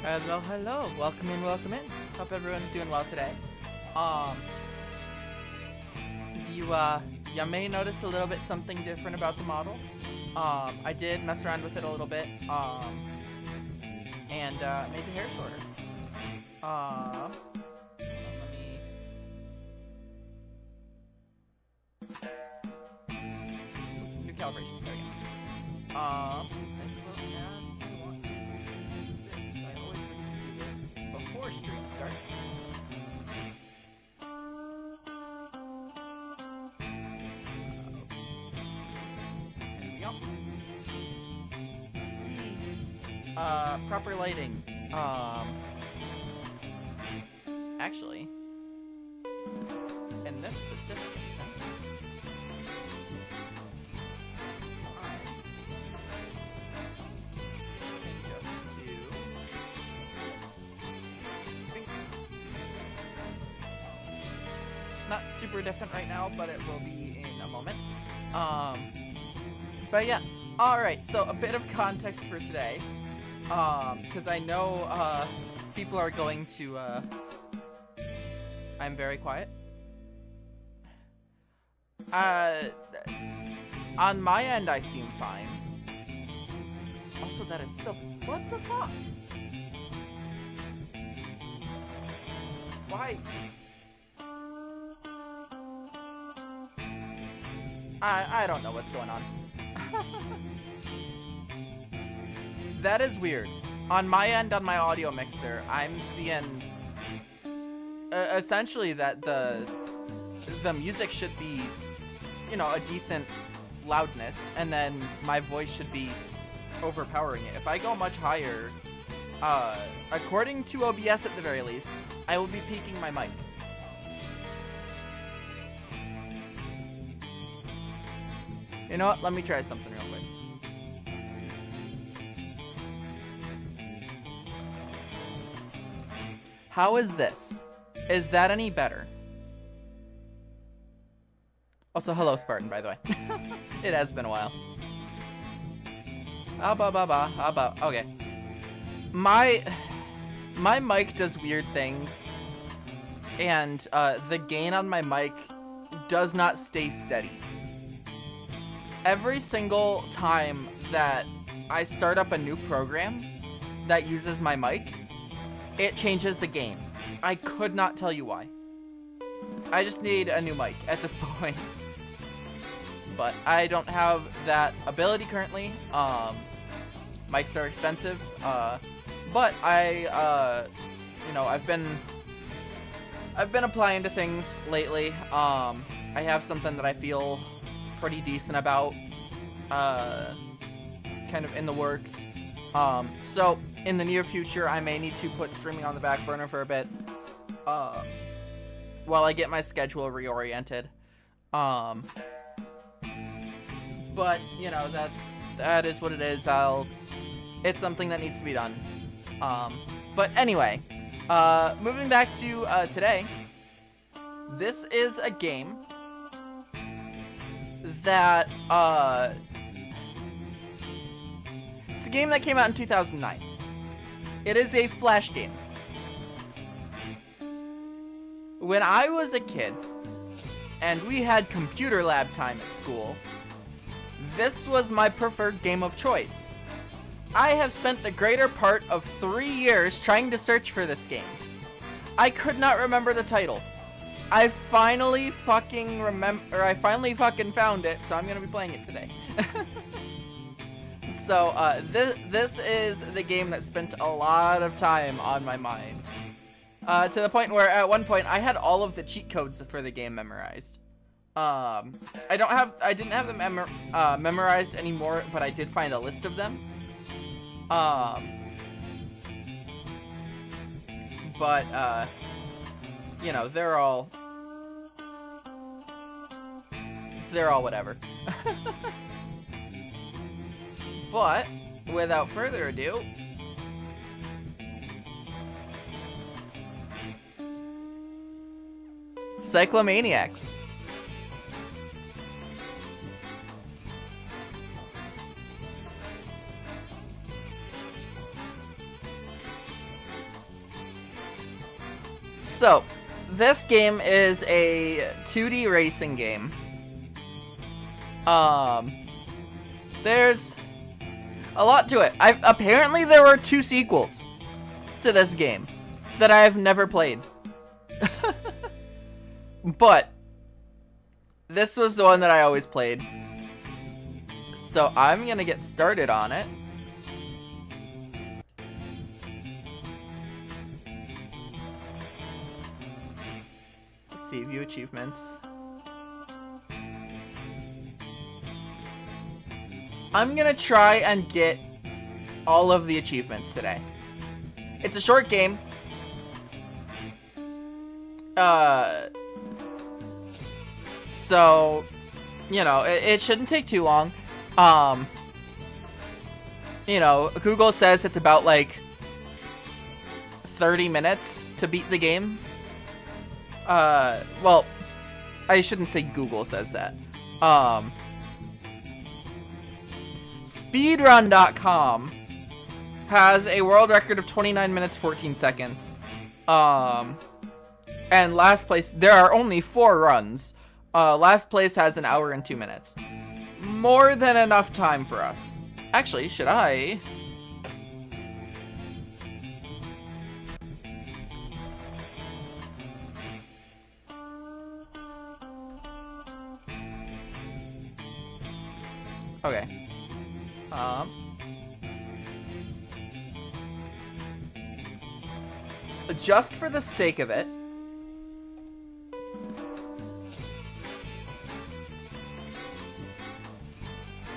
Hello, hello. Welcome in, welcome in. Hope everyone's doing well today. You may notice a little bit something different about the model. I did mess around with it a little bit, and made the hair shorter. Hold on, let me... New calibration, there we go. As well as I want to do this. I always forget to do this before stream starts. There we go. Proper lighting. Actually, in this specific instance, I can just do this. Bink. Not super different right now, but it will be in a moment. But yeah, alright, so a bit of context for today. Because I know, people are going to, I'm very quiet. On my end, I seem fine. Also, that is so... What the fuck? Why? I don't know what's going on. That is weird. On my end, on my audio mixer, I'm seeing essentially that the music should be, you know, a decent loudness, and then my voice should be overpowering it. If I go much higher, according to OBS at the very least, I will be peaking my mic. You know what? Let me try something real quick. How is this? Is that any better? Also, hello, Spartan, by the way. It has been a while. Okay. My mic does weird things, and the gain on my mic does not stay steady. Every single time that I start up a new program that uses my mic, it changes the gain. I could not tell you why. I just need a new mic at this point. But I don't have that ability currently. Mics are expensive. But you know, I've been applying to things lately. I have something that I feel pretty decent about, kind of in the works. So in the near future, I may need to put streaming on the back burner for a bit, while I get my schedule reoriented. But you know, that is what it is. It's something that needs to be done. But anyway, moving back to today, this is a game that it's a game that came out in 2009. It is a Flash game. When I was a kid and we had computer lab time at school, this was my preferred game of choice. I have spent the greater part of 3 years trying to search for this game. I could not remember the title. I finally fucking found it, so I'm gonna be playing it today. So, this is the game that spent a lot of time on my mind. To the point where at one point I had all of the cheat codes for the game memorized. I didn't have them memorized anymore, but I did find a list of them. But you know, they're all whatever. But without further ado, Cyclomaniacs. So, this game is a 2D racing game. There's a lot to it. Apparently there were 2 sequels to this game that I have never played. But this was the one that I always played. So I'm gonna get started on it. Let's see, view achievements. I'm gonna try and get all of the achievements today. It's a short game. So, you know, it shouldn't take too long. You know, Google says it's about like 30 minutes to beat the game. Well, I shouldn't say Google says that. Speedrun.com has a world record of 29 minutes 14 seconds. And last place, there are only 4 runs. Last place has an hour and 2 minutes. More than enough time for us. Actually, should I? Okay. Just for the sake of it,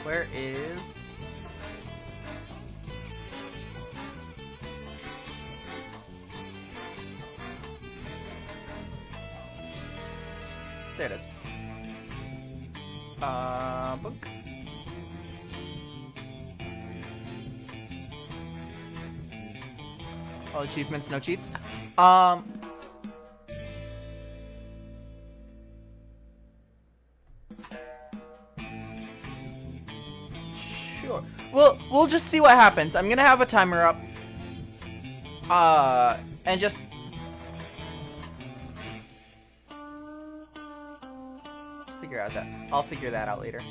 where is... There it is. Book. All achievements, no cheats. Sure. We'll just see what happens. I'm gonna have a timer up. And just figure out that. I'll figure that out later.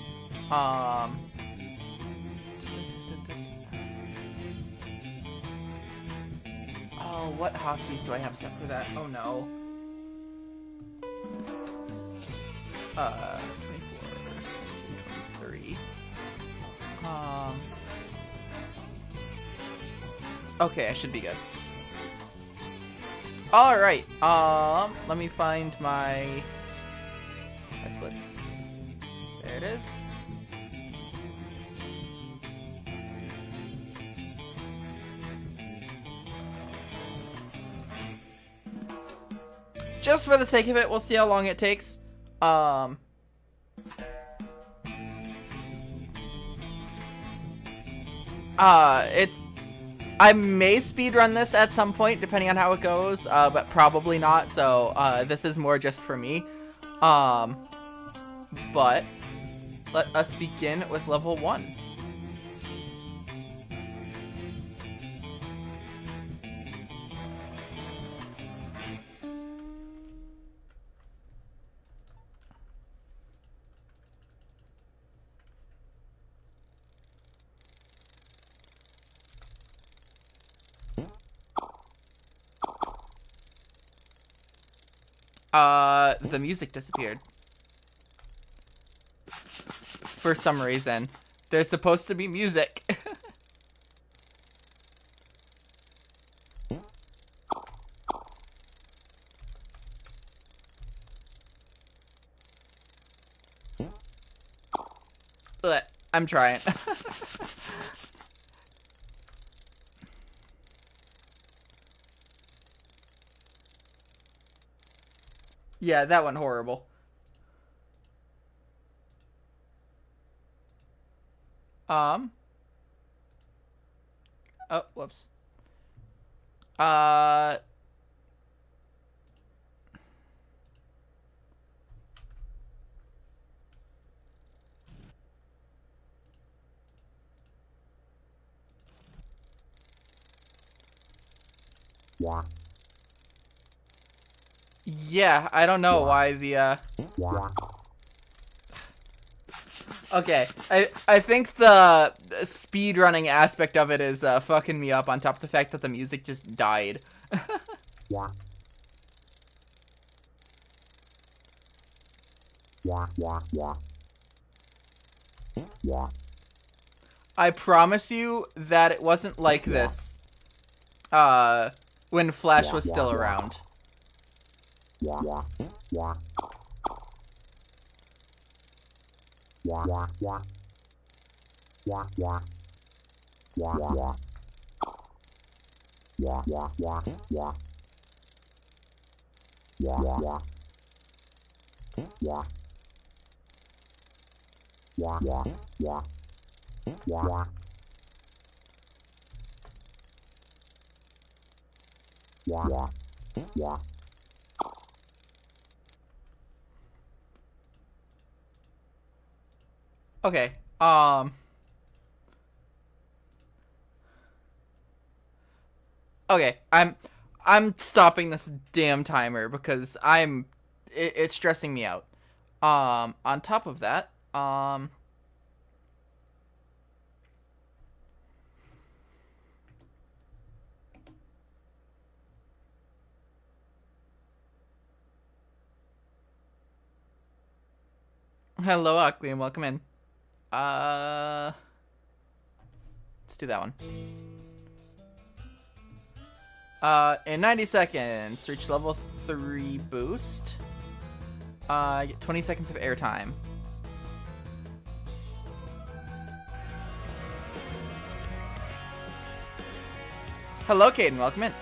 Oh, what hotkeys do I have set for that? Oh no. 24, 22, 23. Okay, I should be good. Alright, let me find my splits. There it is. Just for the sake of it, we'll see how long it takes. I may speedrun this at some point, depending on how it goes, but probably not, so, this is more just for me. But, let us begin with level 1. The music disappeared. For some reason. There's supposed to be music. I'm trying. Yeah, that went horrible. Oh, whoops. Yeah, I don't know why the, Okay, I think the speedrunning aspect of it is fucking me up on top of the fact that the music just died. I promise you that it wasn't like this when Flash was still around. Okay, okay, I'm stopping this damn timer because it's stressing me out. On top of that, hello, Ockley, and welcome in. Let's do that one. In 90 seconds, reach level 3 boost. Get 20 seconds of airtime. Hello, Caden, welcome in.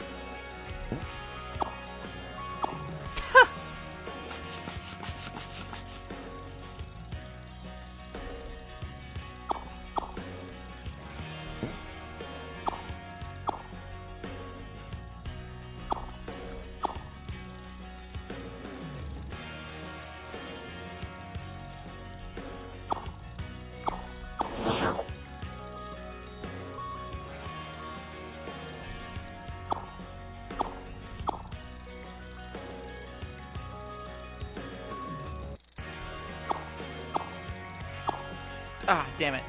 Ah, damn it.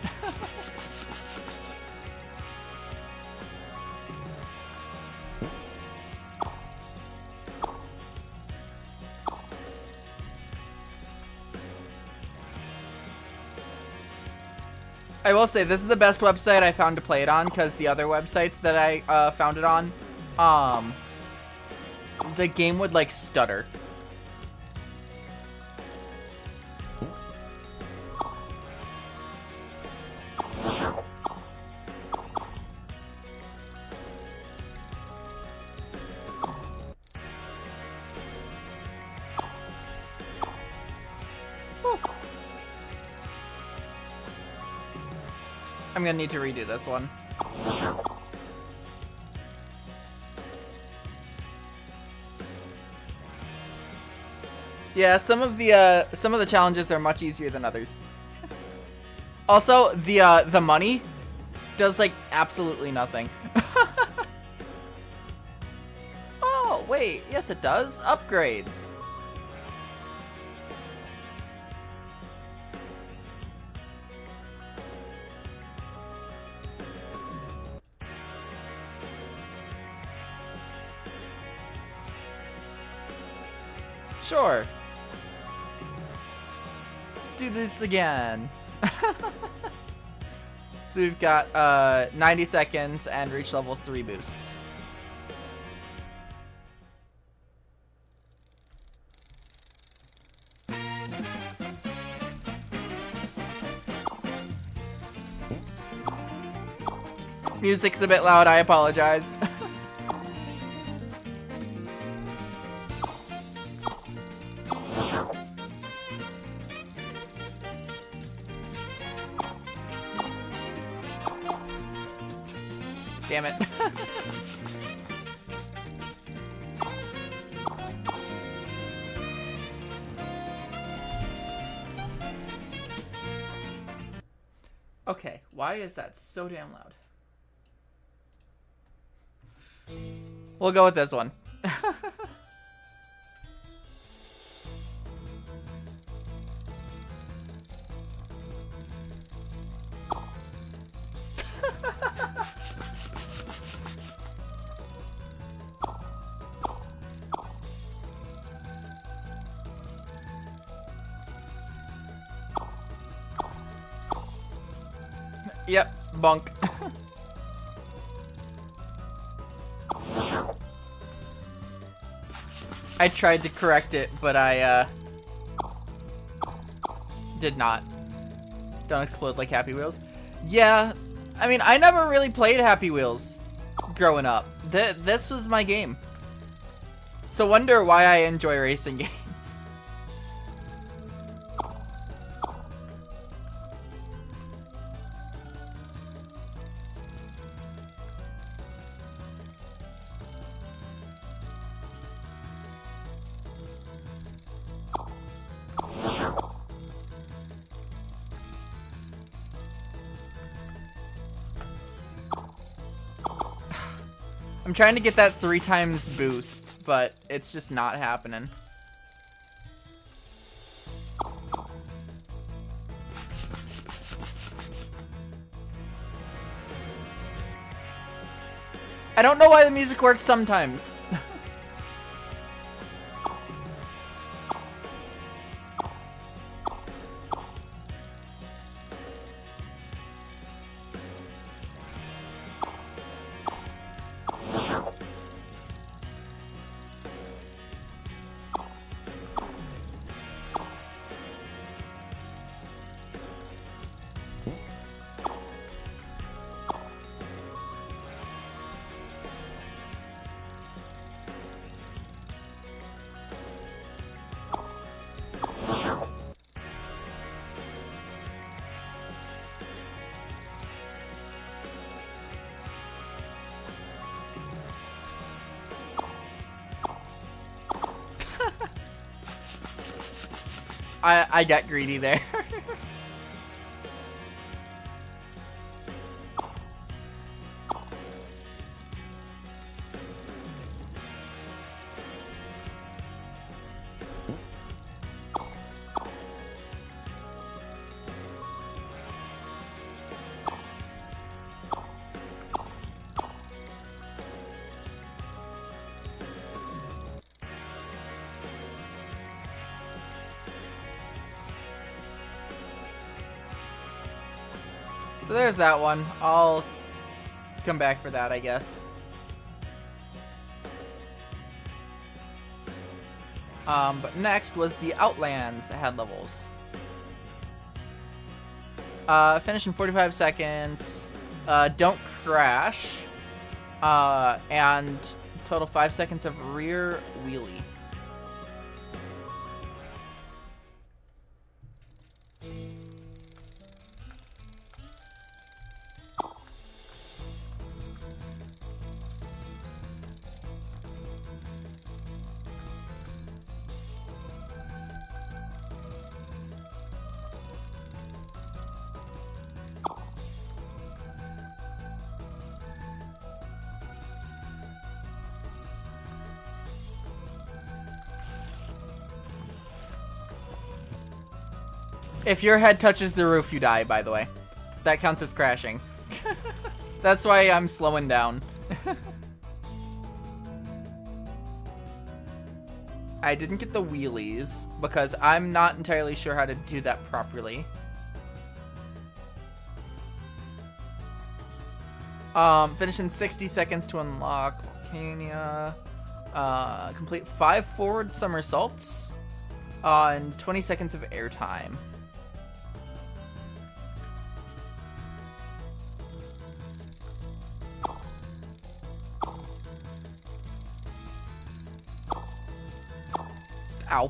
I will say, this is the best website I found to play it on, because the other websites that I found it on, the game would, like, stutter. I'm gonna need to redo this one. Yeah, some of the challenges are much easier than others. Also, the money does like absolutely nothing. Oh, wait, yes it does. Upgrades. Sure. Let's do this again. So we've got 90 seconds and reach level 3 boost. Music's a bit loud, I apologize. Damn it. Okay, why is that so damn loud? We'll go with this one. Yep, bunk. I tried to correct it, but I did not. Don't explode like Happy Wheels. Yeah, I mean, I never really played Happy Wheels growing up. This was my game. So wonder why I enjoy racing games. I'm trying to get that 3 times boost, but it's just not happening. I don't know why the music works sometimes. I got greedy there. So there's that one. I'll come back for that, I guess. But next was the Outlands that had levels. Finish in 45 seconds. Don't crash. And total 5 seconds of rear wheelie. If your head touches the roof, you die, by the way. That counts as crashing. That's why I'm slowing down. I didn't get the wheelies because I'm not entirely sure how to do that properly. Finish in 60 seconds to unlock Volcania. Complete 5 forward somersaults. And 20 seconds of airtime. Ow.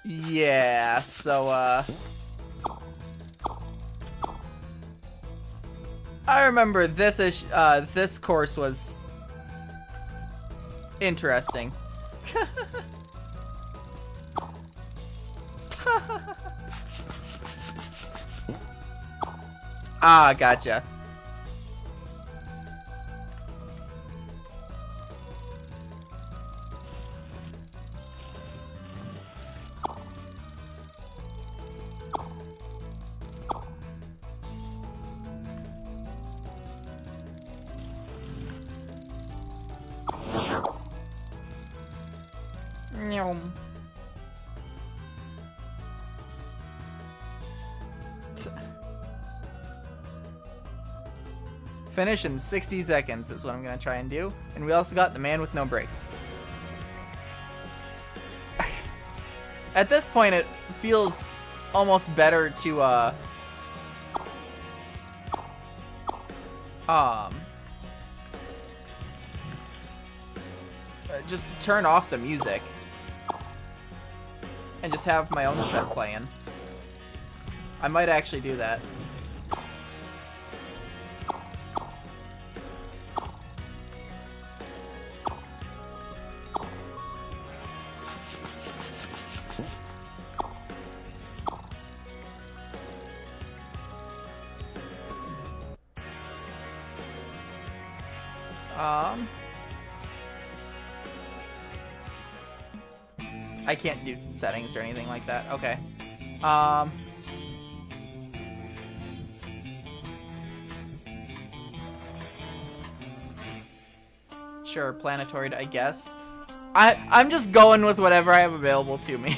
Yeah, so, I remember this course was interesting. Ah, gotcha. Finish in 60 seconds is what I'm gonna try and do. And we also got the man with no brakes. At this point, it feels almost better to, just turn off the music. And just have my own stuff playing. I might actually do that. I can't do settings or anything like that. Okay. Sure, planetoid, I guess. I'm just going with whatever I have available to me.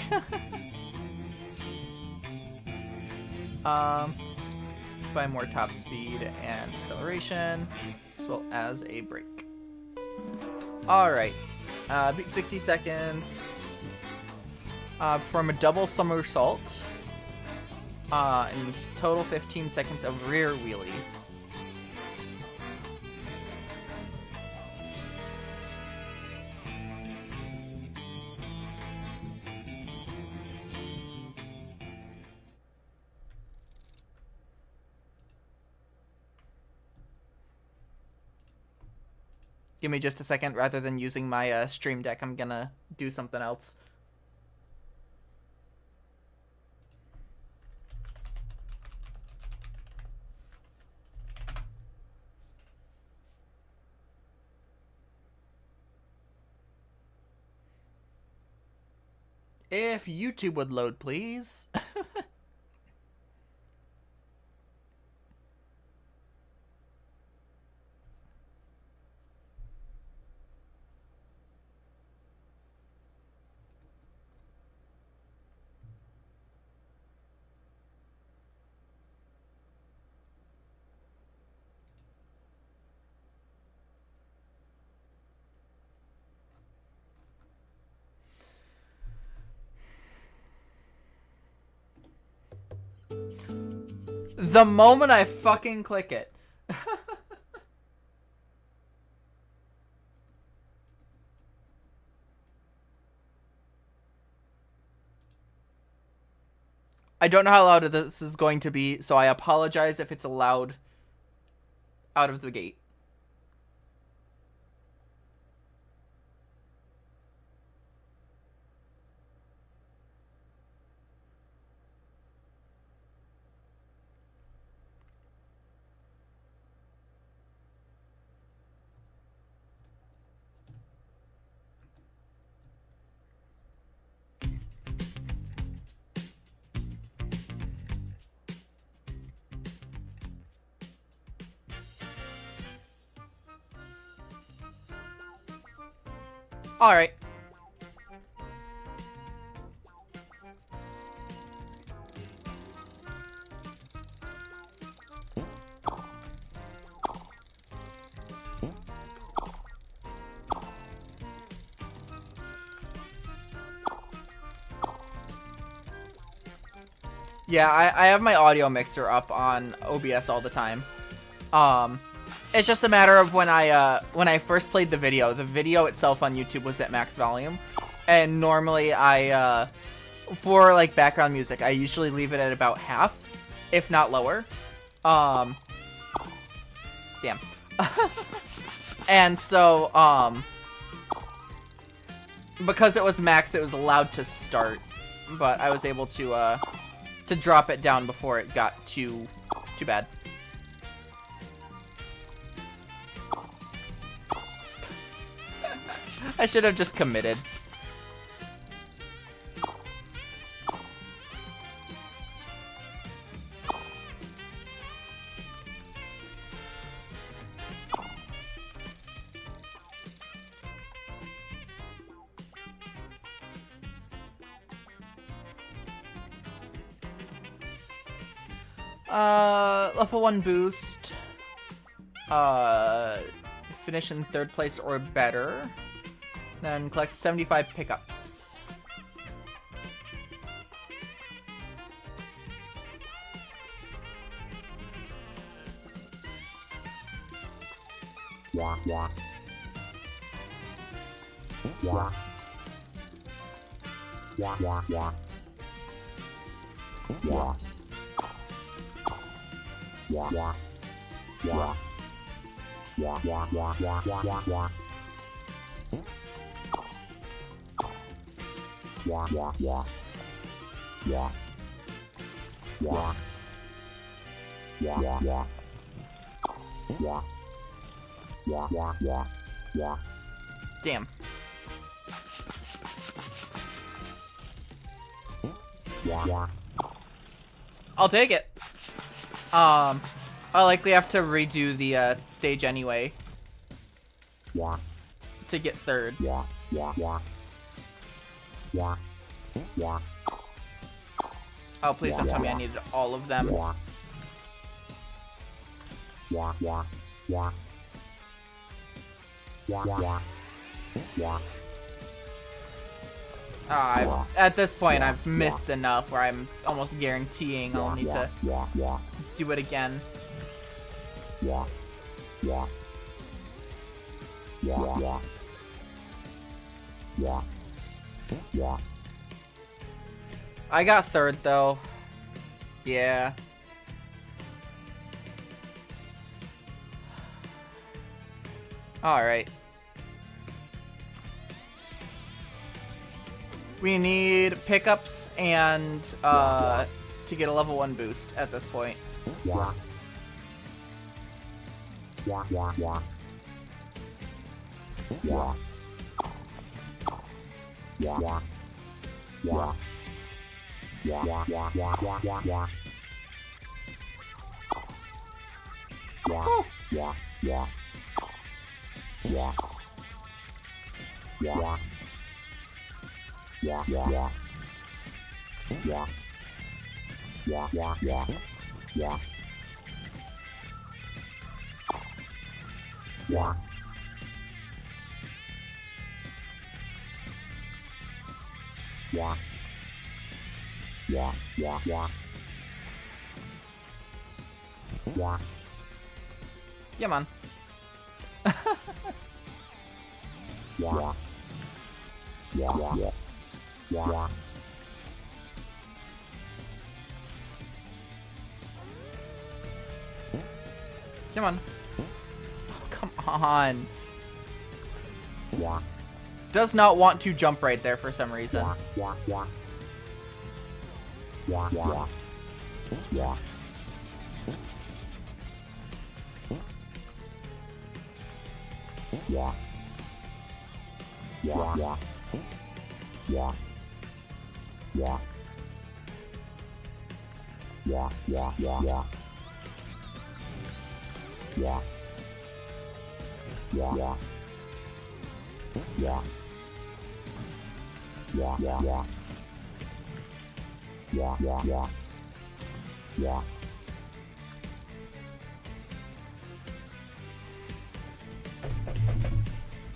Buy more top speed and acceleration, as well as a brake. Alright. Beat 60 seconds. Perform a double somersault. And total 15 seconds of rear wheelie. Give me just a second. Rather than using my stream deck, I'm gonna do something else. If YouTube would load, please. The moment I fucking click it. I don't know how loud this is going to be, so I apologize if it's loud out of the gate. All right. Yeah, I have my audio mixer up on OBS all the time. It's just a matter of when I first played the video itself on YouTube was at max volume, and normally for like background music, I usually leave it at about half, if not lower. Damn. And so, because it was max, it was allowed to start, but I was able to drop it down before it got too bad. I should have just committed. Level 1 boost. Finish in 3rd place or better. Then collect 75 pickups. Yeah. Yeah. Yeah. Yeah. Yeah. Yeah. Yeah. Yeah. Yeah. Yeah. Yeah. Yeah. Yeah. Yeah. Yeah. Yeah. Yeah, yeah, yeah. Yeah. Yeah. Yeah, yeah, yeah. Yeah. Yeah, yeah, yeah. Yeah. Damn. Yeah, yeah. I'll take it. I'll likely have to redo the stage anyway. Yeah. To get 3rd. Yeah, yeah, yeah. Yeah. Yeah. Oh, please don't tell me I needed all of them. Yeah. Yeah, yeah, yeah. Yeah, yeah. Yeah. At this point, I've missed enough where I'm almost guaranteeing I'll need to do it again. Yeah. Yeah. Yeah. Yeah. Yeah. Yeah. I got 3rd though. Yeah. Alright. We need pickups and to get a level 1 boost at this point. Yeah. Yeah, yeah, yeah. Yeah. Yeah. Yeah. Yeah. Yeah, yeah, yeah, yeah, yeah, yeah, yeah. Yeah, yeah, yeah. Yeah. Yeah. Yeah, yeah, yeah. Yeah. Yeah, yeah, yeah. Yeah. Yeah. Yeah. Yeah, yeah, yeah. Come on. Come on. Oh, come on. Does not want to jump right there for some reason.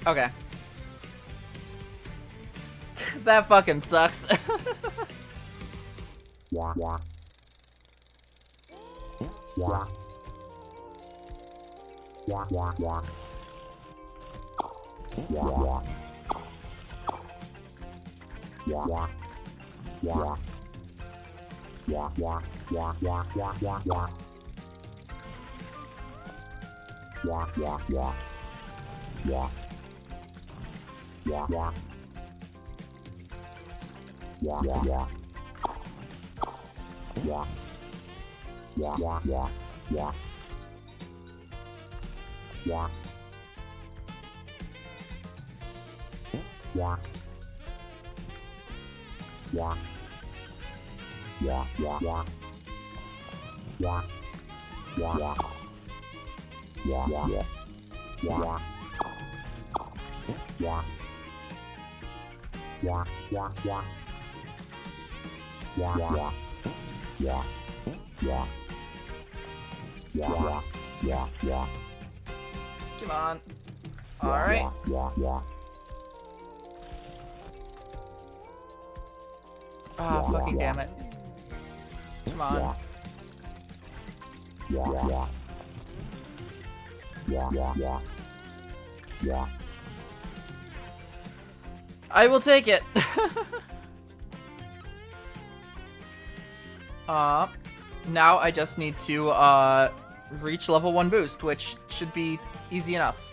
Okay. That fucking sucks. Come on. Alright. Ah, fucking damn it. Come on. I will take it. Now I just need to reach level 1 boost, which should be easy enough.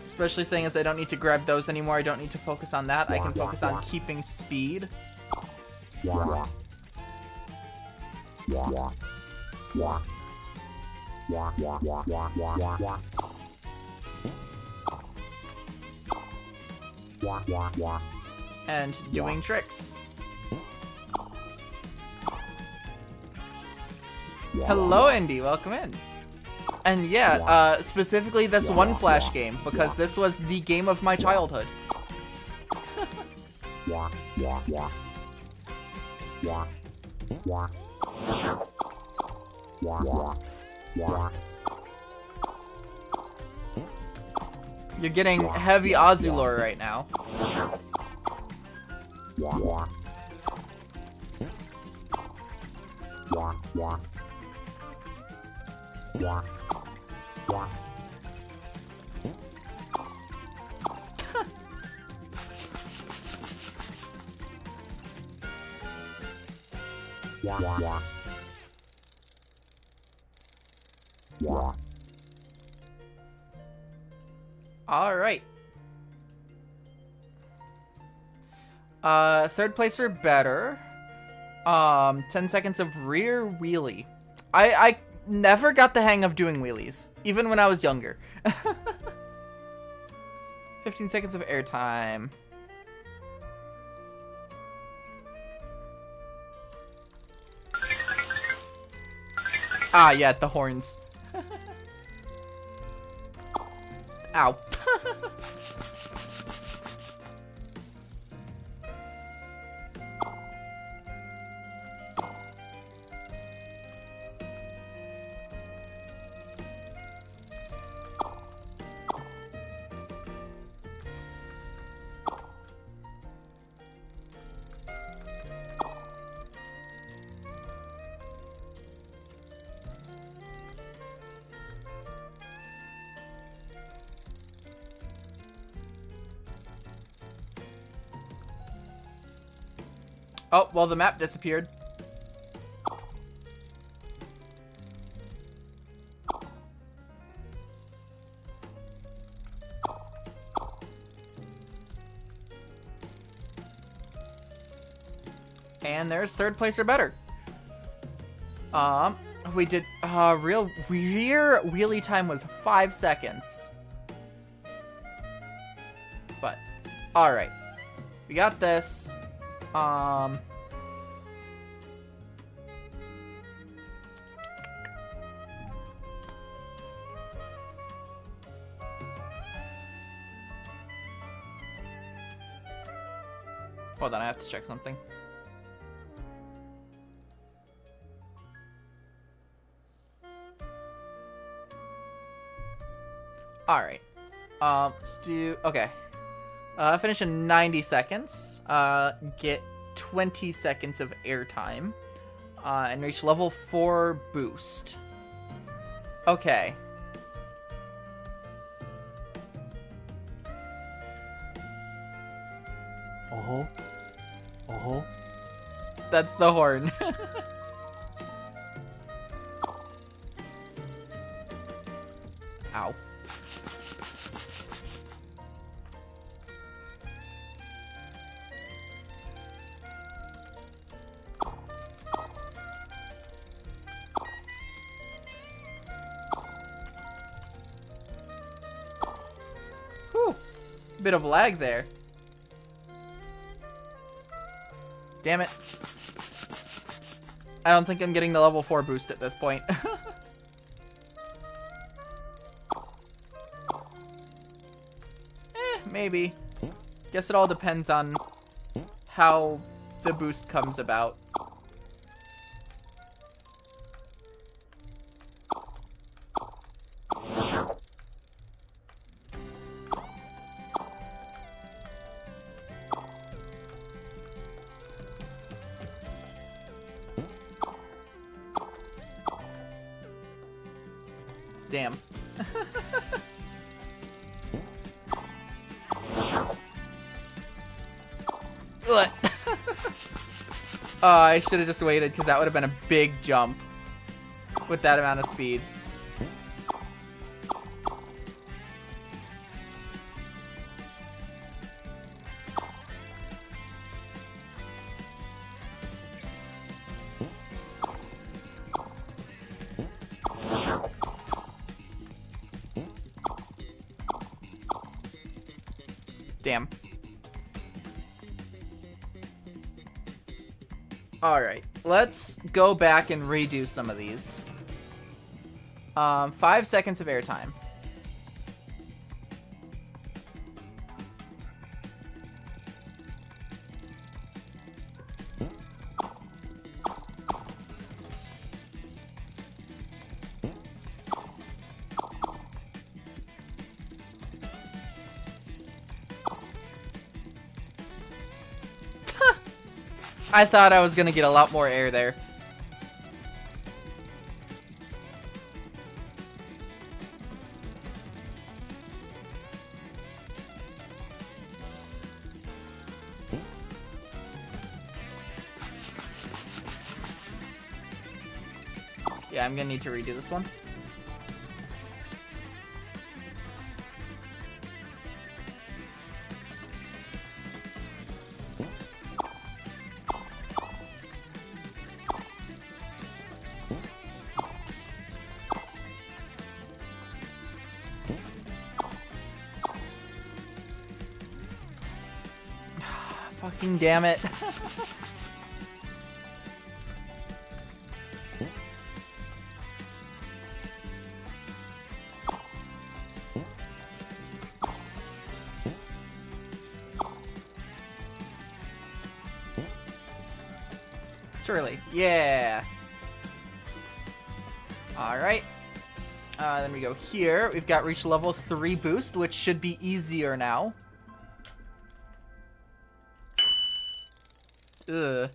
Especially saying as I don't need to grab those anymore, I don't need to focus on that. I can focus on keeping speed. And doing tricks. Hello, Indy. Welcome in. And yeah, specifically this one Flash game, because this was the game of my childhood. You're getting heavy Azulor right now. All right. Third place or better. 10 seconds of rear wheelie. I never got the hang of doing wheelies, even when I was younger. 15 seconds of airtime. Ah, yeah, the horns. Ow. Oh, well, the map disappeared. And there's third place or better. We did, rear wheelie time was 5 seconds. But, alright. We got this. Hold on, I have to check something. Alright. Let's do... Okay. Finish in 90 seconds. Get 20 seconds of airtime. And reach level 4 boost. Okay. Uh-huh. Uh-huh. That's the horn. Ow. Whew. Bit of lag there. Damn it. I don't think I'm getting the level 4 boost at this point. Maybe. Guess it all depends on how the boost comes about. Damn. Oh, I should have just waited because that would have been a big jump with that amount of speed. Damn. Alright, let's go back and redo some of these. 5 seconds of airtime. I thought I was gonna get a lot more air there. Yeah, I'm gonna need to redo this one. Fucking damn it. Surely. Yeah. Alright. Then we go here. We've got reach level 3 boost, which should be easier now. Ugh.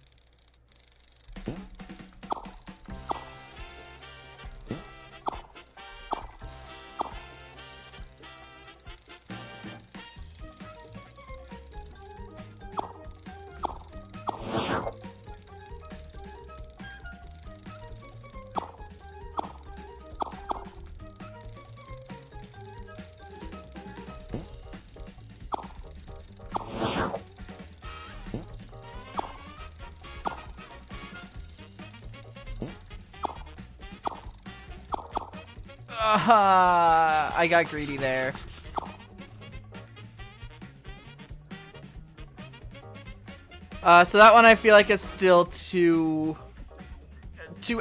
I got greedy there. So that one I feel like is still too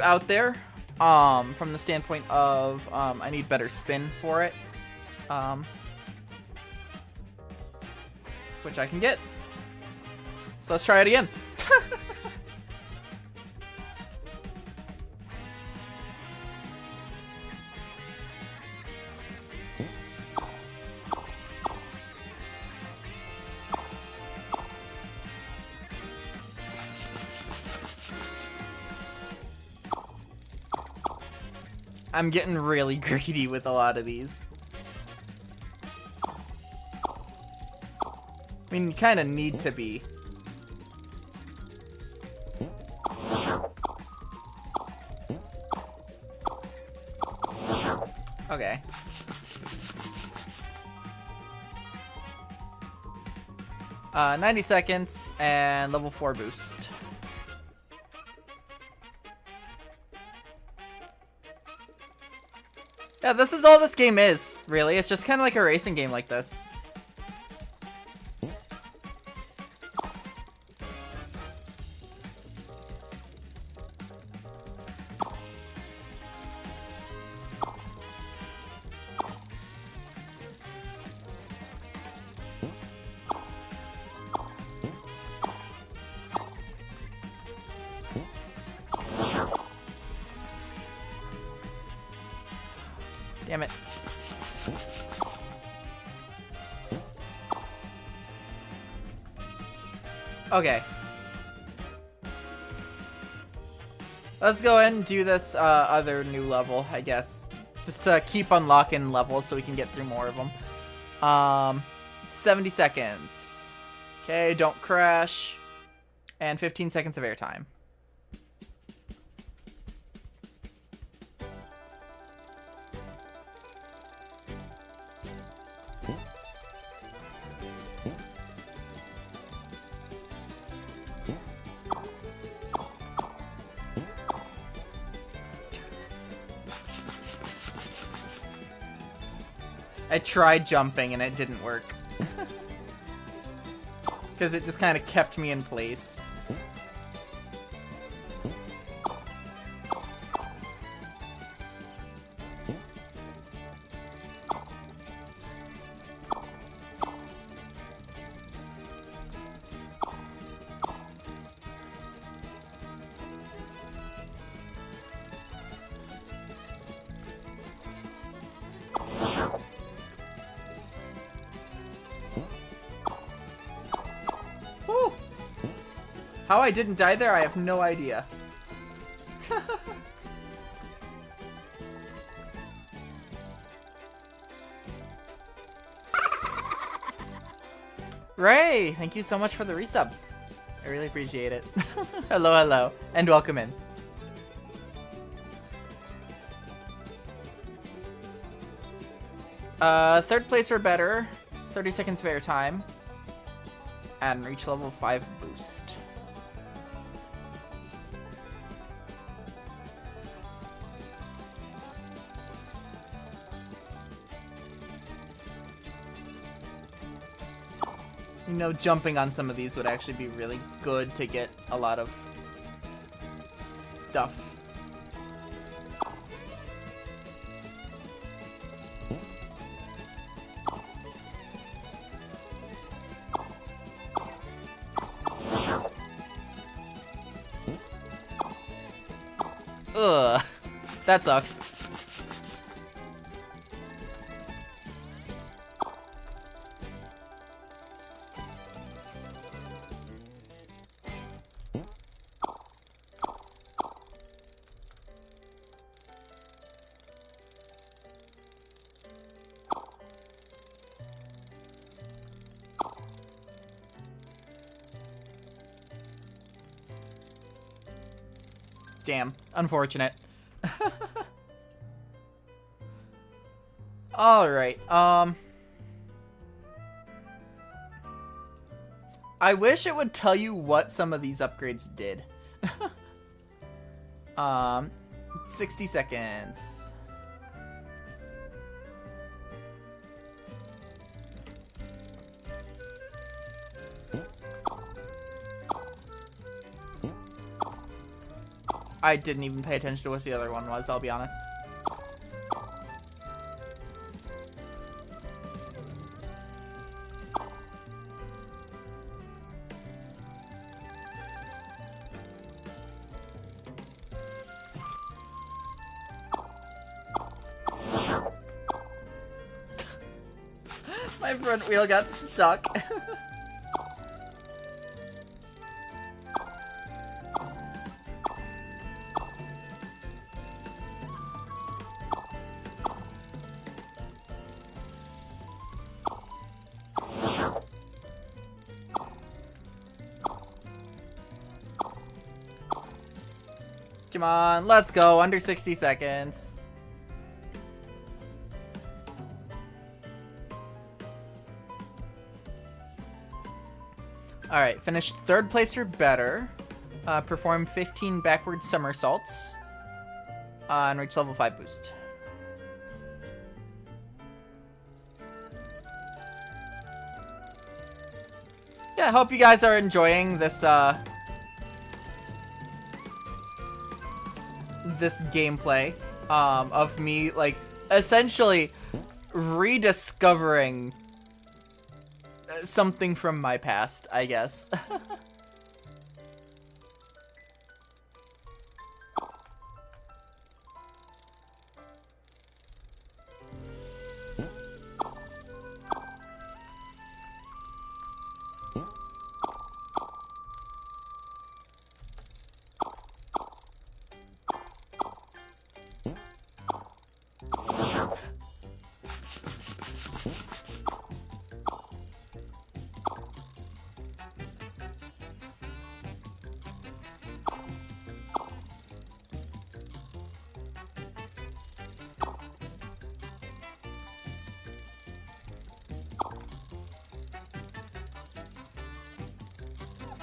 out there. From the standpoint of I need better spin for it. Which I can get. So let's try it again. I'm getting really greedy with a lot of these. I mean, you kind of need to be. Okay. Uh, 90 seconds and level 4 boost. Yeah, this is all this game is, really. It's just kind of like a racing game like this. Damn it. Okay. Let's go ahead and do this other new level, I guess. Just to keep unlocking levels so we can get through more of them. 70 seconds. Okay, don't crash. And 15 seconds of airtime. I tried jumping and it didn't work. Because it just kind of kept me in place. Woo! How I didn't die there, I have no idea. Ray, thank you so much for the resub. I really appreciate it. Hello, hello, and welcome in. Third place or better, 30 seconds of airtime, and reach level 5 boost. You know, jumping on some of these would actually be really good to get a lot of stuff. Ugh, that sucks. Damn, unfortunate. Alright, I wish it would tell you what some of these upgrades did. 60 seconds. I didn't even pay attention to what the other one was, I'll be honest. My front wheel got stuck. Come on, let's go. Under 60 seconds. Alright, finish 3rd place or better. Perform 15 backward somersaults. And reach level 5 boost. Yeah, I hope you guys are enjoying this, this gameplay, of me, like, essentially rediscovering something from my past, I guess.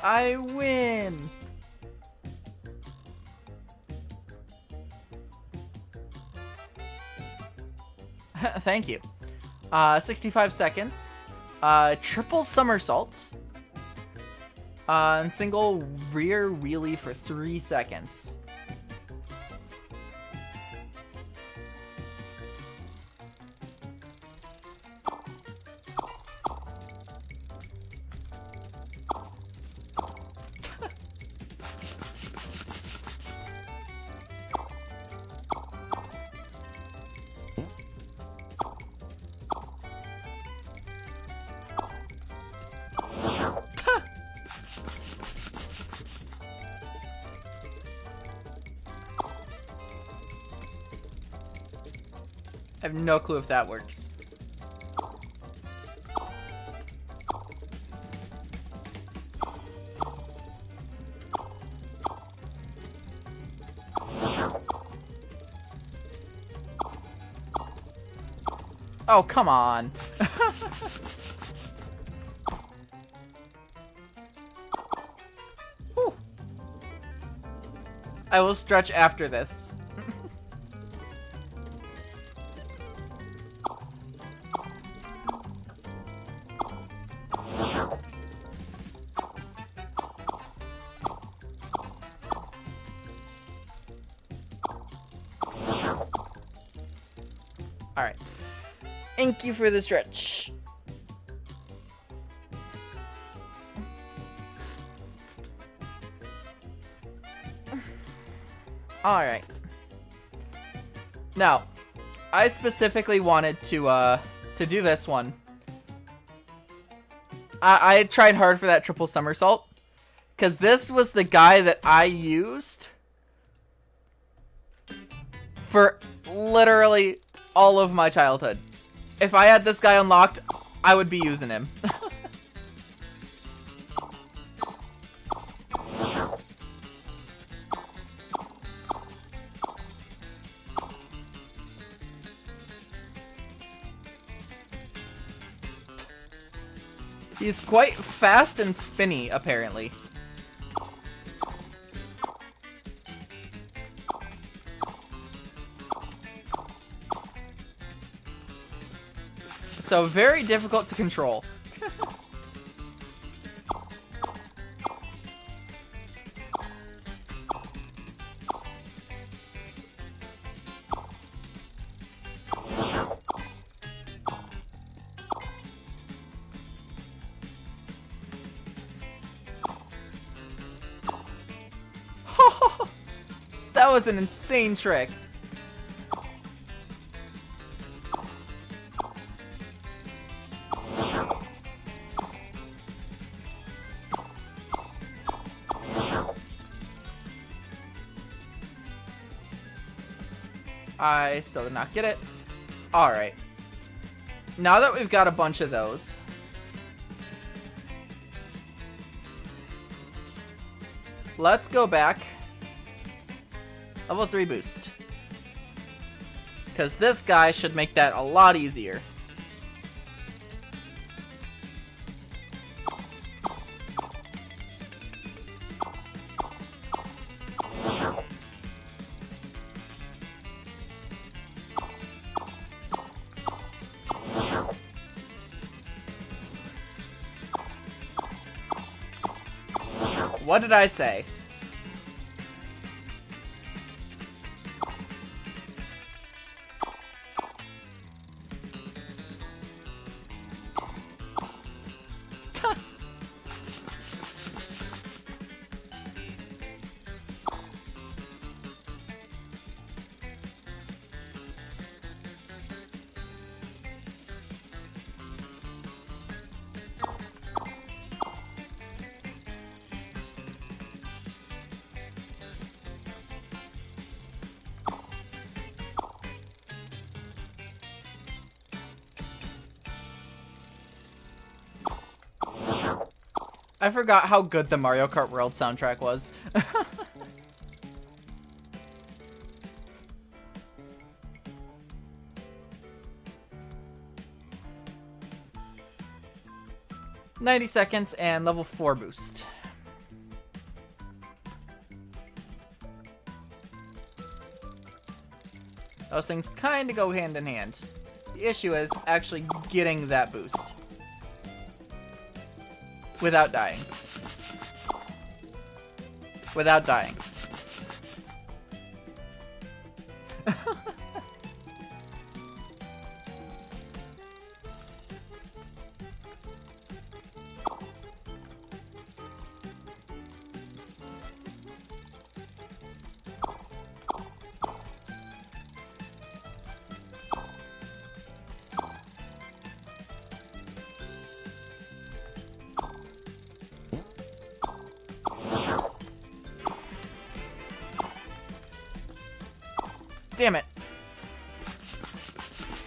I win! Thank you. 65 seconds. Triple somersaults. And single rear wheelie for 3 seconds. I have no clue if that works. Oh, come on. Whew. I will stretch after this. Alright. Thank you for the stretch. Alright. Now, I specifically wanted to do this one. I tried hard for that triple somersault, because this was the guy that I used for literally all of my childhood. If I had this guy unlocked, I would be using him. He's quite fast and spinny, apparently. So very difficult to control. was an insane trick. I still did not get it. Alright. Now that we've got a bunch of those, let's go back. Level 3 boost. Because this guy should make that a lot easier. What did I say? I forgot how good the Mario Kart World soundtrack was. $90 seconds and level 4 boost. Those things kind of go hand in hand. The issue is actually getting that boost without dying. Without dying. Damn it.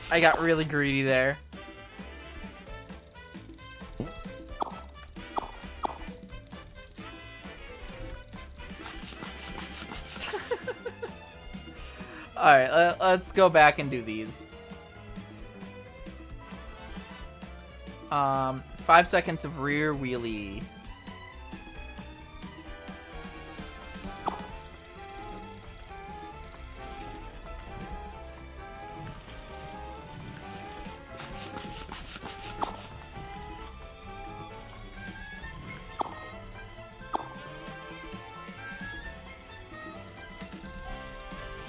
I got really greedy there. Alright, let's go back and do these. 5 seconds of rear wheelie.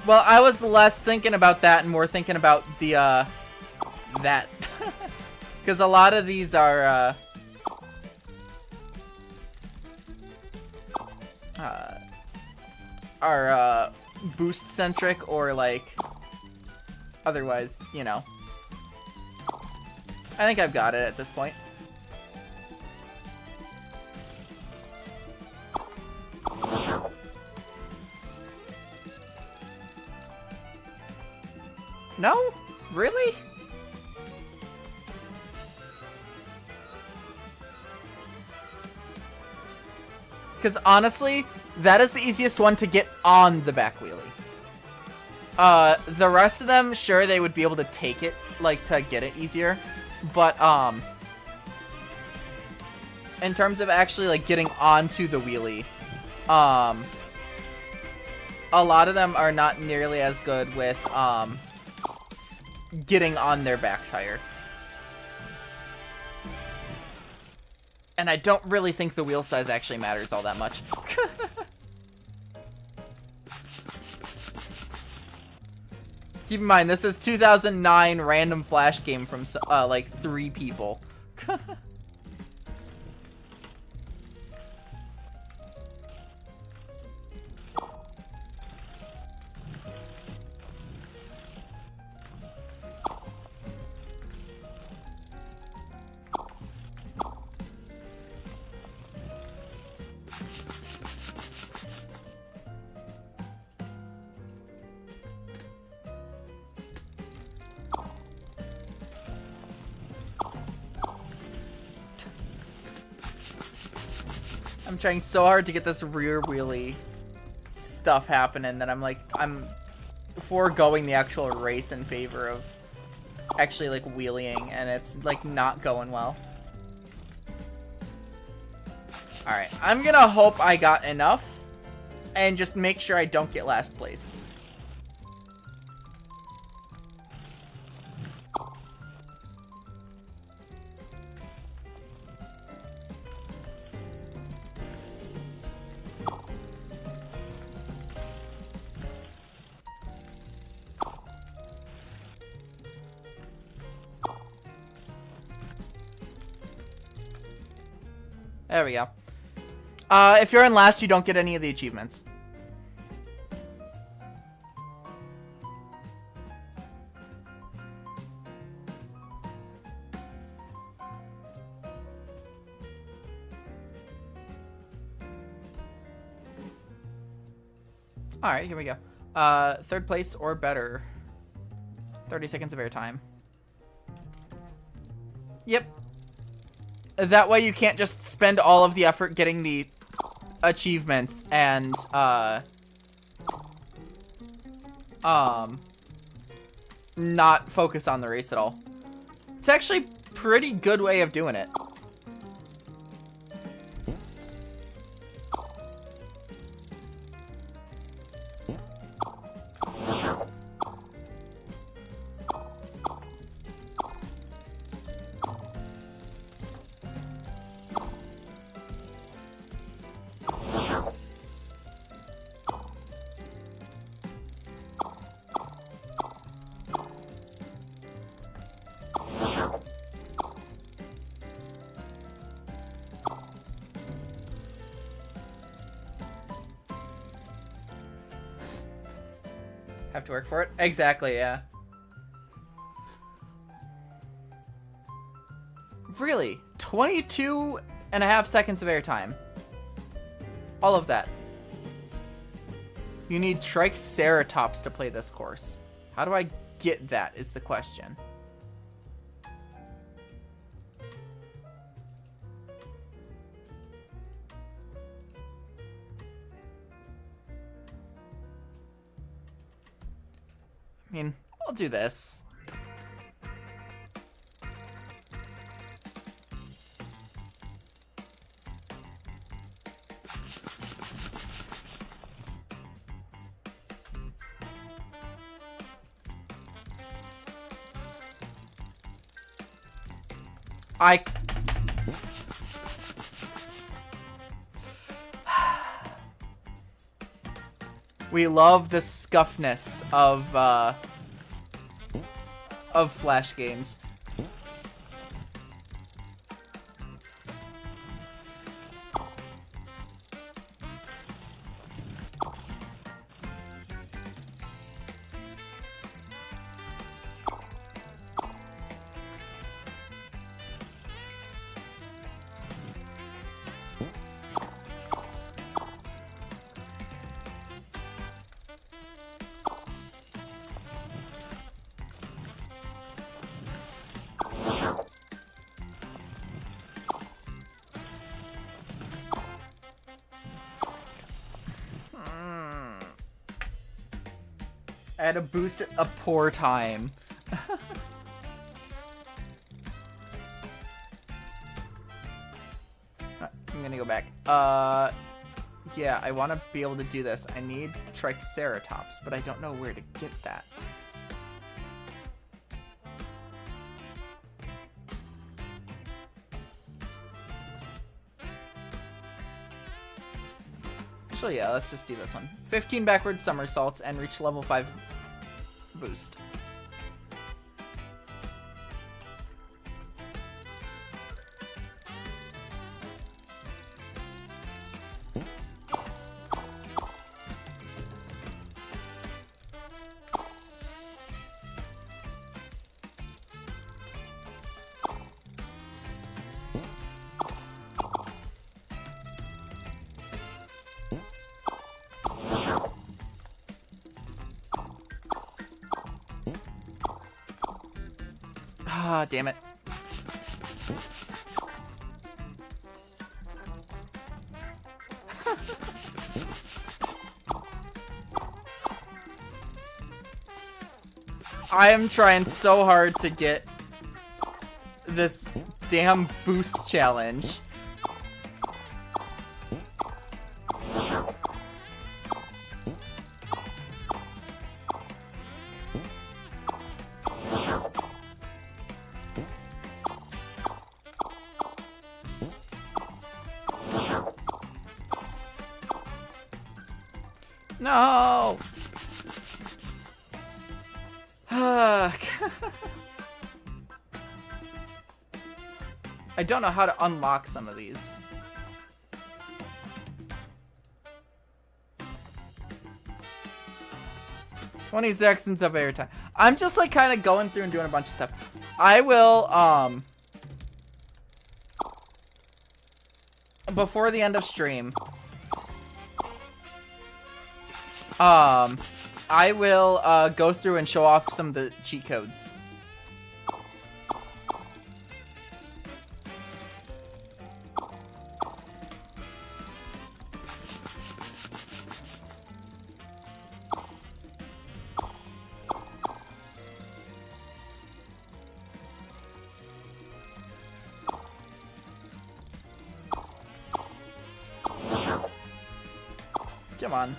Well, I was less thinking about that and more thinking about the, that. Because a lot of these are, boost-centric or, like, otherwise, you know. I think I've got it at this point. No? Really? Because honestly, that is the easiest one to get on the back wheelie. The rest of them, sure, they would be able to take it, like, to get it easier. But, in terms of actually, like, getting onto the wheelie, a lot of them are not nearly as good with, getting on their back tire. And I don't really think the wheel size actually matters all that much. Keep in mind, this is 2009 random flash game from, like, 3 people. I'm trying so hard to get this rear wheelie stuff happening that I'm foregoing the actual race in favor of actually like wheeling, and it's like not going well. Alright, I'm gonna hope I got enough and just make sure I don't get last place. There we go. If you're in last, you don't get any of the achievements. Alright, here we go. Third place or better. 30 seconds of airtime. Yep. That way you can't just spend all of the effort getting the achievements and, not focus on the race at all. It's actually a pretty good way of doing it. Have to work for it? Exactly, yeah. Really? 22 and a half seconds of airtime. All of that. You need Triceratops to play this course. How do I get that is the question. I mean, I'll do this. We love the scuffness of Flash games. I had to boost a poor time. I'm gonna go back. Yeah, I want to be able to do this. I need Triceratops, but I don't know where to get that. Actually, yeah, let's just do this one. 15 backward somersaults and reach level 5 boost. Ah, damn it. I am trying so hard to get this damn boost challenge. No! I don't know how to unlock some of these. "20 seconds of airtime." I'm just like kind of going through and doing a bunch of stuff. I will, before the end of stream, I will go through and show off some of the cheat codes. Come on.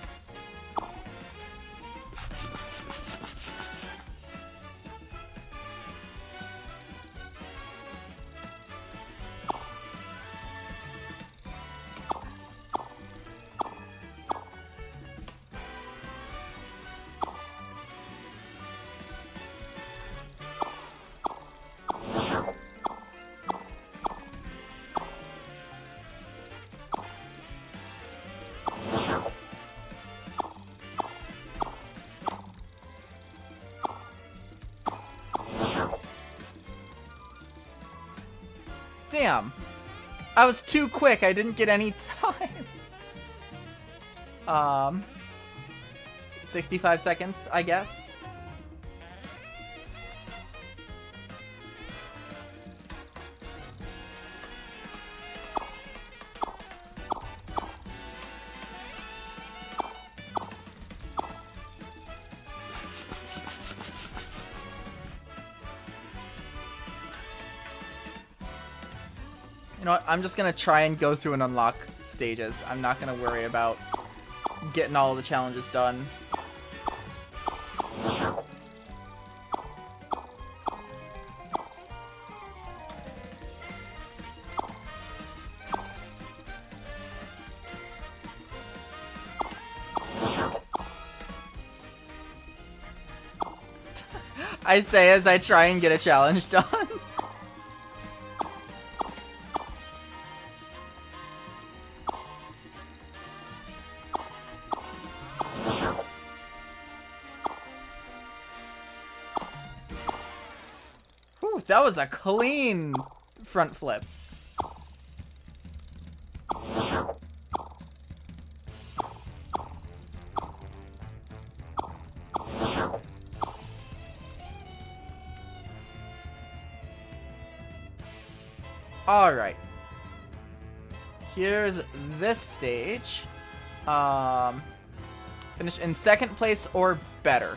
Damn. I was too quick. I didn't get any time. 65 seconds, I guess. You know what? I'm just gonna try and go through and unlock stages. I'm not gonna worry about getting all the challenges done. I say as I try and get a challenge done. That was a clean front flip. All right. Here's this stage. Finish in second place or better.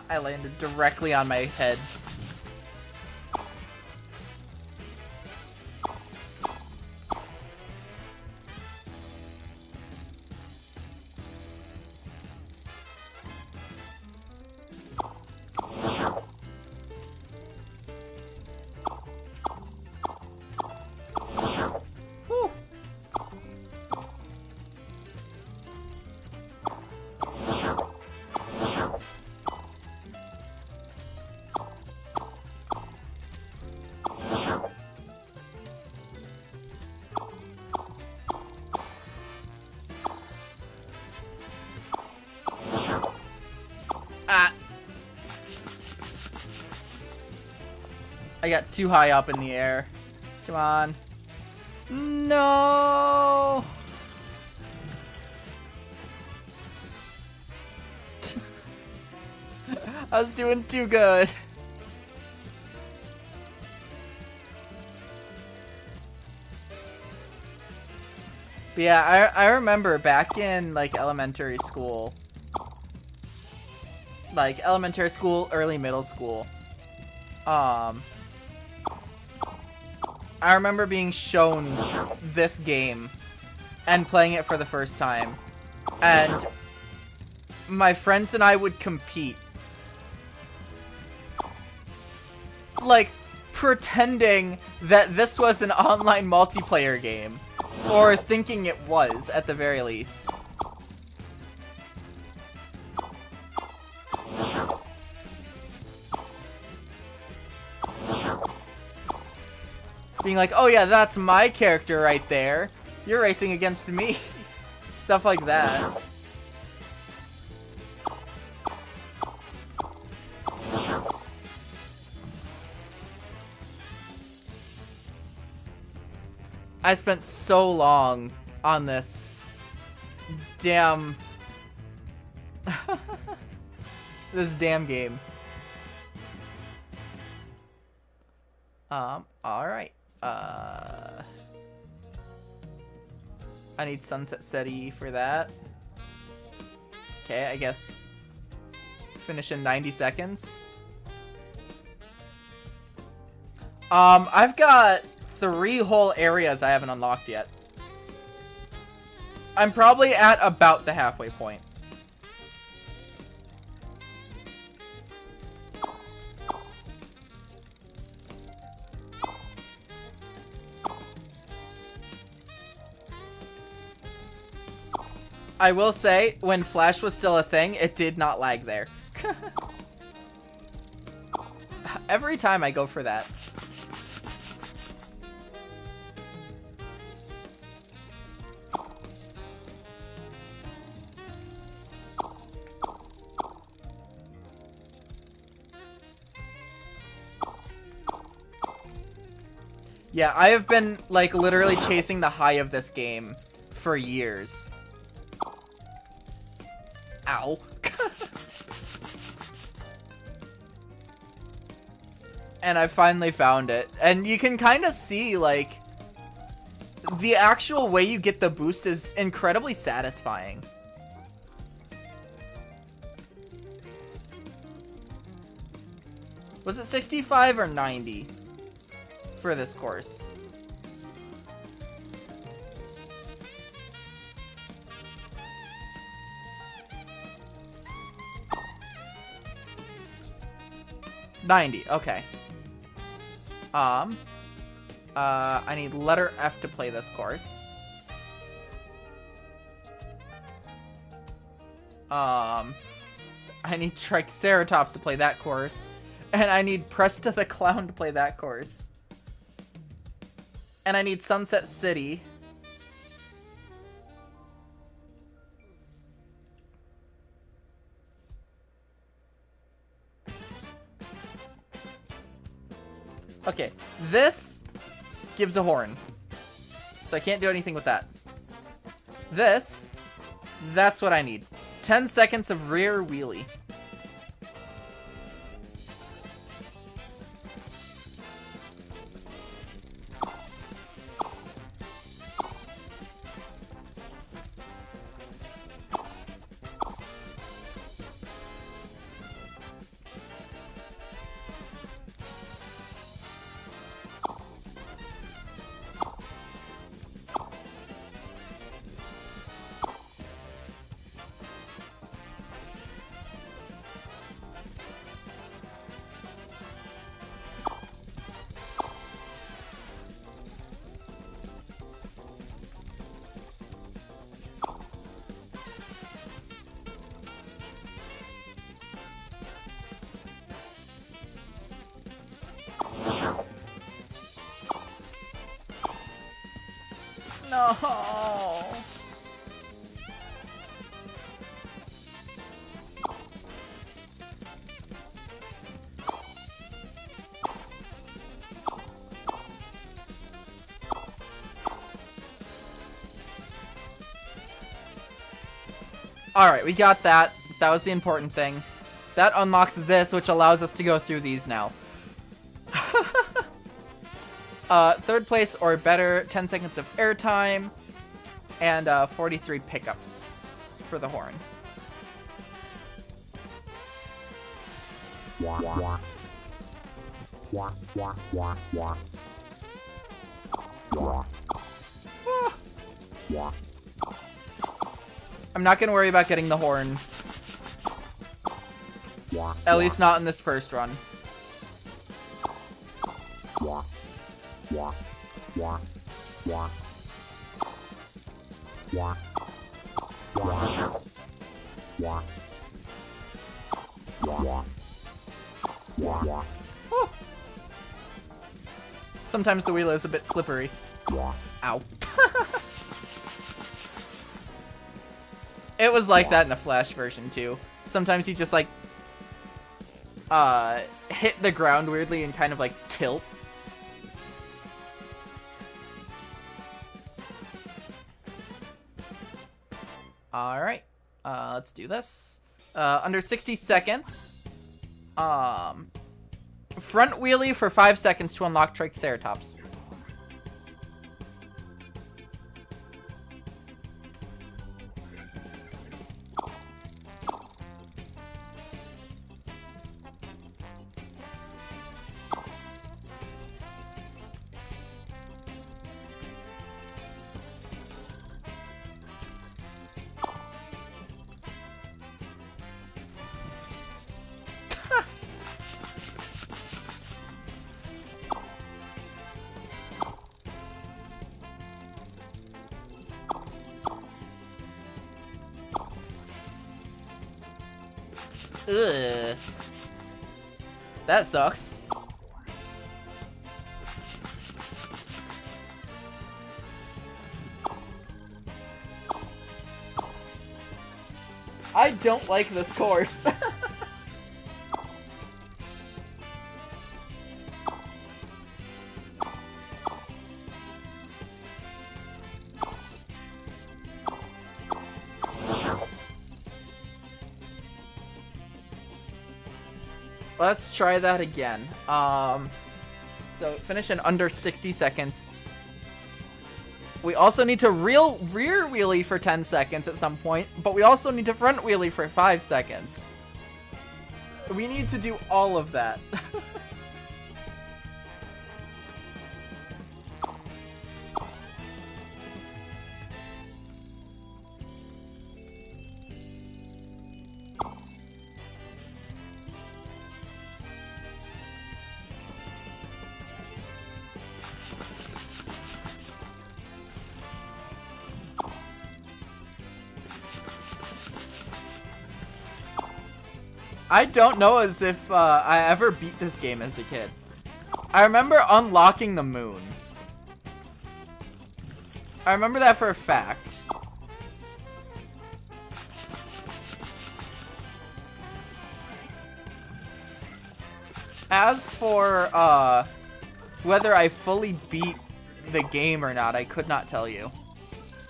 I landed directly on my head. Whew. I got too high up in the air. Come on. No! I was doing too good. But yeah, I remember back in like elementary school, early middle school, I remember being shown this game and playing it for the first time, and my friends and I would compete, like pretending that this was an online multiplayer game, or thinking it was at the very least. Being like, oh yeah, that's my character right there. You're racing against me. Stuff like that. I spent so long on this damn this damn game. Alright. I need Sunset City for that. Okay, I guess finish in 90 seconds. I've got 3 whole areas I haven't unlocked yet. I'm probably at about the halfway point. I will say, when Flash was still a thing, it did not lag there. Every time I go for that. Yeah, I have been, like, literally chasing the high of this game for years. Ow. And I finally found it. And you can kind of see, like, the actual way you get the boost is incredibly satisfying. Was it 65 or 90 for this course? $90, okay. I need letter F to play this course. I need Triceratops to play that course. And I need Presta the Clown to play that course. And I need Sunset City. Okay, this gives a horn. So I can't do anything with that. This, that's what I need. 10 seconds of rear wheelie. No. Alright, we got that. That was the important thing. That unlocks this, which allows us to go through these now. Third place or better, 10 seconds of airtime, and 43 pickups for the horn. I'm not gonna worry about getting the horn. At least not in this first run. Oh. Sometimes the wheel is a bit slippery. Ow. It was like that in the Flash version too. Sometimes you just like hit the ground weirdly and kind of like tilt. Alright, let's do this. Under 60 seconds. Front wheelie for 5 seconds to unlock Triceratops. Ugh. That sucks. I don't like this course. Let's try that again. So finish in under 60 seconds. We also need to rear wheelie for 10 seconds at some point, but we also need to front wheelie for 5 seconds. We need to do all of that. I don't know as if I ever beat this game as a kid. I remember unlocking the moon. I remember that for a fact. As for whether I fully beat the game or not, I could not tell you.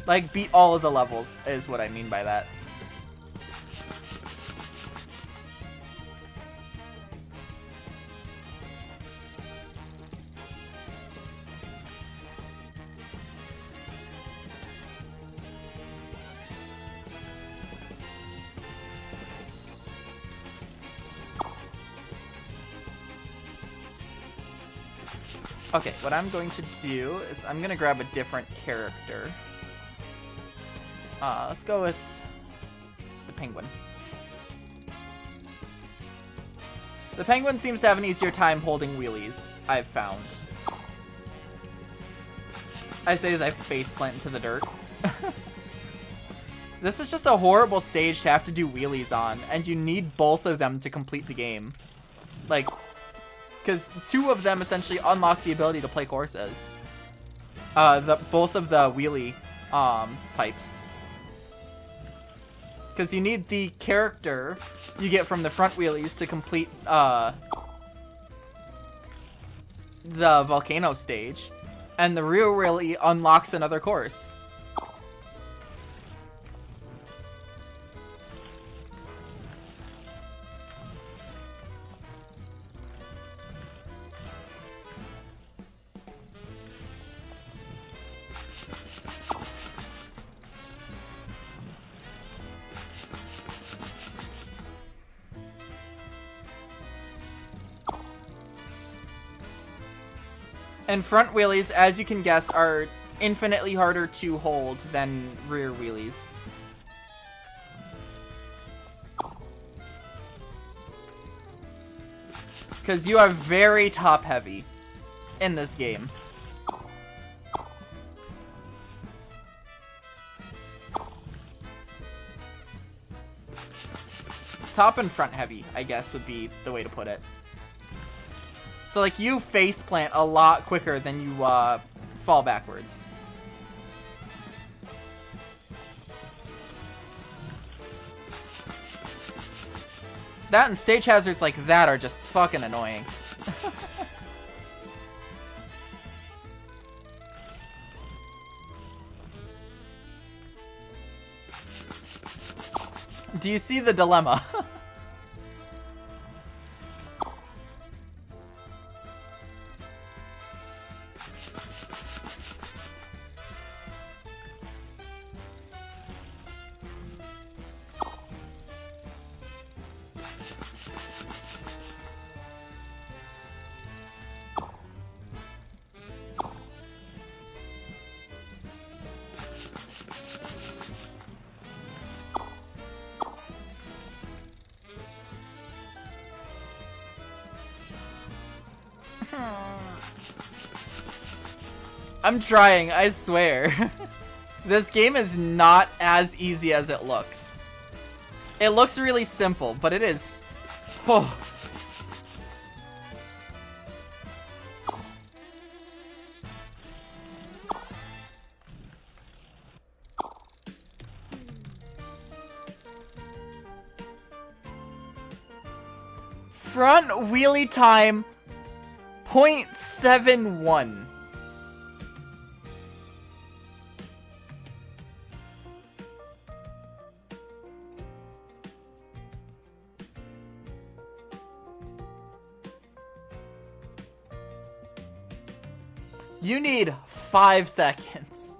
Like, beat all of the levels is what I mean by that. Okay, what I'm going to do is I'm going to grab a different character. Let's go with the penguin. The penguin seems to have an easier time holding wheelies, I've found. I say as I face plant into the dirt. This is just a horrible stage to have to do wheelies on, and you need both of them to complete the game. Like, because 2 of them essentially unlock the ability to play courses. Both of the wheelie types. Because you need the character you get from the front wheelies to complete the volcano stage. And the rear wheelie unlocks another course. And front wheelies, as you can guess, are infinitely harder to hold than rear wheelies. Because you are very top heavy in this game. Top and front heavy, I guess, would be the way to put it. So, like, you face plant a lot quicker than you fall backwards. That and stage hazards like that are just fucking annoying. Do you see the dilemma? I'm trying, I swear. This game is not as easy as it looks. It looks really simple, but it is... Oh. Front wheelie time 0.71. You need 5 seconds.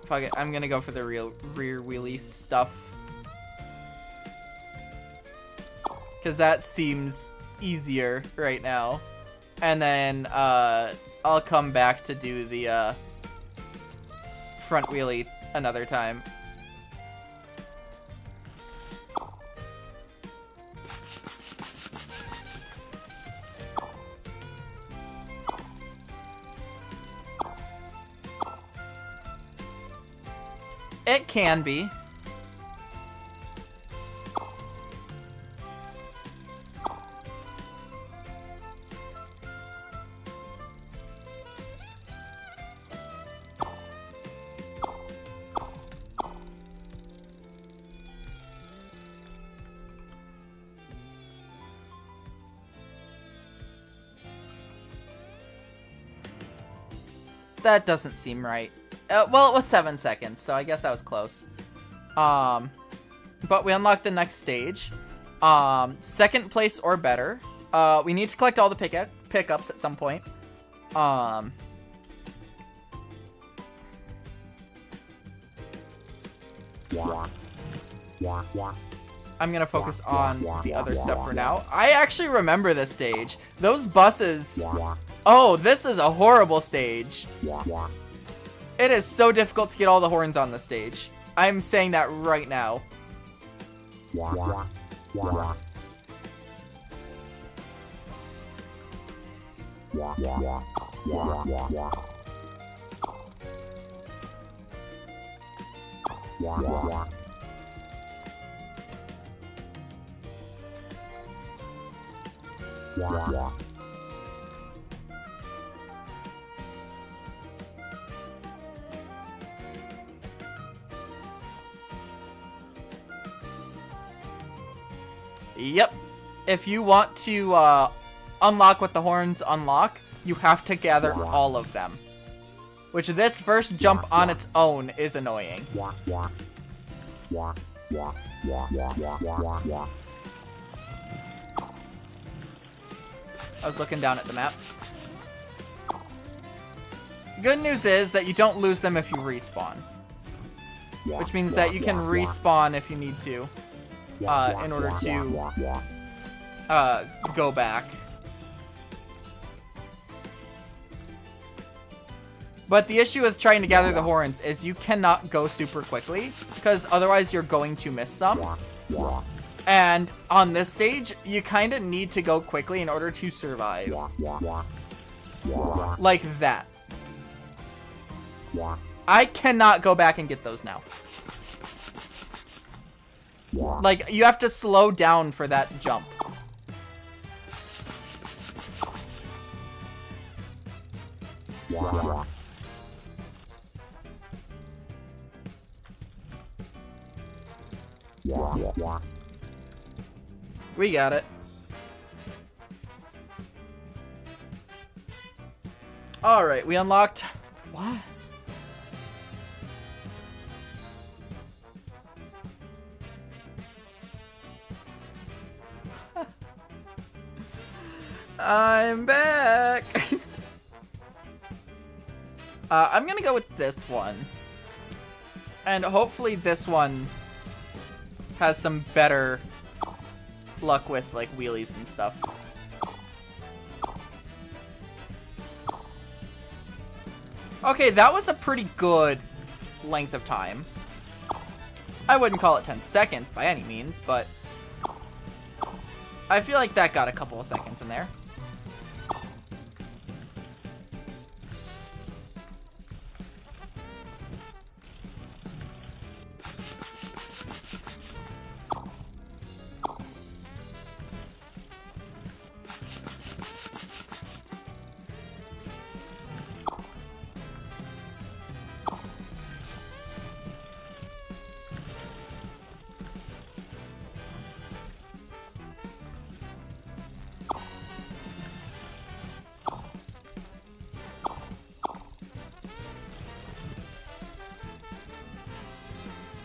Fuck it, I'm gonna go for the rear wheelie stuff. Because that seems easier right now. And then, I'll come back to do the, front wheelie another time. It can be. That doesn't seem right. Well, it was 7 seconds, so I guess I was close. But we unlocked the next stage. Second place or better. We need to collect all the pickups at some point. I'm gonna focus on the other stuff for now. I actually remember this stage. Those buses... Oh, this is a horrible stage. It is so difficult to get all the horns on the stage. I'm saying that right now. Yep. If you want to unlock what the horns unlock, you have to gather all of them. Which this first jump on its own is annoying. I was looking down at the map. Good news is that you don't lose them if you respawn. Which means that you can respawn if you need to. In order to go back. But the issue with trying to gather the horns is you cannot go super quickly, because otherwise you're going to miss some. And on this stage, you kind of need to go quickly in order to survive. Like that. I cannot go back and get those now. Like, you have to slow down for that jump. We got it. Alright, we unlocked... What? I'm back! I'm gonna go with this one. And hopefully this one has some better luck with, like, wheelies and stuff. Okay, that was a pretty good length of time. I wouldn't call it 10 seconds by any means, but I feel like that got a couple of seconds in there.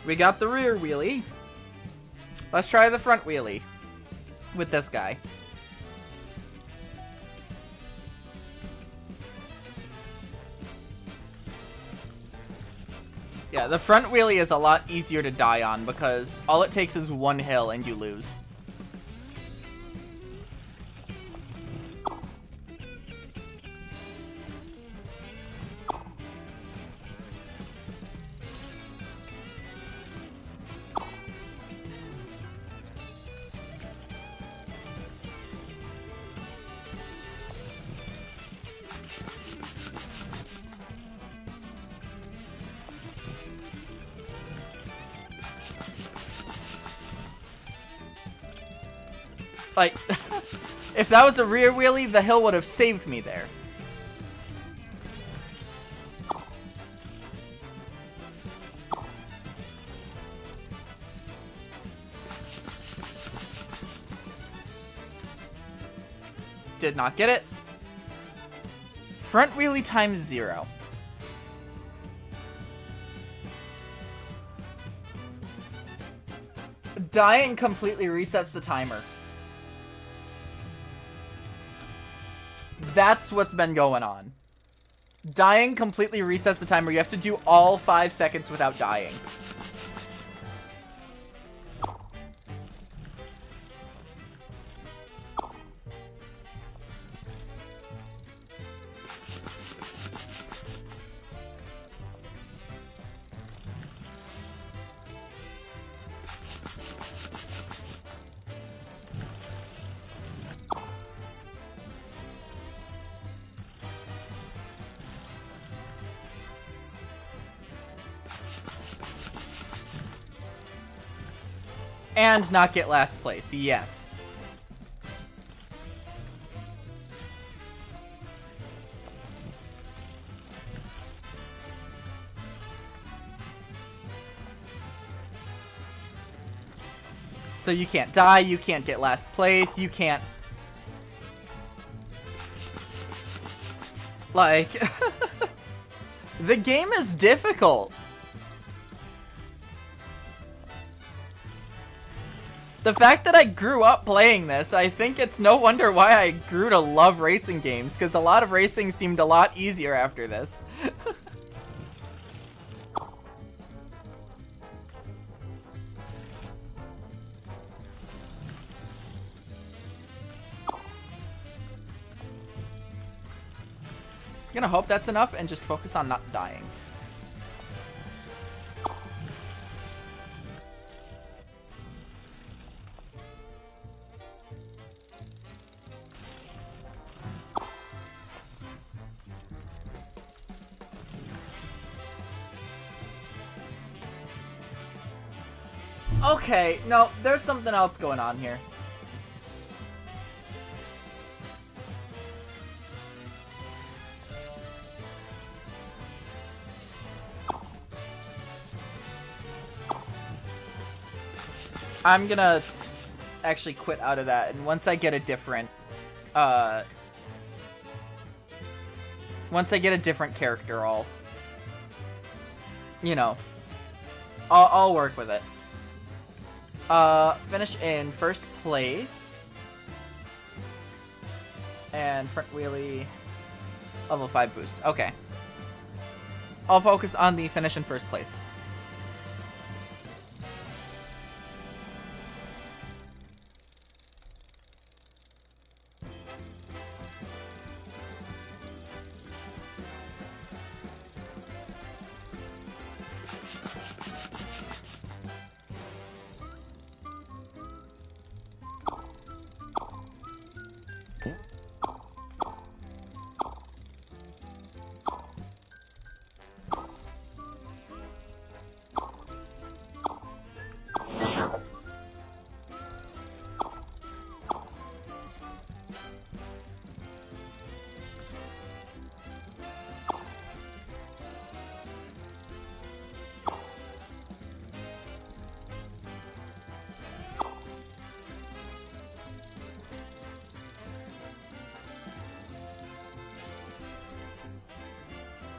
We got the rear wheelie. Let's try the front wheelie with this guy. Yeah, the front wheelie is a lot easier to die on because all it takes is one hill and you lose. Like, if that was a rear wheelie, the hill would have saved me there. Did not get it. Front wheelie times 0. Dying completely resets the timer. That's what's been going on. Dying completely resets the timer. You have to do all 5 seconds without dying. And not get last place, yes. So you can't die, you can't get last place, you can't... Like... The game is difficult. The fact that I grew up playing this, I think it's no wonder why I grew to love racing games, because a lot of racing seemed a lot easier after this. gonna hope that's enough and just focus on not dying. Okay, no, there's something else going on here. I'm gonna actually quit out of that, and once I get a different, character, I'll, you know, I'll work with it. Finish in first place. And front wheelie, level 5 boost. Okay. I'll focus on the finish in first place.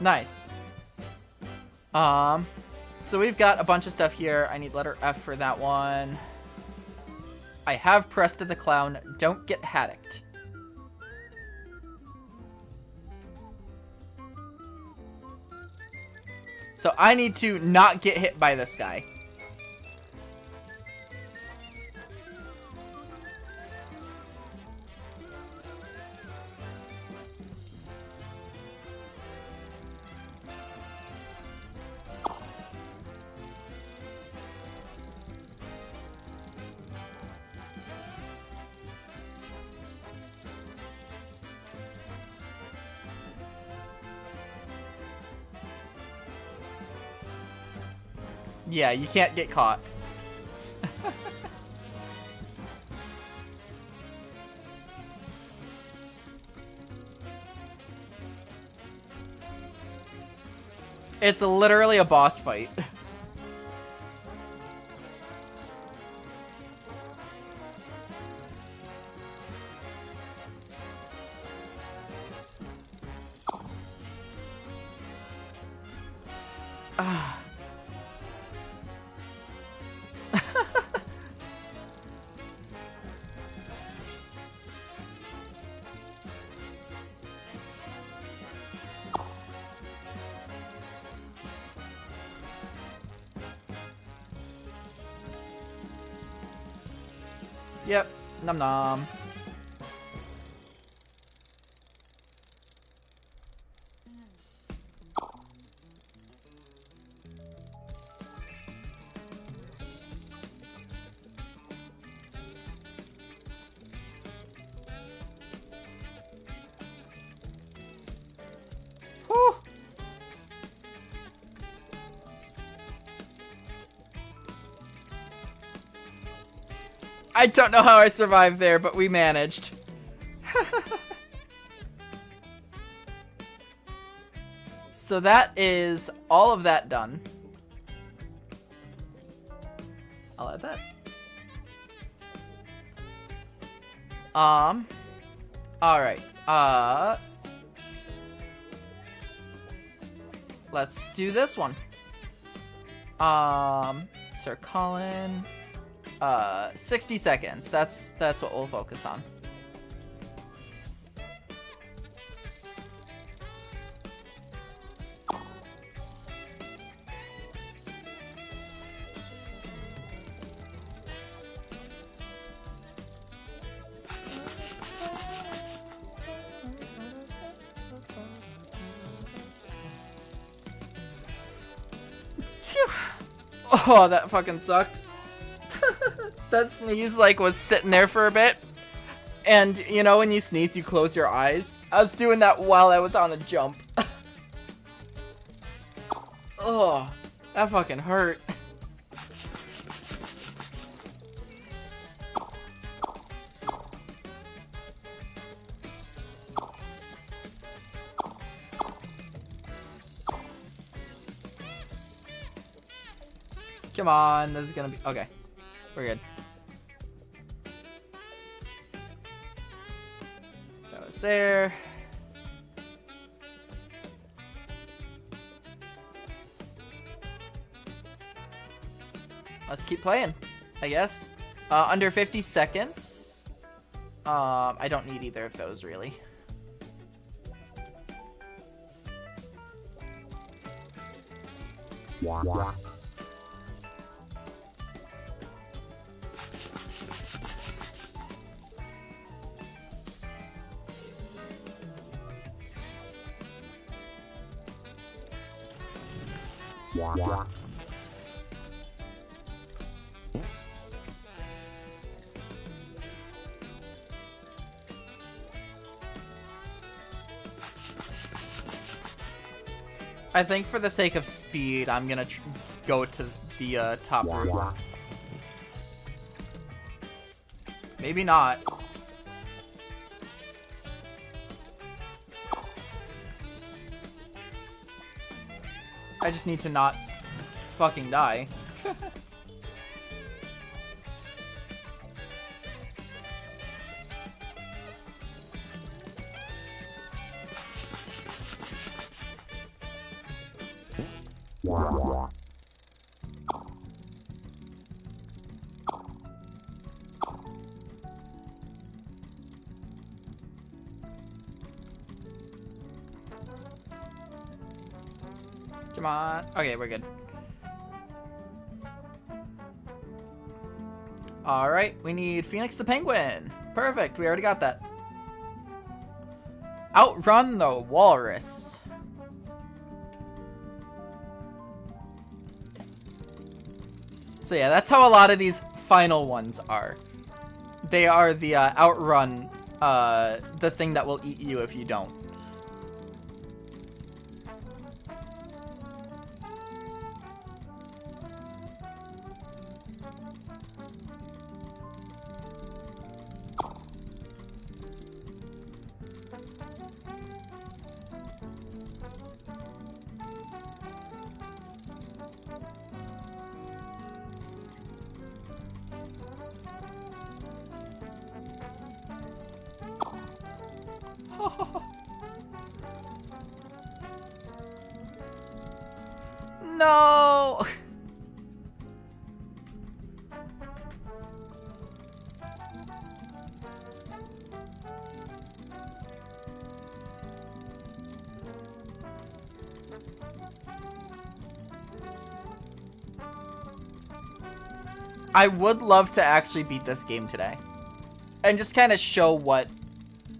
Nice. So we've got a bunch of stuff here. I need letter F for that one. I have Presta the Clown. Don't get haddocked. So I need to not get hit by this guy. Yeah, you can't get caught. It's literally a boss fight. Ah. Yep, nom nom. Whew. I don't know how I survived there, but we managed. So that is all of that done. I'll add that. Alright. Let's do this one. Sir Colin. 60 seconds. That's what we'll focus on. Oh, that fucking sucked. That sneeze, like, was sitting there for a bit. And, you know, when you sneeze, you close your eyes. I was doing that while I was on the jump. Oh, that fucking hurt. Come on, this is gonna be... Okay, we're good. That was there. Let's keep playing, I guess. Under 50 seconds. I don't need either of those, really. Yeah. I think for the sake of speed, I'm gonna go to the top route. Maybe not. I just need to not fucking die. Come on. Okay, we're good. Alright, we need Phoenix the Penguin. Perfect, we already got that. Outrun the Walrus. So yeah, that's how a lot of these final ones are. They are the outrun, the thing that will eat you if you don't. No! I would love to actually beat this game today. And just kind of show what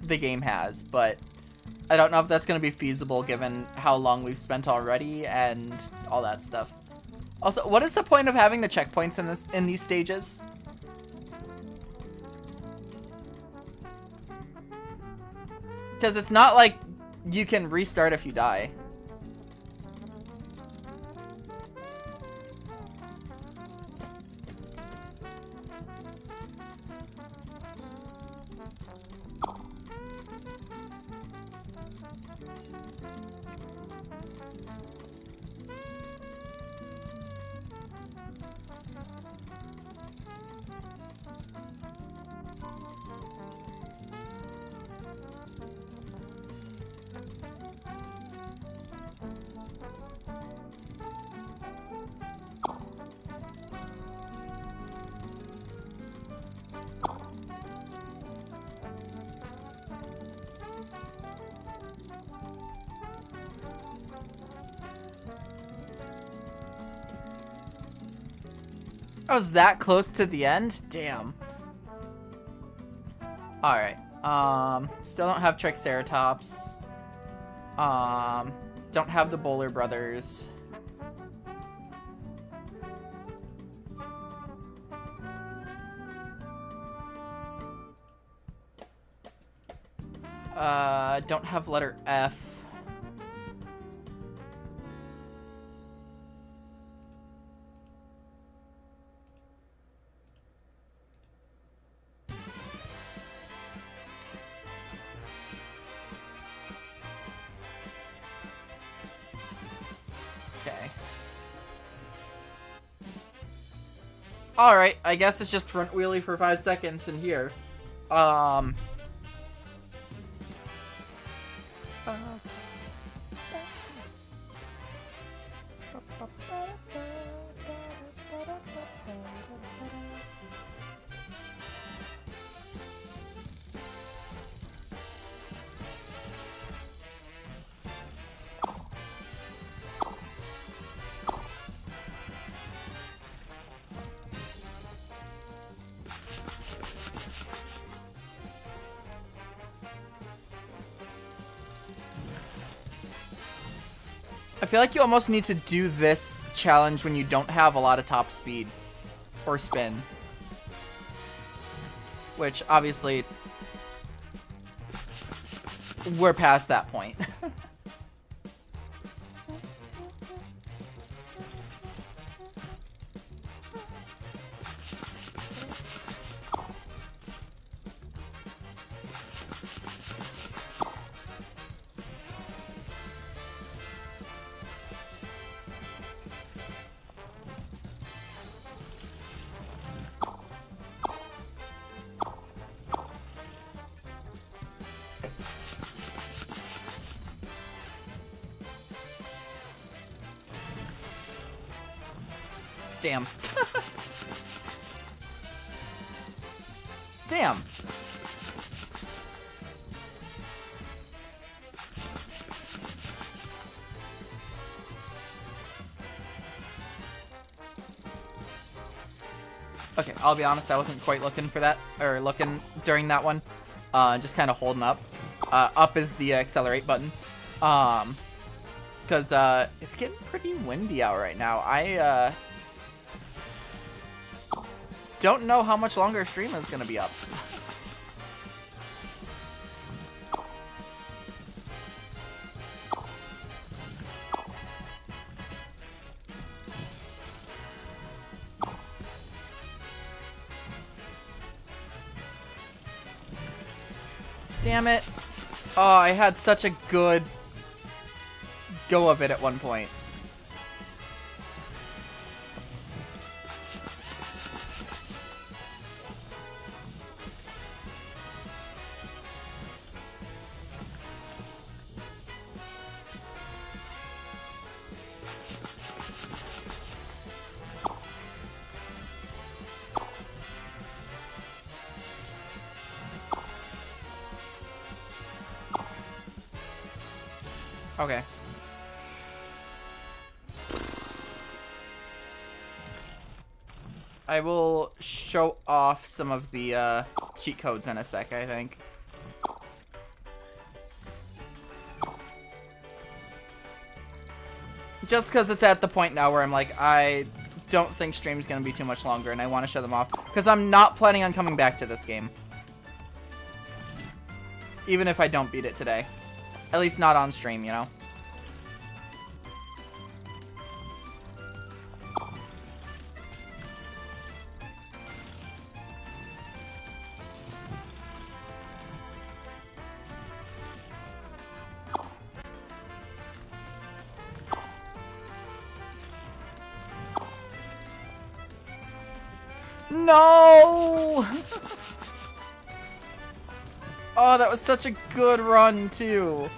the game has, but I don't know if that's going to be feasible given how long we've spent already and all that stuff. Also, what is the point of having the checkpoints in these stages? Because it's not like you can restart if you die. I was that close to the end? Damn. Alright. Still don't have Triceratops. Don't have the Bowler Brothers. Don't have letter F. Okay. Alright, I guess it's just front wheelie for 5 seconds in here. I feel like you almost need to do this challenge when you don't have a lot of top speed or spin. Which, obviously, we're past that point. Damn. Damn. Okay, I'll be honest, I wasn't quite looking for that, or looking during that one. Just kind of holding up. Up is the accelerate button. Because, it's getting pretty windy out right now. I, don't know how much longer stream is gonna be up. Damn it. Oh, I had such a good go of it at one point. Okay. I will show off some of the cheat codes in a sec, I think. Just because it's at the point now where I'm like, I don't think stream's going to be too much longer and I want to shut them off. Because I'm not planning on coming back to this game. Even if I don't beat it today. At least not on stream, you know? No! Oh, that was such a good run, too.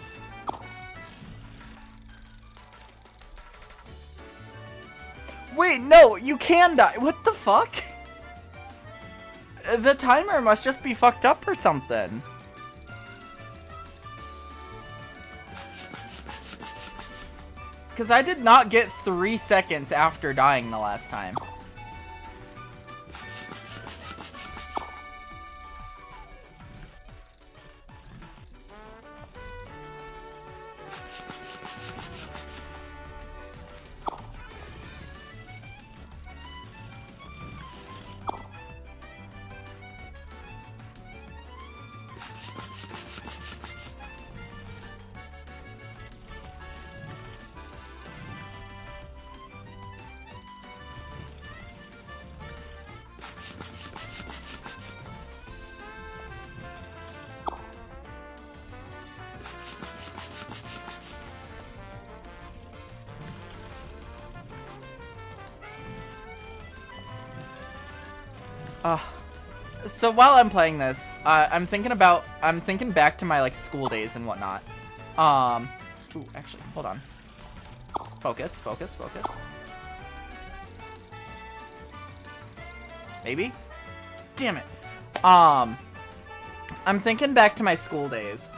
Wait, no, you can die. What the fuck? The timer must just be fucked up or something. Because I did not get 3 seconds after dying the last time. So while I'm playing this, I'm thinking back to my like school days and whatnot. Ooh, actually, hold on. Focus. Maybe? Damn it. I'm thinking back to my school days.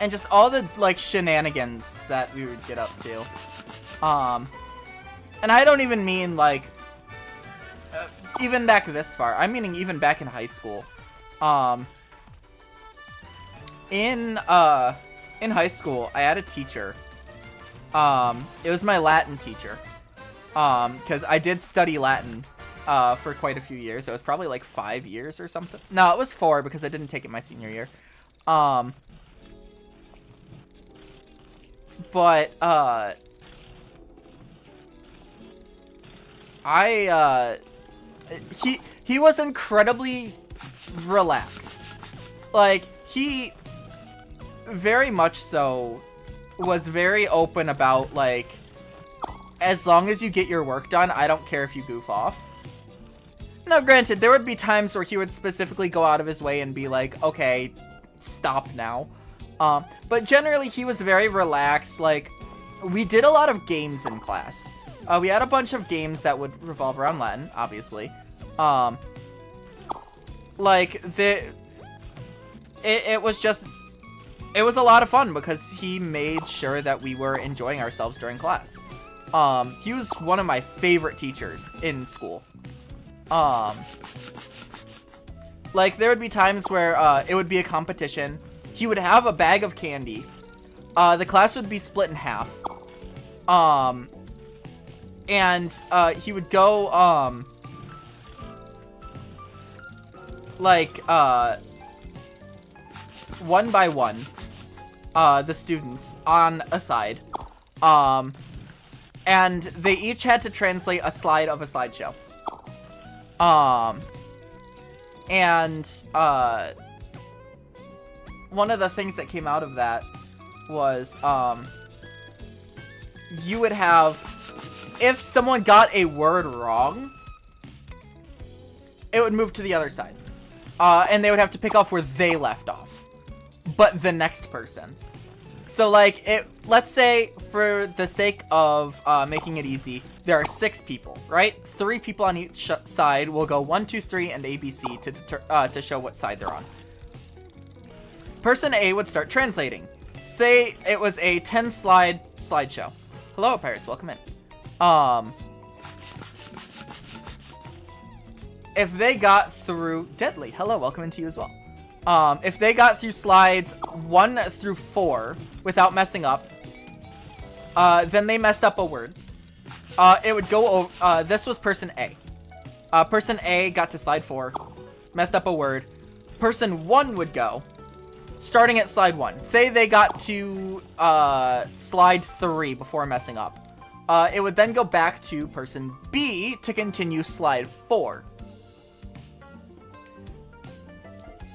And just all the, like, shenanigans that we would get up to. And I don't even mean, like, even back this far. I'm meaning even back in high school. In high school, I had a teacher. It was my Latin teacher. Because I did study Latin, for quite a few years. It was probably, like, 5 years or something. No, it was 4 because I didn't take it my senior year. But, he was incredibly relaxed. Like, he very much so was very open about, like, as long as you get your work done, I don't care if you goof off. Now, granted, there would be times where he would specifically go out of his way and be like, okay, stop now. But generally, he was very relaxed. Like, we did a lot of games in class. We had a bunch of games that would revolve around Latin, obviously. Like, it was a lot of fun because he made sure that we were enjoying ourselves during class. He was one of my favorite teachers in school. Like, there would be times where, it would be a competition. He would have a bag of candy. The class would be split in half. And, he would go, like, one by one, the students on a side. And they each had to translate a slide of a slideshow. One of the things that came out of that was, you would have, if someone got a word wrong, it would move to the other side. And they would have to pick off where they left off. But the next person. So, like, let's say, for the sake of making it easy, there are 6 people, right? 3 people on each side will go 1, 2, 3, and ABC to show what side they're on. Person A would start translating. Say it was a 10-slide slideshow. Hello, Paris. Welcome in. If they got through... Deadly. Hello. Welcome into you as well. If they got through slides 1 through 4 without messing up, then they messed up a word. It would go over... this was person A. Person A got to slide 4, messed up a word. Person 1 would go, starting at slide 1. Say they got to slide 3 before messing up. It would then go back to person B to continue slide 4.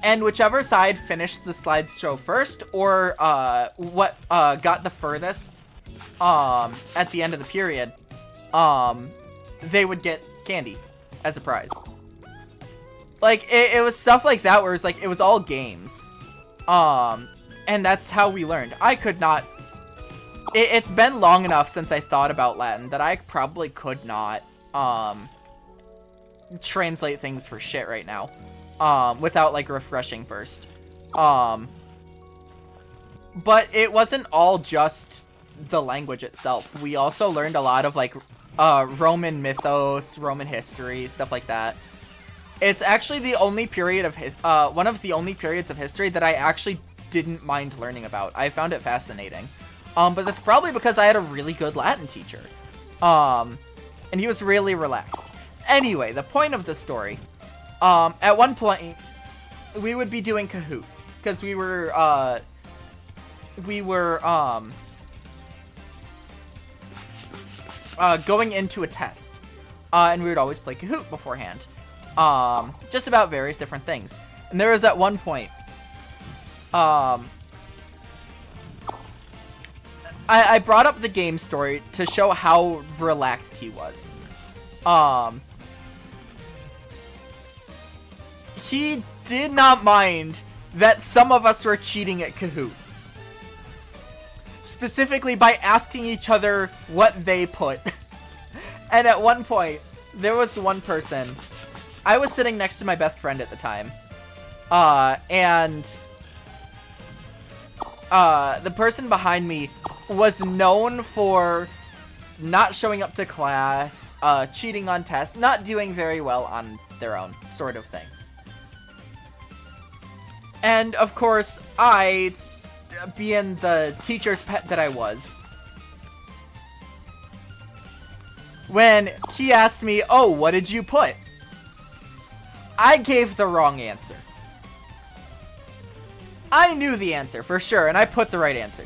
And whichever side finished the slideshow first, or what got the furthest at the end of the period, they would get candy as a prize. Like, it was stuff like that where it was like, it was all games. And that's how we learned. I could not... It's been long enough since I thought about Latin that I probably could not translate things for shit right now. Without, like, refreshing first. But it wasn't all just the language itself. We also learned a lot of, like, Roman mythos, Roman history, stuff like that. It's actually the only period of one of the only periods of history that I actually didn't mind learning about. I found it fascinating. But that's probably because I had a really good Latin teacher. And he was really relaxed. Anyway, the point of the story... at one point, we would be doing Kahoot, because we were going into a test, and we would always play Kahoot beforehand, just about various different things. And there was at one point, I brought up the game story to show how relaxed he was, he did not mind that some of us were cheating at Kahoot. Specifically by asking each other what they put. And at one point, there was one person. I was sitting next to my best friend at the time. And the person behind me was known for not showing up to class, cheating on tests, not doing very well on their own, sort of thing. And, of course, I, being the teacher's pet that I was, when he asked me, oh, what did you put? I gave the wrong answer. I knew the answer, for sure, and I put the right answer.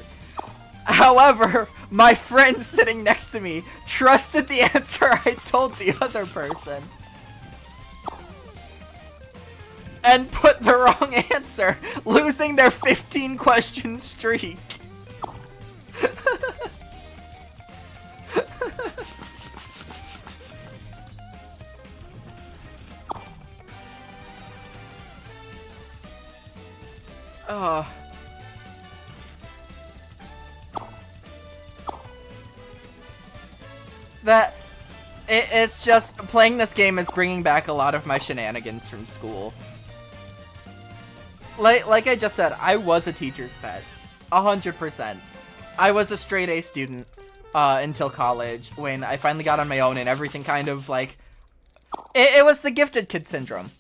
However, my friend sitting next to me trusted the answer I told the other person. And put the wrong answer, losing their 15-question streak. It's just, playing this game is bringing back a lot of my shenanigans from school. Like I just said, I was a teacher's pet. 100%. I was a straight A student until college, when I finally got on my own and everything kind of, like... It was the gifted kid syndrome.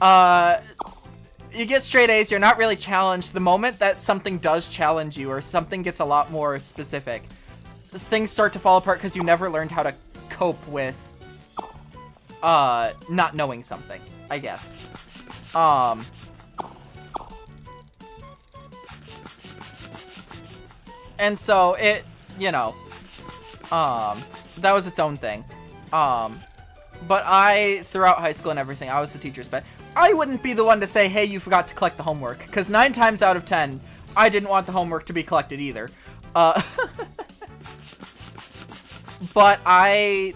You get straight A's, you're not really challenged. The moment that something does challenge you, or something gets a lot more specific, things start to fall apart because you never learned how to cope with not knowing something, I guess. And so it, you know, that was its own thing. But throughout high school and everything, I was the teacher's pet. I wouldn't be the one to say, hey, you forgot to collect the homework, because 9 times out of 10, I didn't want the homework to be collected either. But I,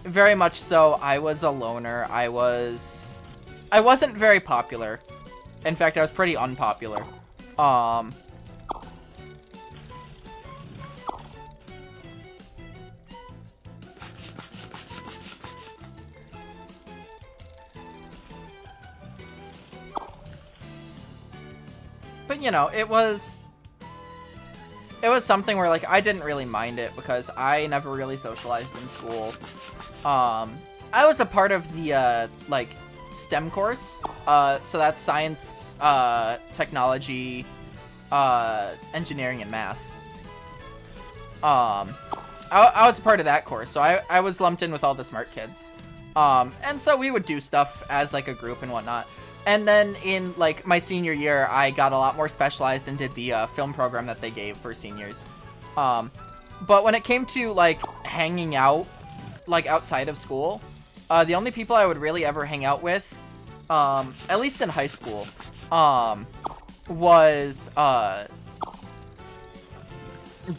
very much so, I was a loner. I wasn't very popular. In fact, I was pretty unpopular. But, you know, it was something where, like, I didn't really mind it because I never really socialized in school. I was a part of the, like, STEM course. So that's science, technology, engineering, and math. I was a part of that course, so I was lumped in with all the smart kids. And so we would do stuff as, like, a group and whatnot. And then in, like, my senior year, I got a lot more specialized and did the film program that they gave for seniors. But when it came to, like, hanging out, like, outside of school, the only people I would really ever hang out with, at least in high school, was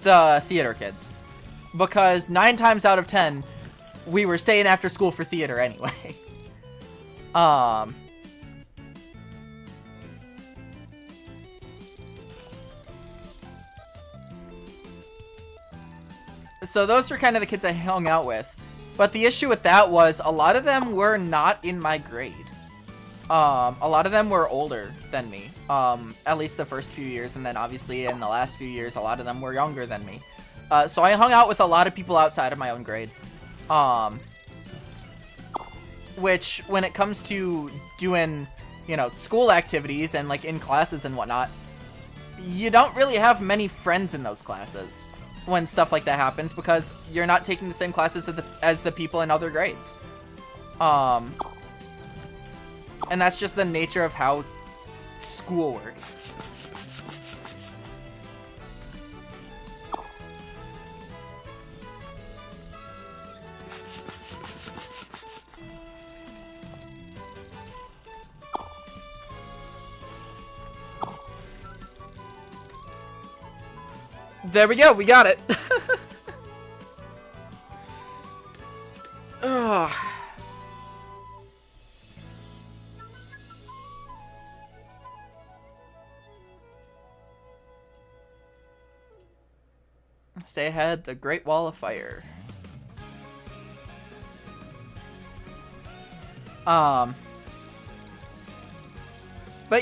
the theater kids. Because 9 times out of 10, we were staying after school for theater anyway. So those were kind of the kids I hung out with. But the issue with that was a lot of them were not in my grade. A lot of them were older than me. At least the first few years, and then obviously in the last few years, a lot of them were younger than me. So I hung out with a lot of people outside of my own grade. Which, when it comes to doing, you know, school activities and, like, in classes and whatnot, you don't really have many friends in those classes when stuff like that happens, because you're not taking the same classes as the people in other grades. And that's just the nature of how school works. There we go, we got it. Ugh. Stay ahead, the Great Wall of Fire. But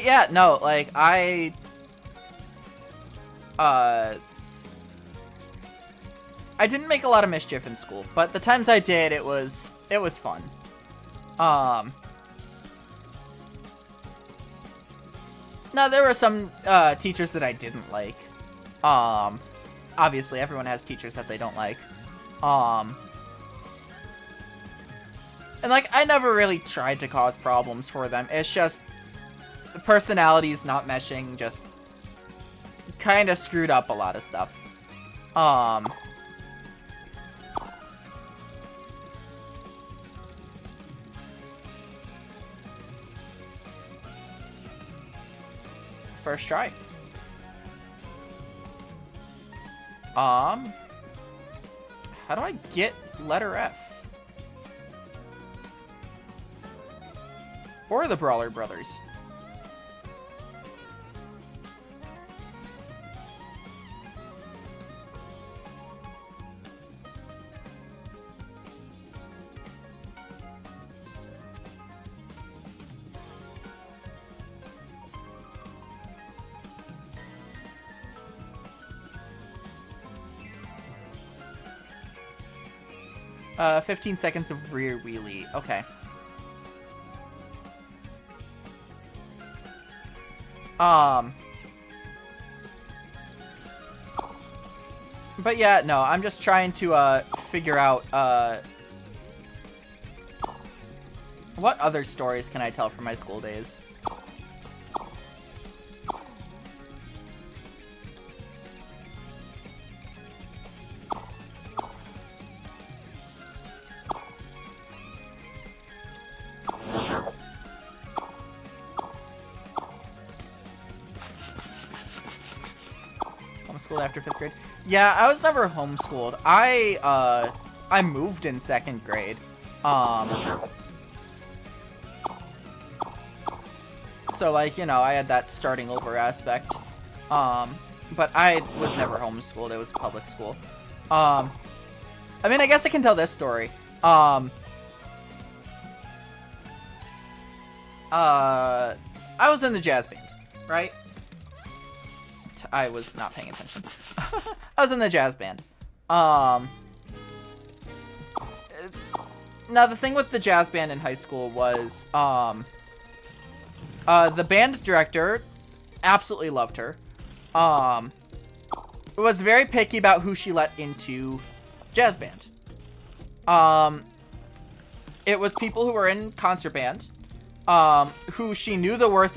yeah, no, like, I didn't make a lot of mischief in school, but the times I did, it was fun. Now, there were some teachers that I didn't like. Obviously, everyone has teachers that they don't like. And, like, I never really tried to cause problems for them. It's just the personalities not meshing just kind of screwed up a lot of stuff. First try. How do I get letter F? Or the Brawler Brothers? Uh, 15 seconds of rear wheelie. Okay. But yeah, no, I'm just trying to, figure out, what other stories can I tell from my school days? Homeschooled after 5th grade. Yeah, I was never homeschooled. I moved in 2nd grade. So, like, you know, I had that starting over aspect. But I was never homeschooled. It was a public school. I mean, I guess I can tell this story. I was in the jazz band, right? I was not paying attention. I was in the jazz band. Now, the thing with the jazz band in high school was, the band director absolutely loved her. Was very picky about who she let into jazz band. It was people who were in concert band, who she knew the work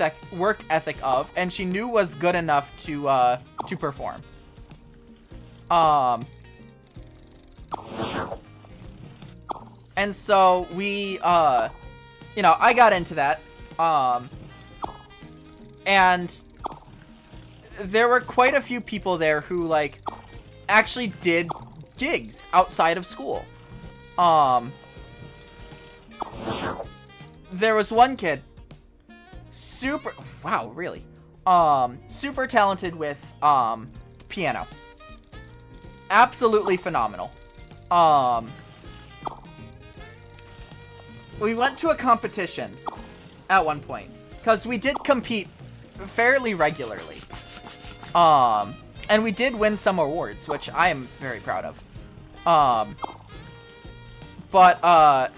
ethic of, and she knew was good enough to perform. And so we, you know, I got into that, and there were quite a few people there who, like, actually did gigs outside of school. There was one kid, super talented with, piano. Absolutely phenomenal. We went to a competition at one point, because we did compete fairly regularly. And we did win some awards, which I am very proud of. But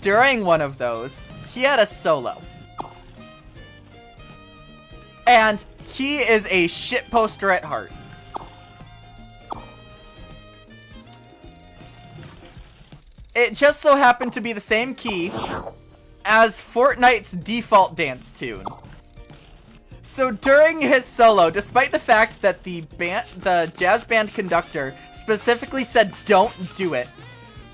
during one of those, he had a solo. And he is a shitposter at heart. It just so happened to be the same key as Fortnite's default dance tune. So during his solo, despite the fact that the jazz band conductor specifically said don't do it,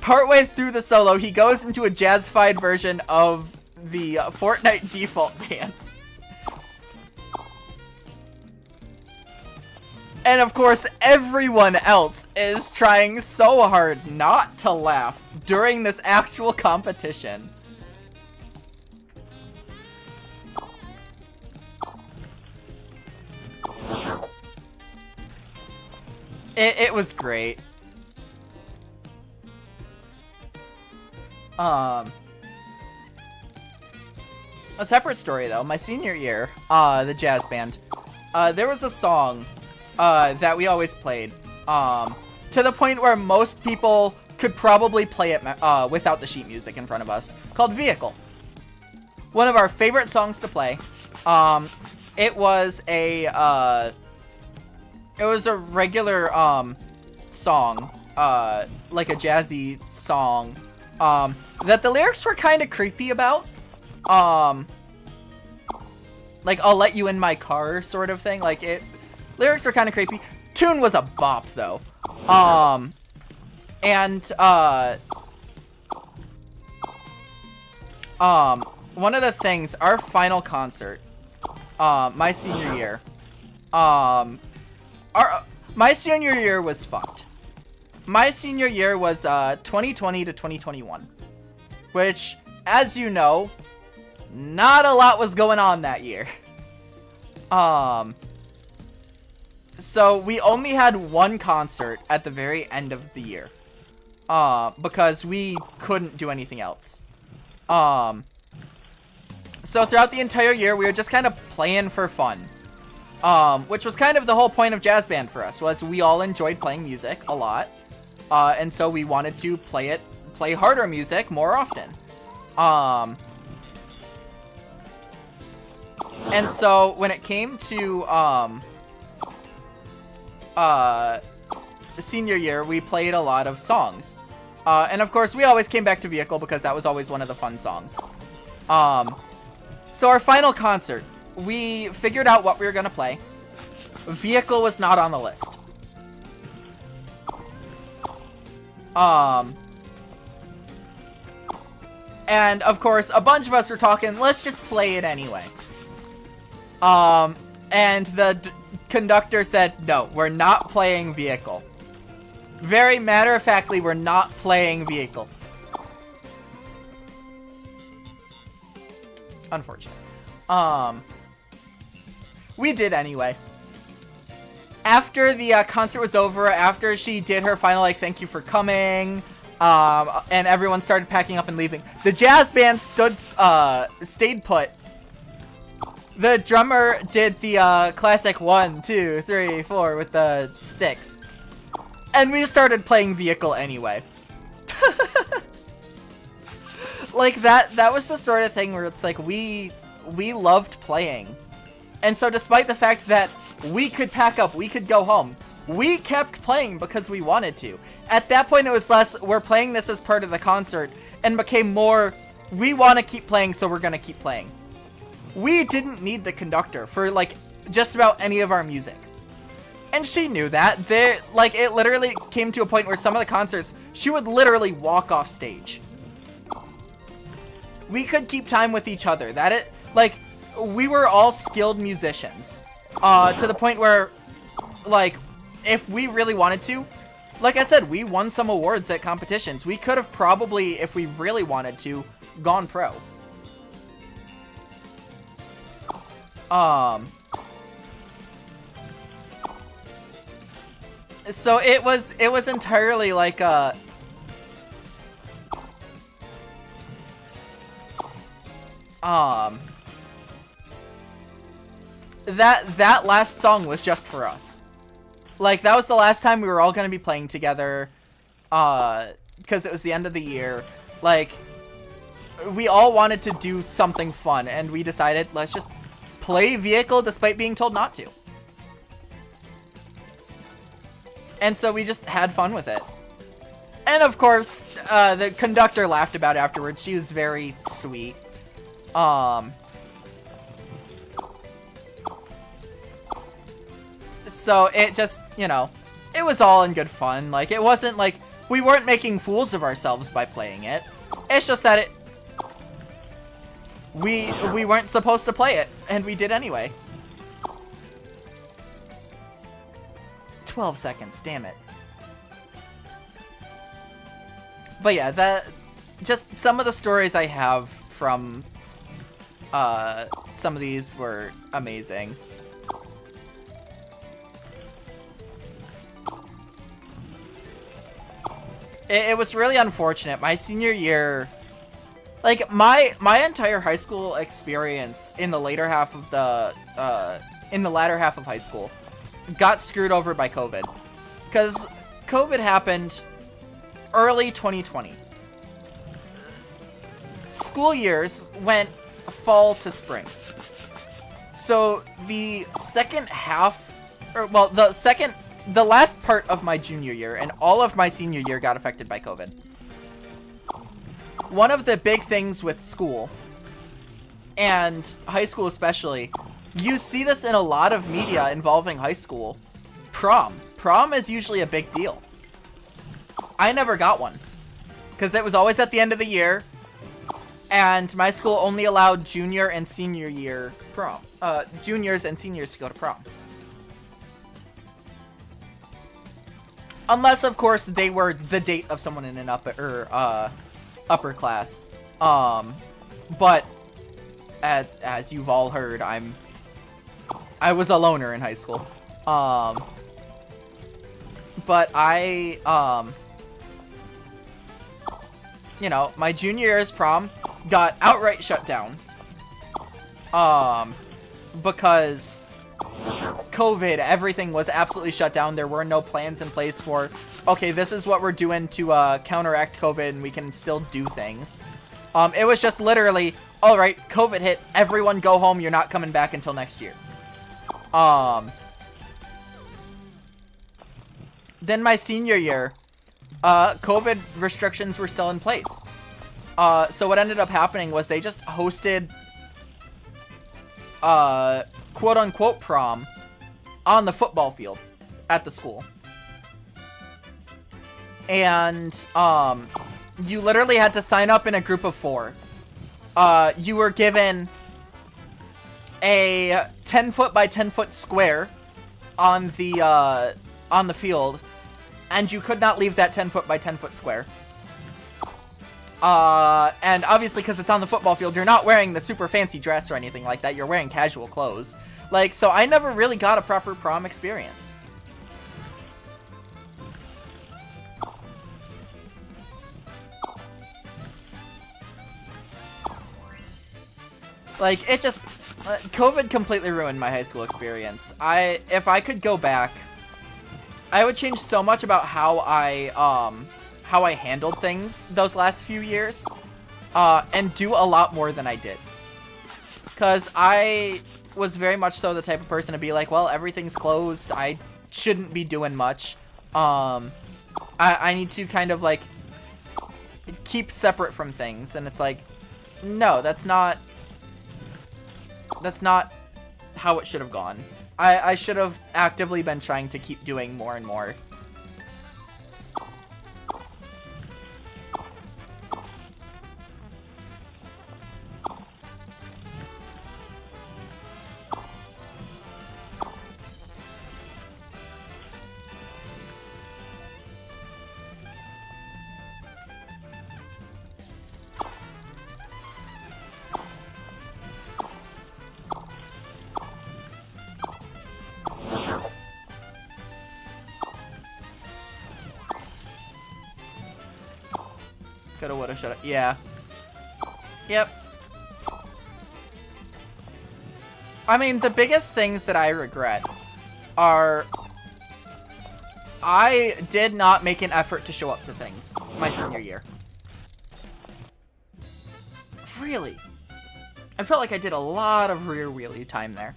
partway through the solo, he goes into a jazzified version of the Fortnite default dance. And of course, everyone else is trying so hard not to laugh during this actual competition. It was great. A separate story though, my senior year, the jazz band, there was a song, that we always played, to the point where most people could probably play it, without the sheet music in front of us, called Vehicle. One of our favorite songs to play. It was a regular, song, like a jazzy song, that the lyrics were kind of creepy about. Like, I'll let you in my car sort of thing. Like, lyrics were kind of creepy. Tune was a bop, though. One of the things, our final concert, my senior year, my senior year was fucked. My senior year was, 2020 to 2021, which, as you know, not a lot was going on that year. So we only had one concert at the very end of the year, because we couldn't do anything else. So throughout the entire year, we were just kind of playing for fun. Which was kind of the whole point of jazz band for us, was we all enjoyed playing music a lot. And so we wanted to play harder music more often. And so when it came to, the senior year, we played a lot of songs. And of course, we always came back to Vehicle because that was always one of the fun songs. So our final concert, we figured out what we were going to play. Vehicle was not on the list. And of course, a bunch of us were talking, let's just play it anyway. And the conductor said, no, we're not playing Vehicle. Very matter-of-factly, we're not playing Vehicle. Unfortunate. We did anyway. After the concert was over, after she did her final, like, thank you for coming, and everyone started packing up and leaving, the jazz band stayed put. The drummer did the classic 1, 2, 3, 4 with the sticks. And we started playing Vehicle anyway. Like, that was the sort of thing where it's like, we loved playing. And so despite the fact that we could pack up, we could go home, we kept playing because we wanted to. At that point, it was less, we're playing this as part of the concert, and became more, we want to keep playing, so we're going to keep playing. We didn't need the conductor for, like, just about any of our music. And she knew that. Like, it literally came to a point where some of the concerts, she would literally walk off stage. We could keep time with each other. Like, we were all skilled musicians. To the point where, like, if we really wanted to, like I said, we won some awards at competitions. We could have probably, if we really wanted to, gone pro. So it was entirely like that last song was just for us. Like, that was the last time we were all gonna be playing together, because it was the end of the year. Like, we all wanted to do something fun, and we decided, let's just play Vehicle despite being told not to. And so we just had fun with it. And of course, the conductor laughed about it afterwards. She was very sweet. So it just, you know, it was all in good fun. Like, it wasn't like, we weren't making fools of ourselves by playing it. It's just that we weren't supposed to play it, and we did anyway. 12 seconds, damn it. But yeah, just some of the stories I have from some of these were amazing. it was really unfortunate. My senior year, like my entire high school experience in the later half of in the latter half of high school got screwed over by COVID. Because COVID happened early 2020. School years went fall to spring. So the second half, or well, the last part of my junior year and all of my senior year got affected by COVID. One of the big things with school, and high school especially, you see this in a lot of media involving high school. Prom. Prom is usually a big deal. I never got one, because it was always at the end of the year, and my school only allowed junior and senior year prom. Juniors and seniors to go to prom. Unless, of course, they were the date of someone in an upper class. But as you've all heard, I was a loner in high school. But you know, my junior year's prom got outright shut down. Because COVID, everything was absolutely shut down. There were no plans in place for, okay, this is what we're doing to counteract COVID and we can still do things. It was just literally, all right, COVID hit, everyone go home, you're not coming back until next year. Then my senior year, COVID restrictions were still in place. So what ended up happening was they just hosted quote-unquote prom on the football field at the school. And you literally had to sign up in a group of 4. You were given a 10-foot by 10-foot square on the field, and you could not leave that 10-foot by 10-foot square. And obviously, because it's on the football field, you're not wearing the super fancy dress or anything like that. You're wearing casual clothes. Like, so I never really got a proper prom experience. Like, it just... COVID completely ruined my high school experience. If I could go back, I would change so much about how I handled things those last few years, and do a lot more than I did. Because I was very much so the type of person to be like, well, everything's closed, I shouldn't be doing much. I need to kind of, like, keep separate from things, and it's like, no, that's not how it should have gone. I should have actively been trying to keep doing more and more. Coulda, woulda, shoulda. Yeah. Yep. I mean, the biggest things that I regret are... I did not make an effort to show up to things my senior year. Really? I felt like I did a lot of rear wheelie time there.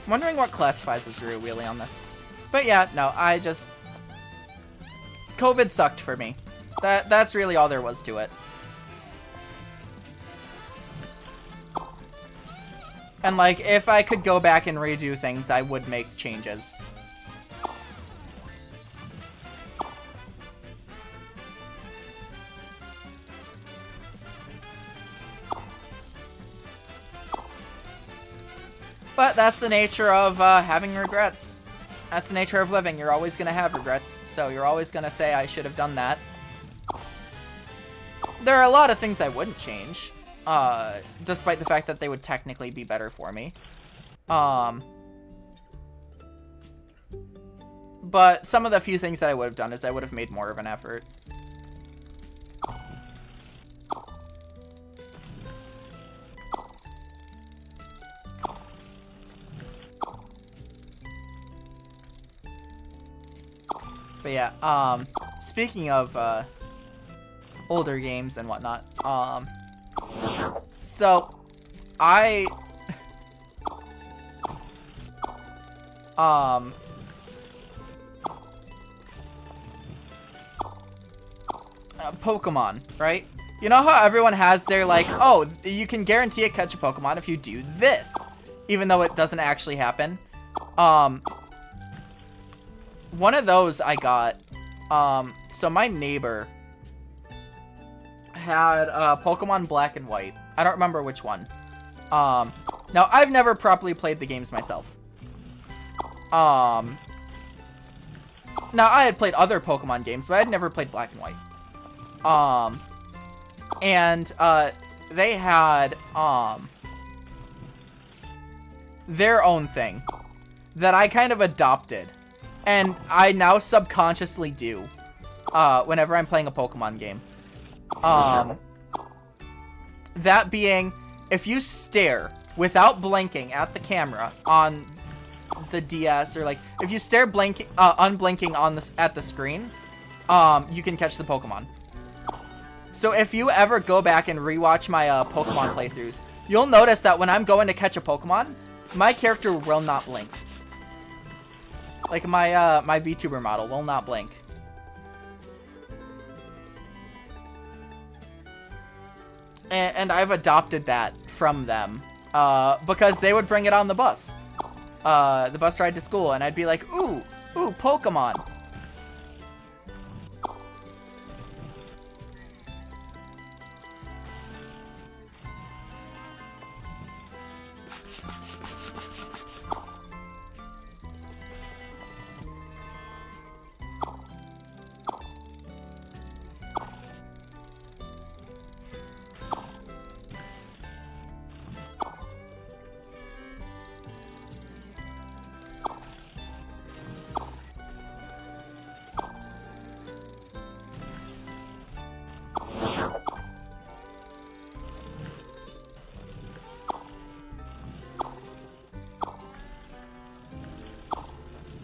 Wondering what classifies as rear wheelie on this. But yeah, no, I just... COVID sucked for me. That's really all there was to it. And like, if I could go back and redo things, I would make changes. But that's the nature of having regrets. That's the nature of living. You're always going to have regrets, so you're always going to say, I should have done that. There are a lot of things I wouldn't change, despite the fact that they would technically be better for me. But some of the few things that I would have done is I would have made more of an effort. But yeah, speaking of, older games and whatnot, so, Pokemon, right? You know how everyone has their, like, oh, you can guarantee it catch a Pokemon if you do this, even though it doesn't actually happen? One of those I got, so my neighbor had Pokemon Black and White. I don't remember which one. Now, I've never properly played the games myself. Now, I had played other Pokemon games, but I had never played Black and White. They had, their own thing that I kind of adopted. And I now subconsciously do, whenever I'm playing a Pokemon game. That being, if you stare without blinking at the camera on the DS, or like, if you stare unblinking on at the screen, you can catch the Pokemon. So if you ever go back and rewatch my Pokemon playthroughs, you'll notice that when I'm going to catch a Pokemon, my character will not blink. Like my my VTuber model will not blink. And I've adopted that from them, because they would bring it on the bus ride to school, and I'd be like, ooh, Pokemon.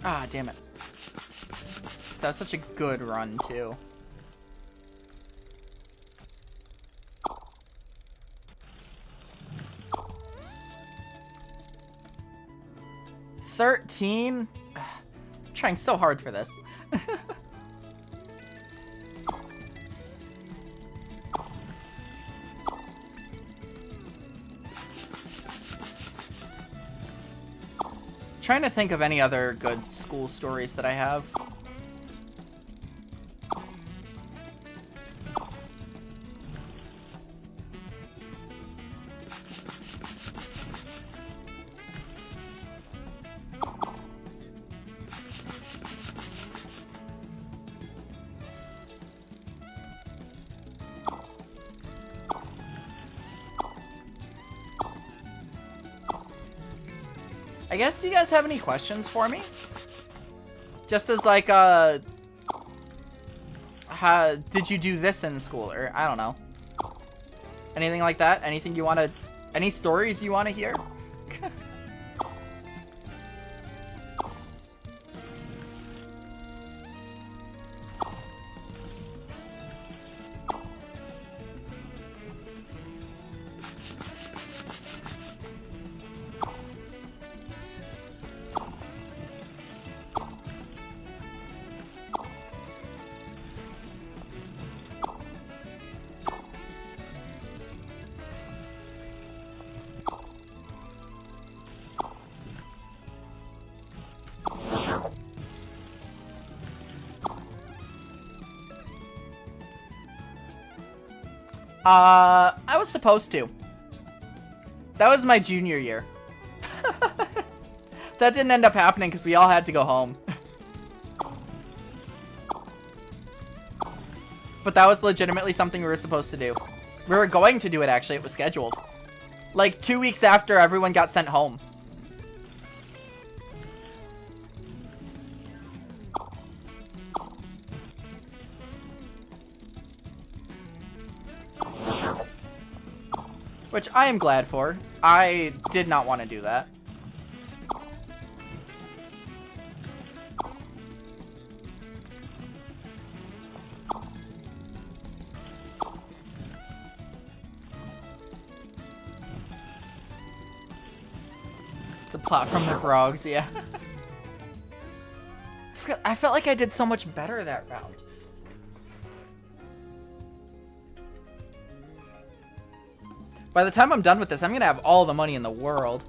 Ah, damn it. That was such a good run, too. $13? I'm trying so hard for this. Trying to think of any other good school stories that I have. I guess, do you guys have any questions for me? Just as like, did you do this in school? Or, I don't know. Anything like that? Anything you want to, any stories you want to hear? I was supposed to. That was my junior year. That didn't end up happening because we all had to go home. But that was legitimately something we were supposed to do. We were going to do it, actually. It was scheduled. Like 2 weeks after everyone got sent home. Which I am glad for. I did not want to do that. It's a plot from the frogs, yeah. I felt like I did so much better that round. By the time I'm done with this, I'm gonna have all the money in the world.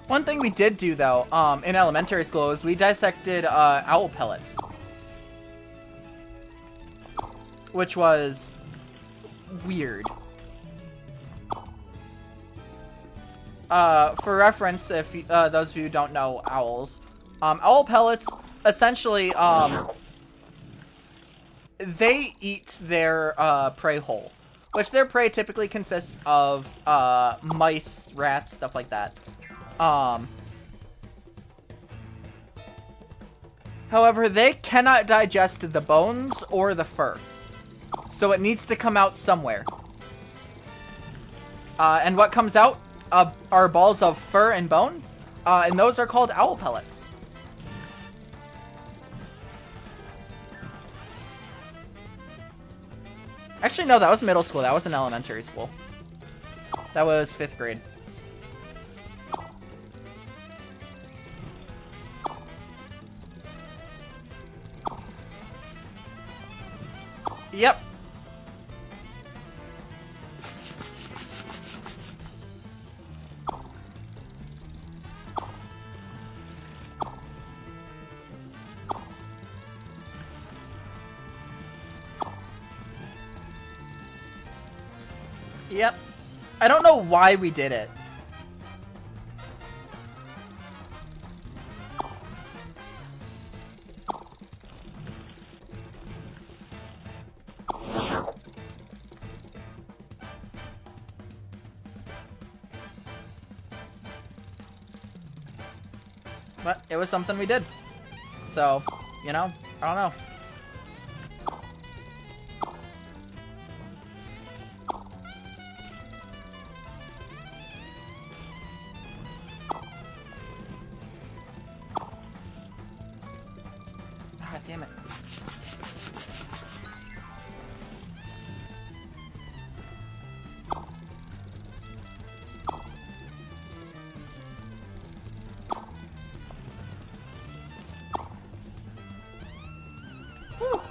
One thing we did do, though, in elementary school is we dissected owl pellets. Which was weird. For reference, if those of you who don't know owls, owl pellets, essentially, they eat their prey whole. Which their prey typically consists of mice, rats, stuff like that. However, they cannot digest the bones or the fur. So it needs to come out somewhere. And what comes out are balls of fur and bone. And those are called owl pellets. Actually, no, that was middle school. That was in elementary school. That was 5th grade. Yep. Yep. I don't know why we did it. But it was something we did. So, you know, I don't know. Ah, damn it. Whew.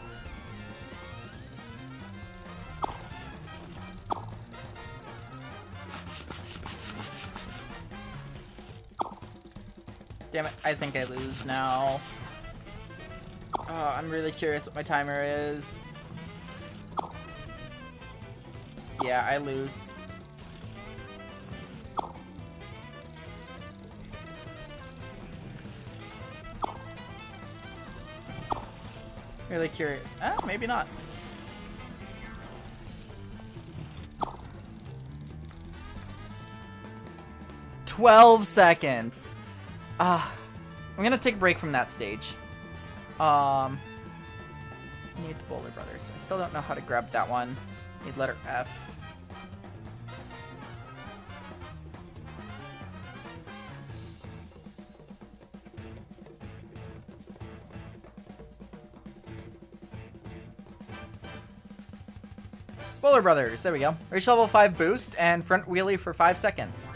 Damn it, I think I lose now. Oh, I'm really curious what my timer is. Yeah, I lose. Really curious. Maybe not. "12 seconds. I'm gonna take a break from that stage. Need the Bowler Brothers. I still don't know how to grab that one. Need letter F. Bowler Brothers. There we go. Reach level 5 boost and front wheelie for 5 seconds.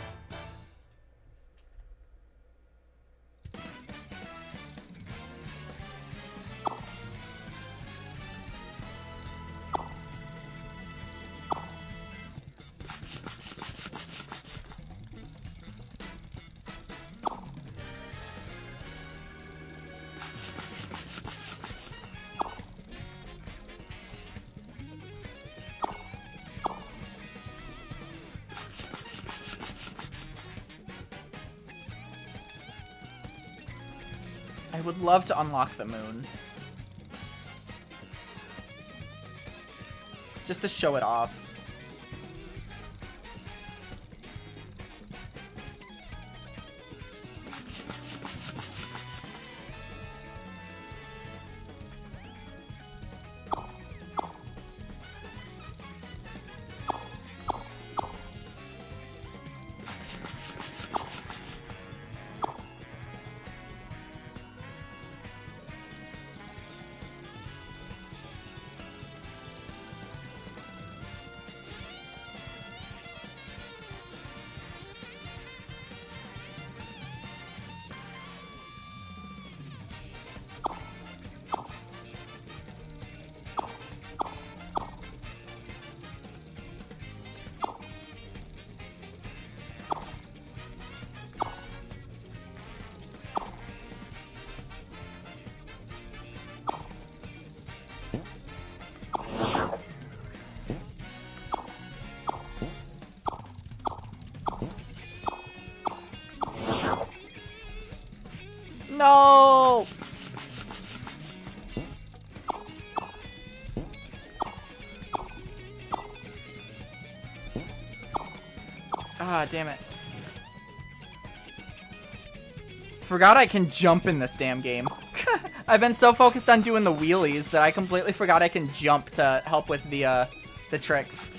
I would love to unlock the moon. Just to show it off. No! Ah, damn it. Forgot I can jump in this damn game. I've been so focused on doing the wheelies that I completely forgot I can jump to help with the tricks.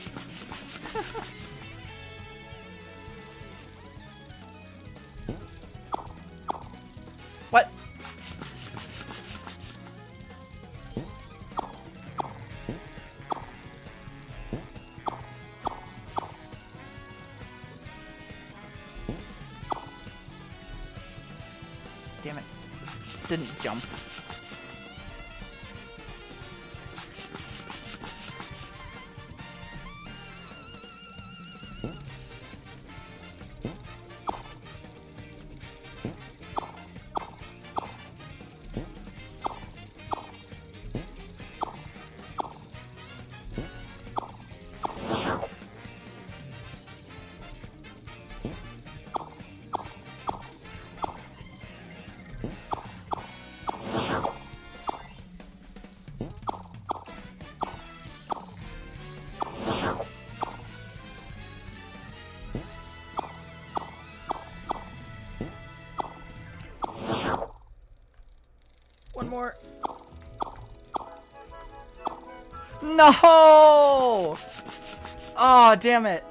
What? Damn it. Didn't jump. One more. No! Oh, damn it.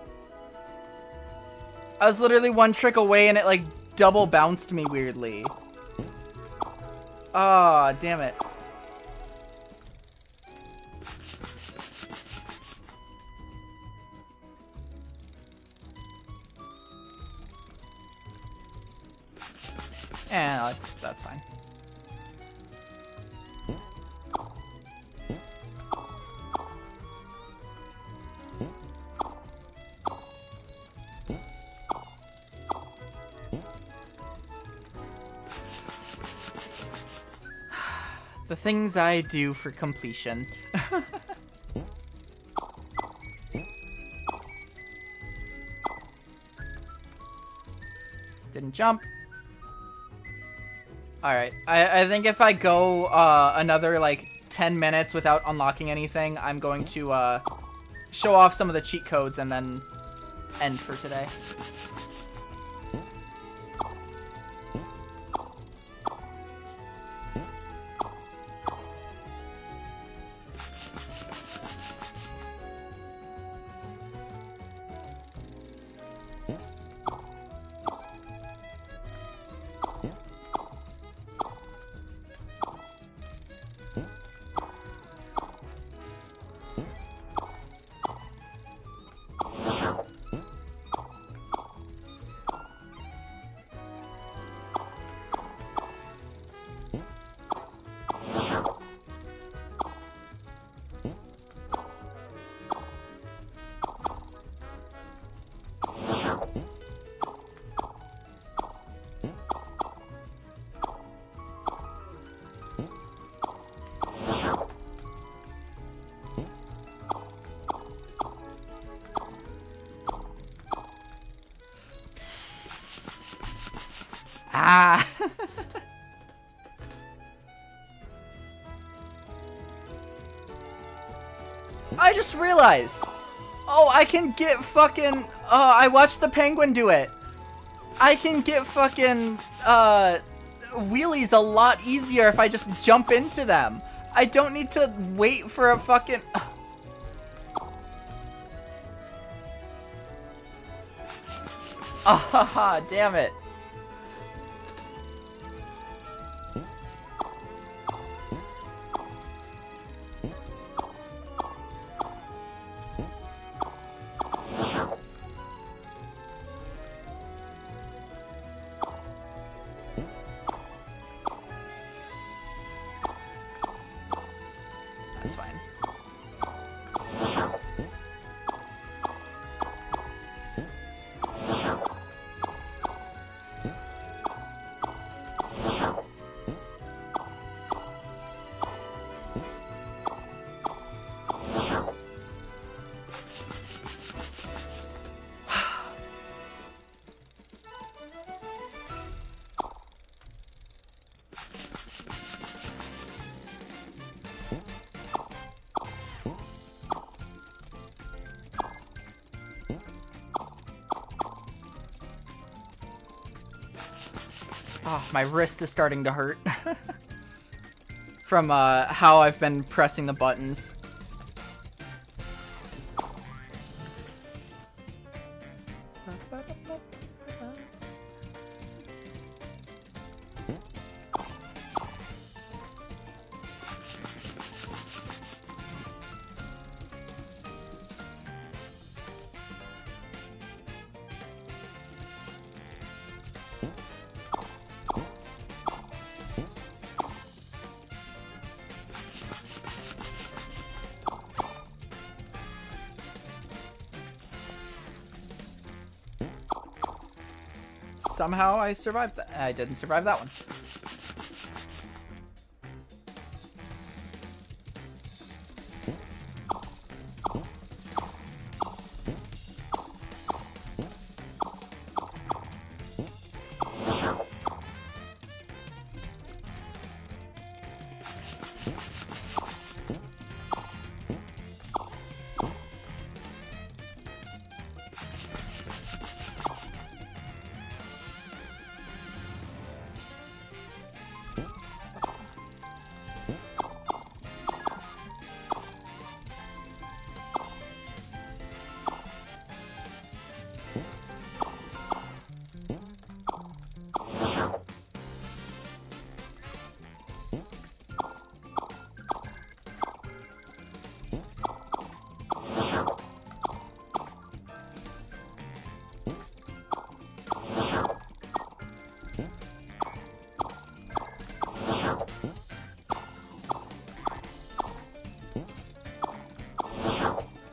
I was literally one trick away and it like double bounced me weirdly. Oh, damn it. Yeah, that's fine. The things I do for completion. Didn't jump. Alright, I think if I go another like 10 minutes without unlocking anything, I'm going to show off some of the cheat codes and then end for today. Ah! I just realized. Oh, I can get fucking... I watched the penguin do it. I can get fucking, wheelies a lot easier if I just jump into them. I don't need to wait for a fucking... Ah, damn it. That's fine. Oh, my wrist is starting to hurt from how I've been pressing the buttons. Somehow I survived that. I didn't survive that one.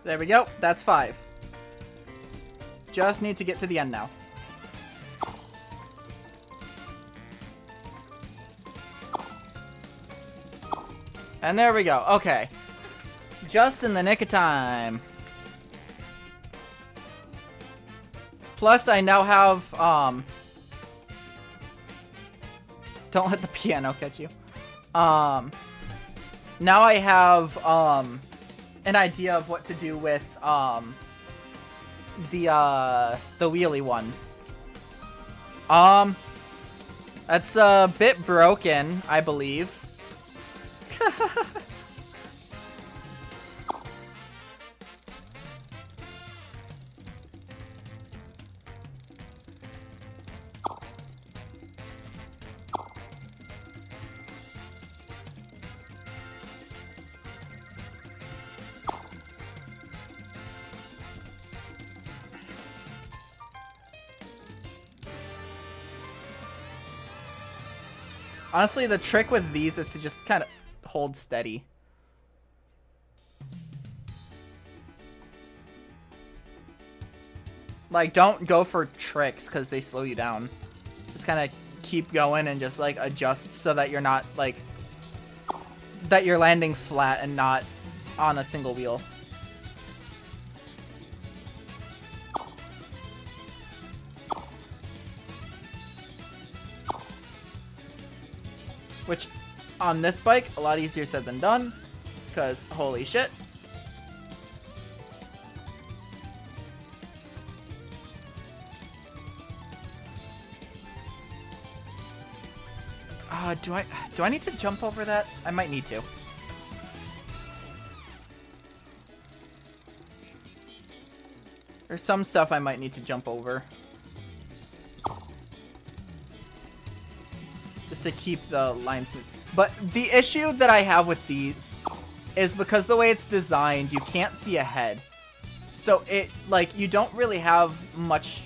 There we go. That's 5. Just need to get to the end now. And there we go. Okay. Just in the nick of time. Plus, I now have, don't let the piano catch you. Now I have, an idea of what to do with, the wheelie one. That's a bit broken, I believe. Honestly, the trick with these is to just kind of hold steady. Like, don't go for tricks because they slow you down. Just kind of keep going and just, like, adjust so that you're not, like, that you're landing flat and not on a single wheel. Which, on this bike, a lot easier said than done, because holy shit. Do I need to jump over that? I might need to. There's some stuff I might need to jump over. Just to keep the lines smooth. But the issue that I have with these is because the way it's designed, you can't see ahead. So it, like, you don't really have much...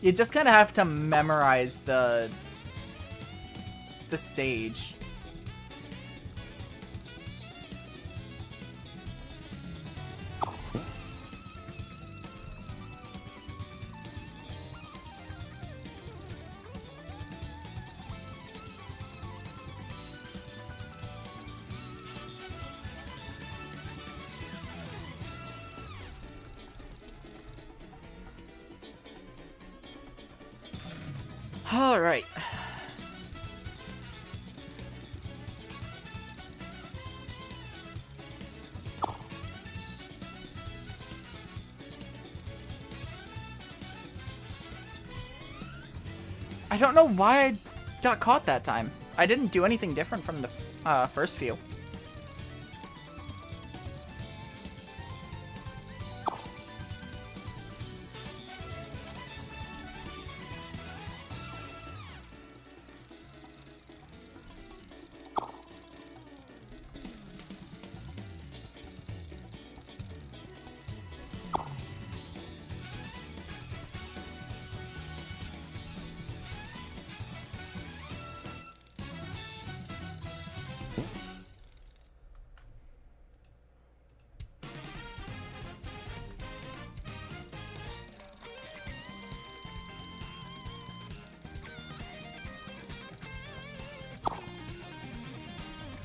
You just kind of have to memorize the stage. All right. I don't know why I got caught that time. I didn't do anything different from the first few.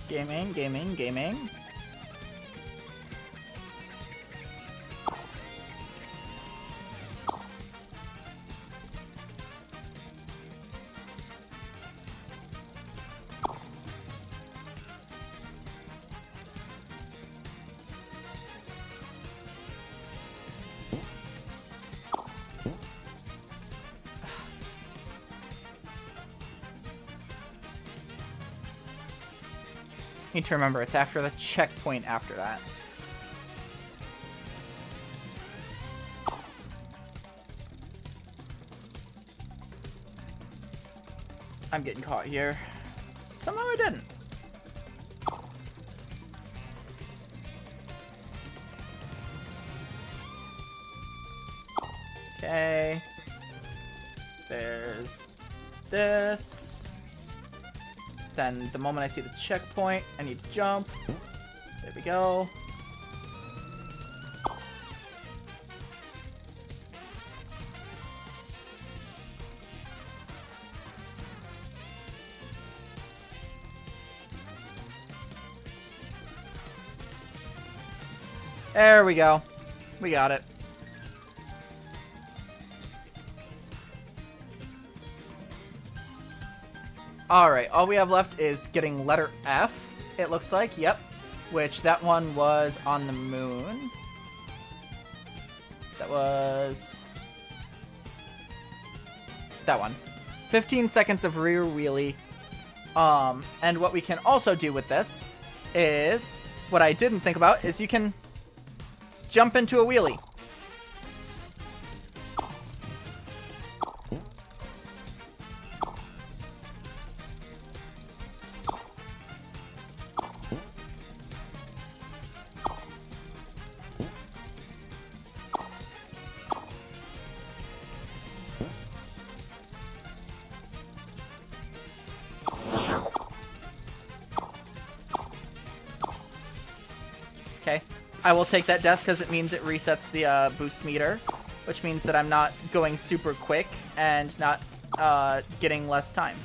Gaming, gaming, gaming. Need to remember, it's after the checkpoint after that. I'm getting caught here. Somehow I didn't. Okay. There's this. Then the moment I see the checkpoint, I need to jump. There we go. There we go. We got it. Alright, all we have left is getting letter F, it looks like, yep. Which, that one was on the moon. That was... that one. 15 seconds of rear wheelie. And what we can also do with this is... what I didn't think about is you can jump into a wheelie. Okay, I will take that death because it means it resets the boost meter, which means that I'm not going super quick and not getting less time.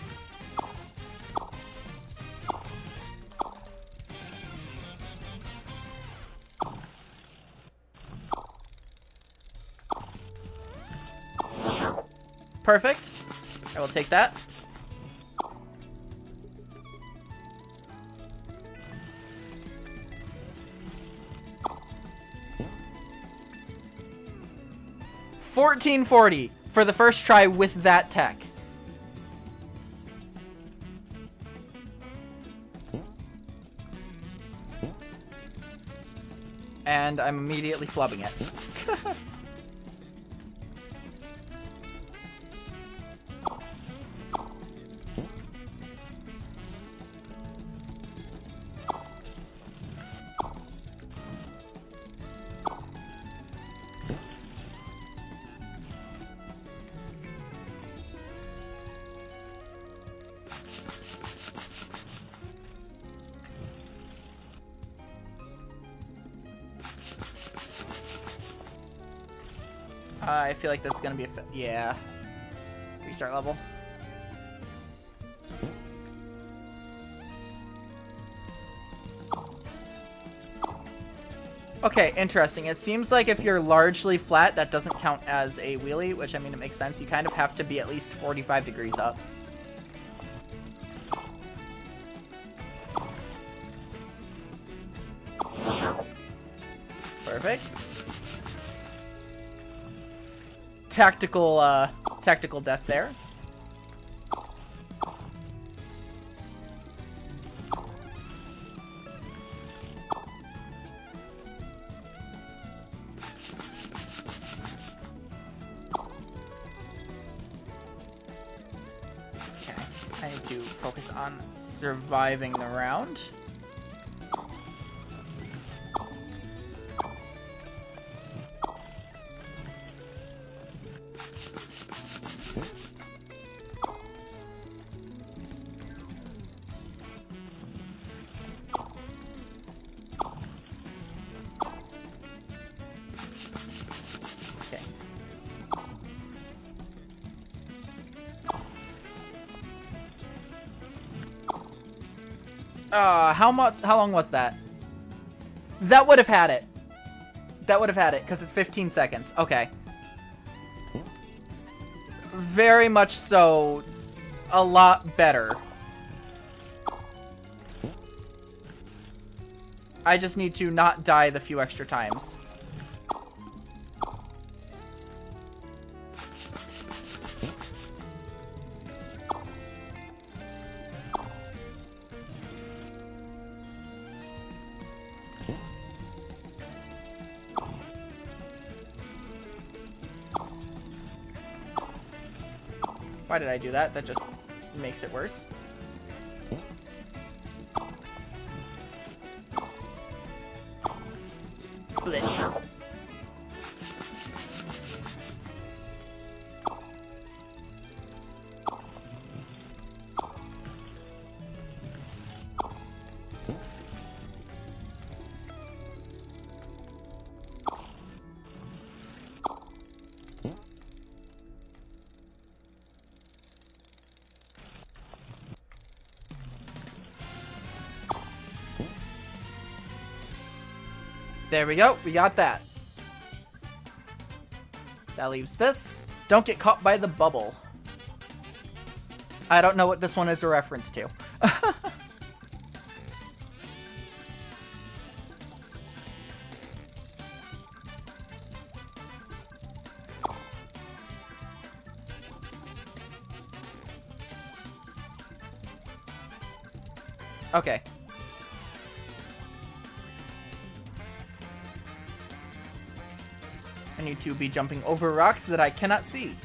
Perfect. I will take that. $14.40 for the first try with that tech. And I'm immediately flubbing it. I feel like this is gonna be a yeah. Restart level. Okay, interesting. It seems like if you're largely flat, that doesn't count as a wheelie, which, I mean, it makes sense. You kind of have to be at least 45 degrees up. Perfect. Tactical death there. Okay, I need to focus on surviving the round. How long was that? That would have had it. That would have had it, because it's 15 seconds. Okay. Very much so. A lot better. I just need to not die the few extra times. Why did I do that? That just makes it worse. Blech. There we go. We got that. That leaves this. Don't get caught by the bubble. I don't know what this one is a reference to. Okay. I need to be jumping over rocks that I cannot see.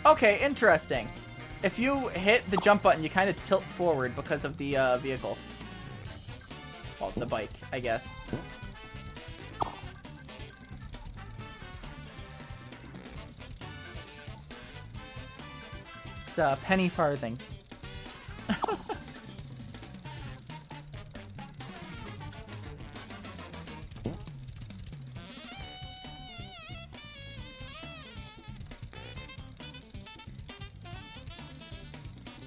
Okay, interesting. If you hit the jump button, you kind of tilt forward because of the vehicle. Well, the bike, I guess. It's a penny farthing.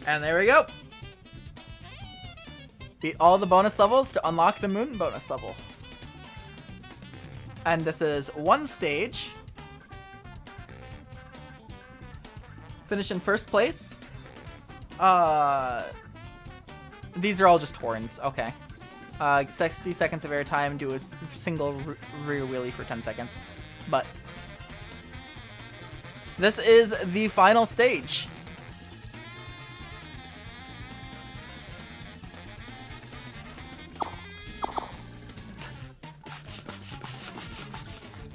And there we go. Beat all the bonus levels to unlock the moon bonus level. And this is one stage. Finish in first place. These are all just horns. Okay. 60 seconds of airtime. Do a single rear wheelie for 10 seconds. But this is the final stage.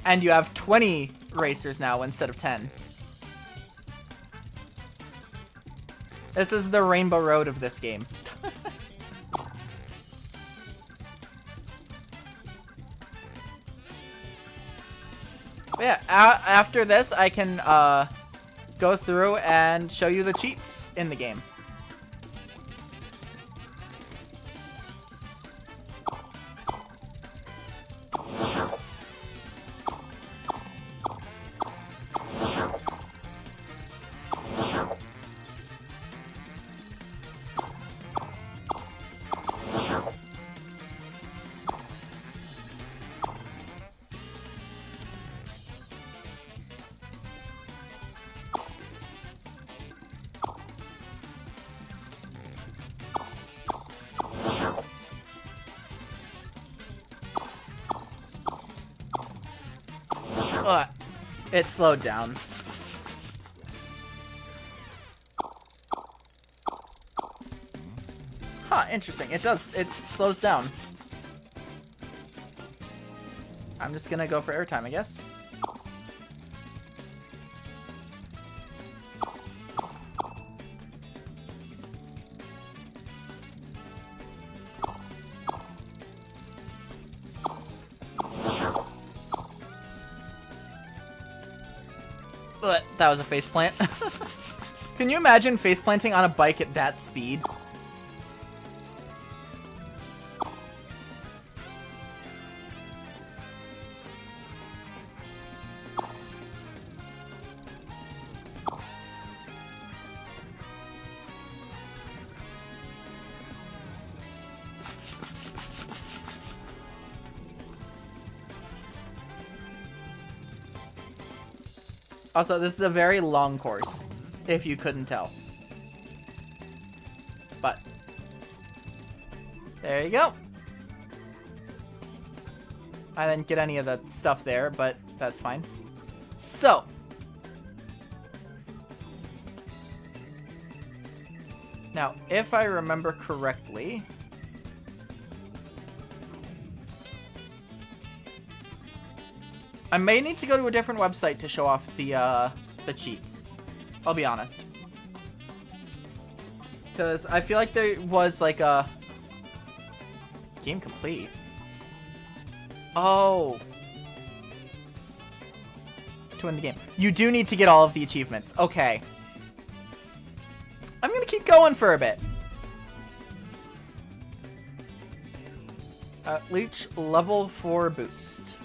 And you have 20 racers now instead of 10. This is the Rainbow Road of this game. Yeah, after this, I can go through and show you the cheats in the game. Ugh, it slowed down. Huh, interesting. It slows down. I'm just gonna go for airtime, I guess. Ugh, that was a faceplant. Can you imagine faceplanting on a bike at that speed? Also, this is a very long course, if you couldn't tell. But, there you go. I didn't get any of the stuff there, but that's fine. So, now, if I remember correctly, I may need to go to a different website to show off the cheats. I'll be honest. Because I feel like there was like a... Game complete. Oh. To win the game. You do need to get all of the achievements. Okay. I'm going to keep going for a bit. Leech level 4 boost.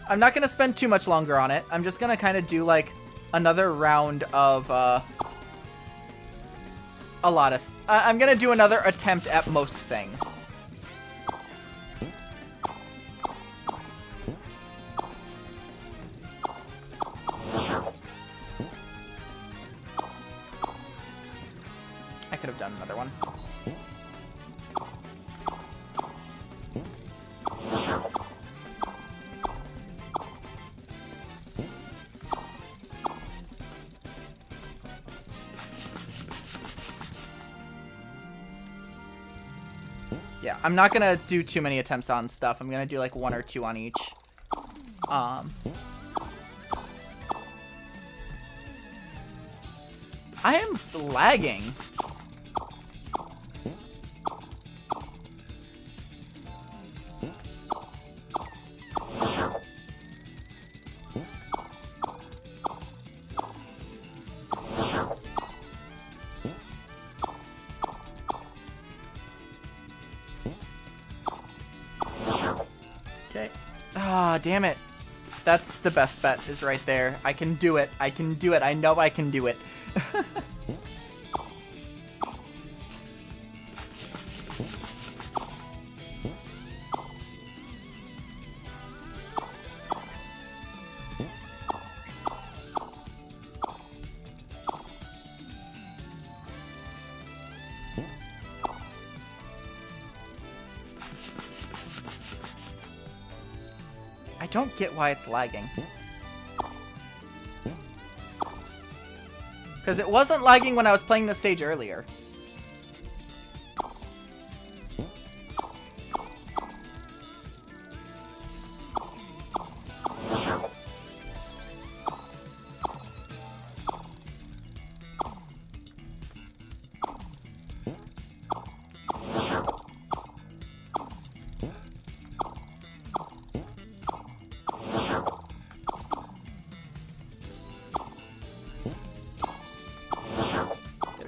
I'm not going to spend too much longer on it. I'm just going to kind of do, like, another round of, a lot of... I'm going to do another attempt at most things. I could have done another one. Yeah, I'm not gonna do too many attempts on stuff. I'm gonna do like 1 or 2 on each. I am lagging. Okay. Ah, damn it. That's the best bet, is right there. I can do it. I can do it. I know I can do it. I don't get why it's lagging. Because it wasn't lagging when I was playing the stage earlier.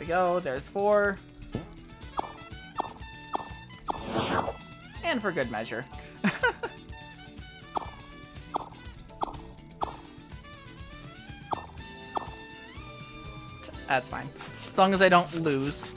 we go. There's 4. And for good measure. That's fine. As long as I don't lose.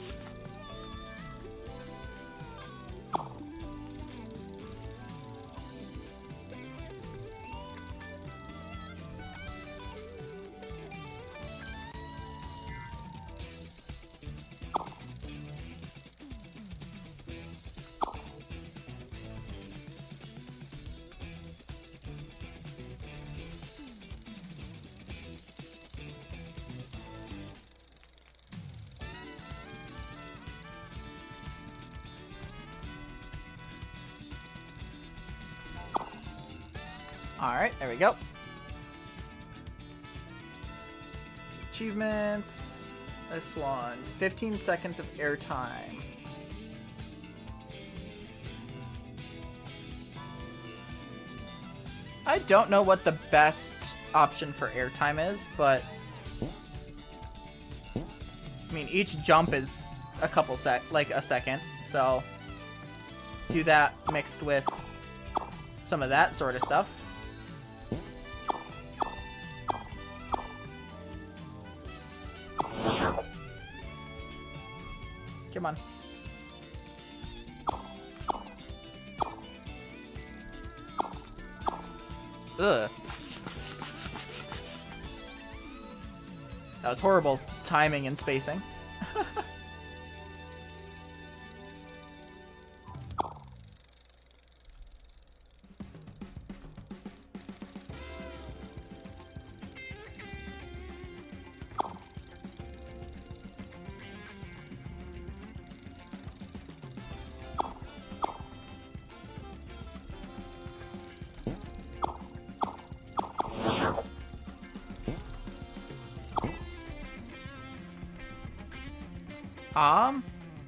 Alright, there we go. Achievements. This one. 15 seconds of airtime. I don't know what the best option for airtime is, but I mean, each jump is a couple a second, so do that mixed with some of that sort of stuff. Come on. Ugh. That was horrible timing and spacing.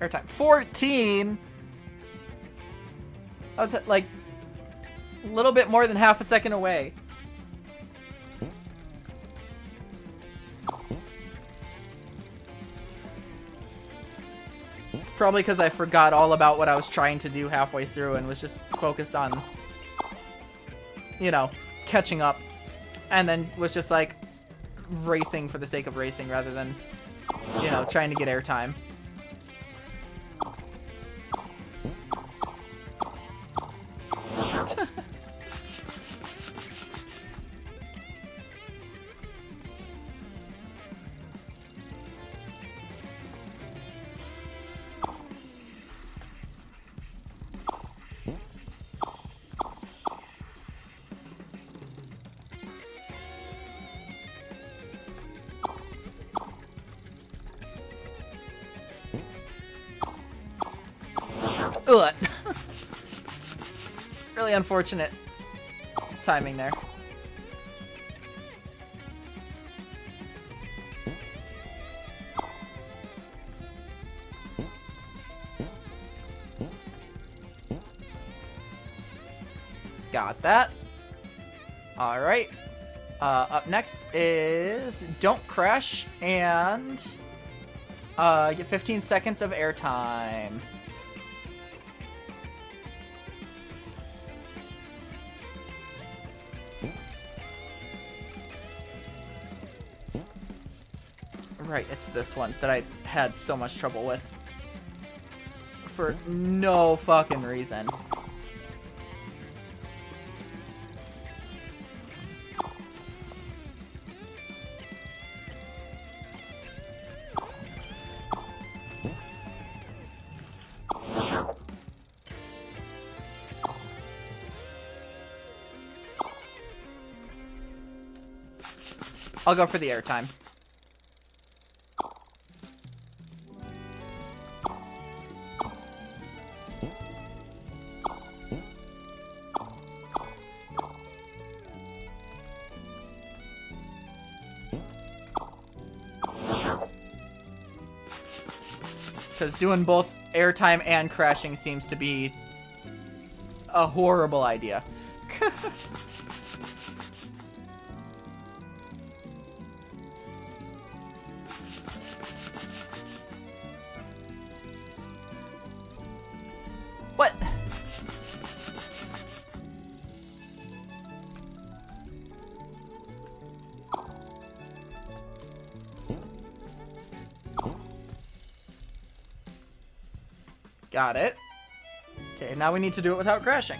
Airtime 14. I was at like a little bit more than half a second away. It's probably because I forgot all about what I was trying to do halfway through and was just focused on, you know, catching up, and then was just like racing for the sake of racing rather than, you know, trying to get airtime. Ugh. Really unfortunate timing there. Got that. Alright. Up next is Don't Crash and get 15 seconds of airtime. Right, it's this one that I had so much trouble with. For no fucking reason. I'll go for the airtime. Because doing both airtime and crashing seems to be a horrible idea. Got it. Okay, now we need to do it without crashing.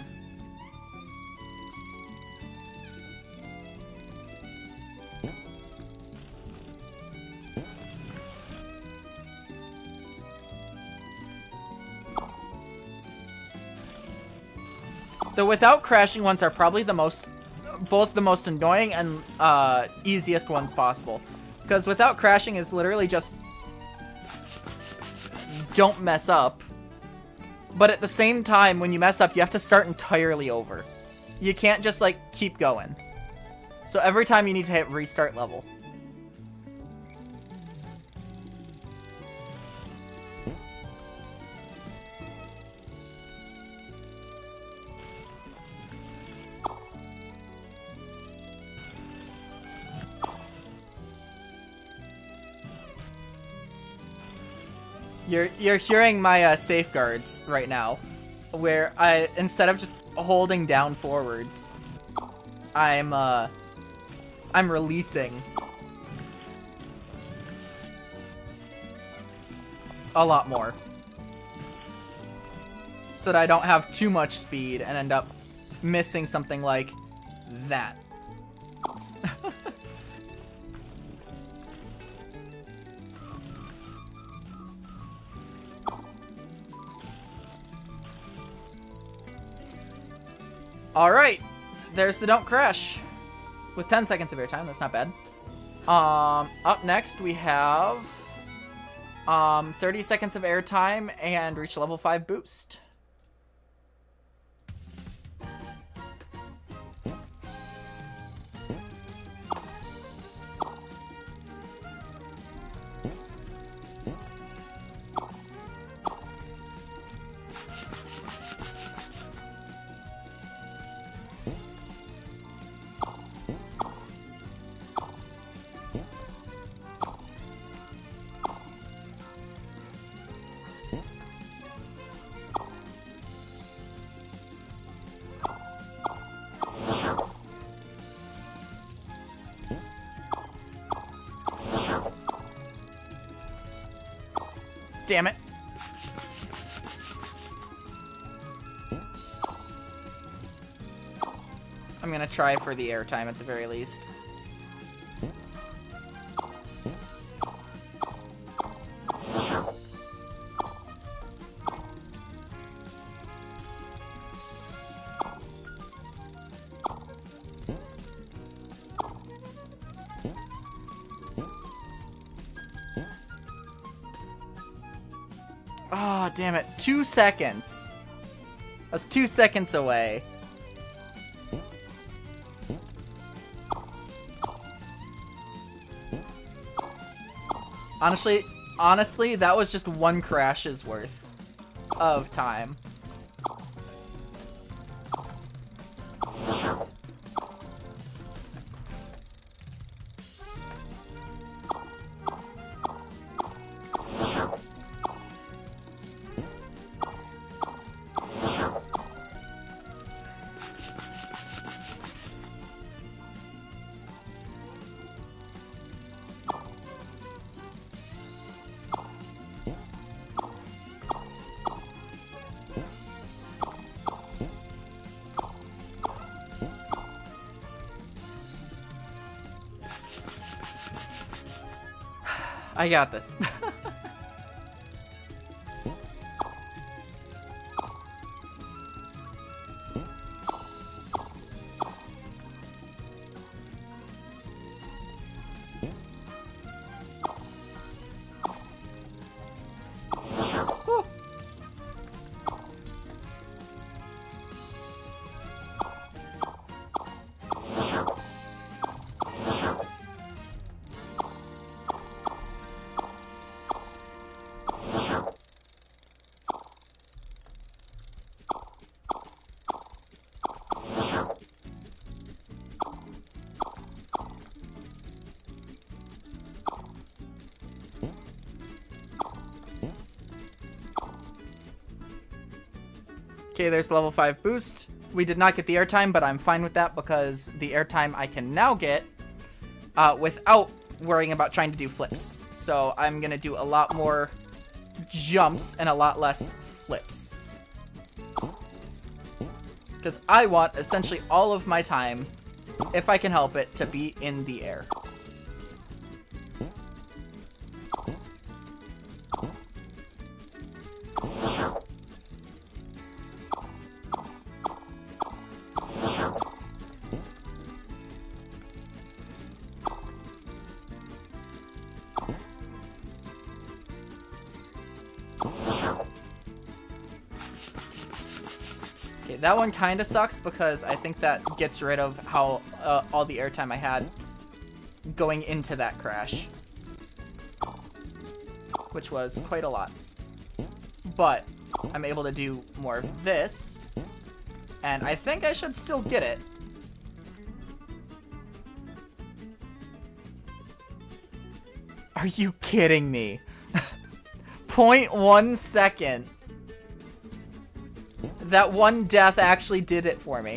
The without crashing ones are probably both the most annoying and easiest ones possible. Because without crashing is literally just don't mess up. But at the same time, when you mess up, you have to start entirely over. You can't just, like, keep going. So every time you need to hit restart level. You're hearing my safeguards right now, where instead of just holding down forwards, I'm releasing a lot more, so that I don't have too much speed and end up missing something like that. Alright, there's the don't crash. With 10 seconds of airtime, that's not bad. Up next we have 30 seconds of airtime and reach level 5 boost. Damn it. I'm gonna try for the airtime at the very least. Oh, damn it. 2 seconds. That's 2 seconds away. Honestly, that was just 1 crash's worth of time. I got this. Okay, there's level 5 boost. We did not get the airtime, but I'm fine with that because the airtime I can now get without worrying about trying to do flips. So I'm going to do a lot more jumps and a lot less flips. Because I want essentially all of my time, if I can help it, to be in the air. Okay, that one kind of sucks because I think that gets rid of how all the airtime I had going into that crash, which was quite a lot. But I'm able to do more of this, and I think I should still get it. Are you kidding me? 0.1 second. That one death actually did it for me.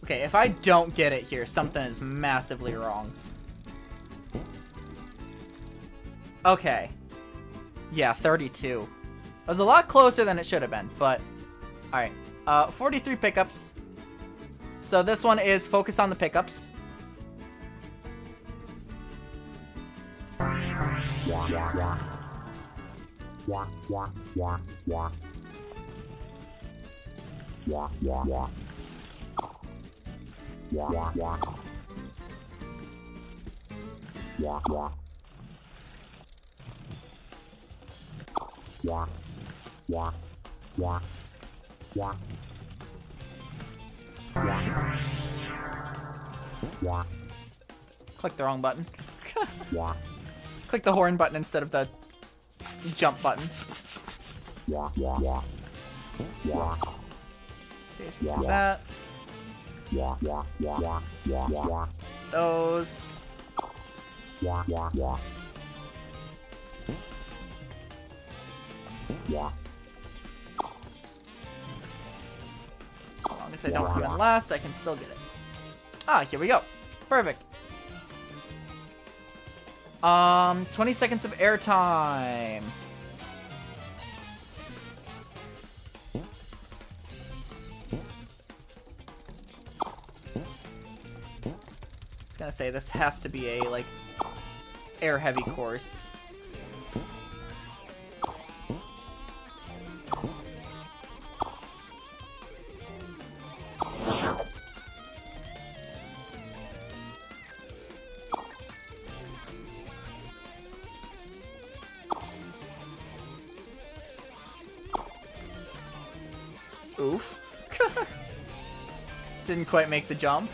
Okay, if I don't get it here, something is massively wrong. Okay. Yeah, 32. It was a lot closer than it should have been, but... Alright. 43 pickups. So this one is focus on the pickups. Click the wrong button. Click the horn button instead of the jump button. Okay, so there's that. Those. As long as I don't come in last, I can still get it. Ah, here we go. Perfect. 20 seconds of airtime. I was gonna say, this has to be a, like, air-heavy course. Oof. Didn't quite make the jump.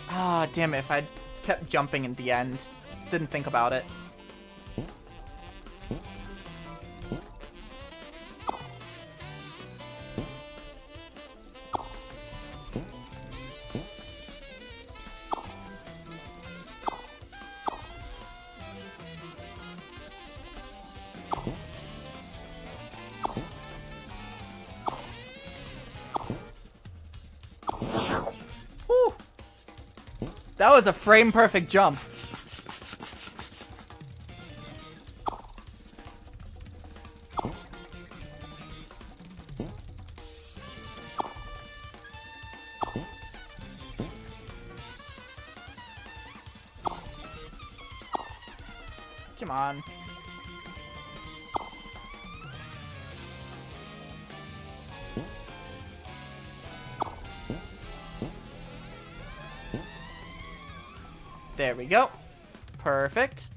Ah, damn it, if I'd kept jumping in the end. Didn't think about it. Whew. That was a frame-perfect jump. Come on. There we go. Perfect.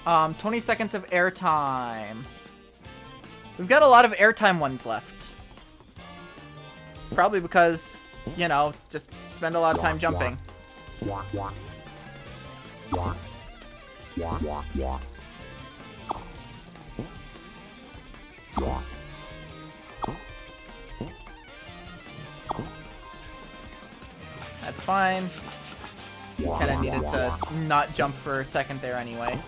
20 seconds of airtime. We've got a lot of airtime ones left. Probably because, you know, just spend a lot of time jumping. That's fine. Kind of needed to not jump for a second there anyway.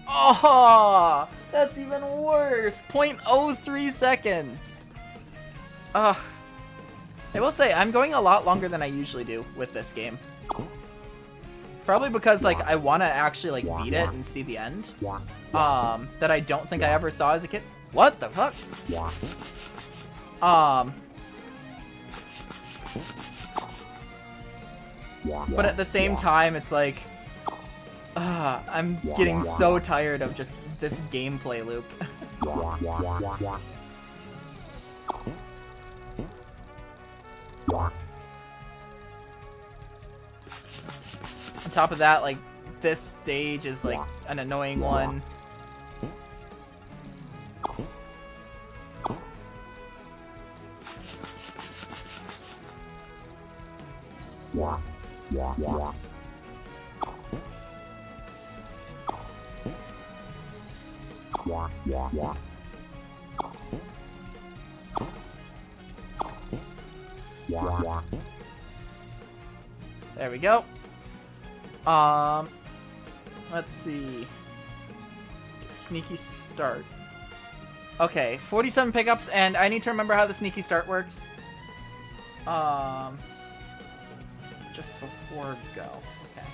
Oh, that's even worse. 0.03 seconds. Ugh. I will say, I'm going a lot longer than I usually do with this game. Probably because, like, I want to actually, like, beat it and see the end. That I don't think I ever saw as a kid. What the fuck? But at the same time, it's like, I'm getting so tired of just this gameplay loop. On top of that, like, this stage is like an annoying one. There we go. Let's see. Sneaky start. Okay, 47 pickups, and I need to remember how the sneaky start works. Just before go. Okay.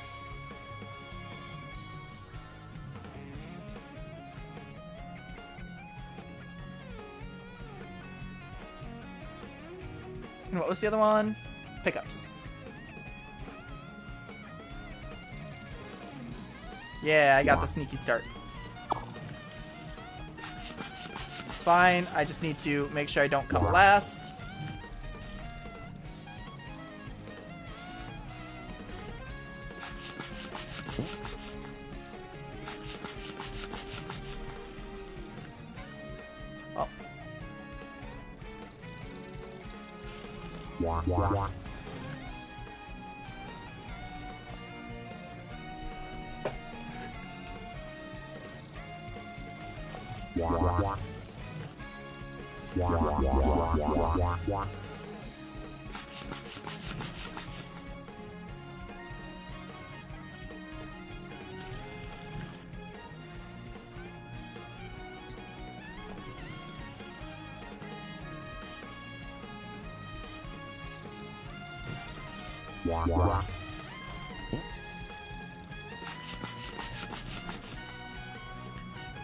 And what was the other one? Pickups. Yeah, I got the sneaky start. It's fine. I just need to make sure I don't come last. Oh.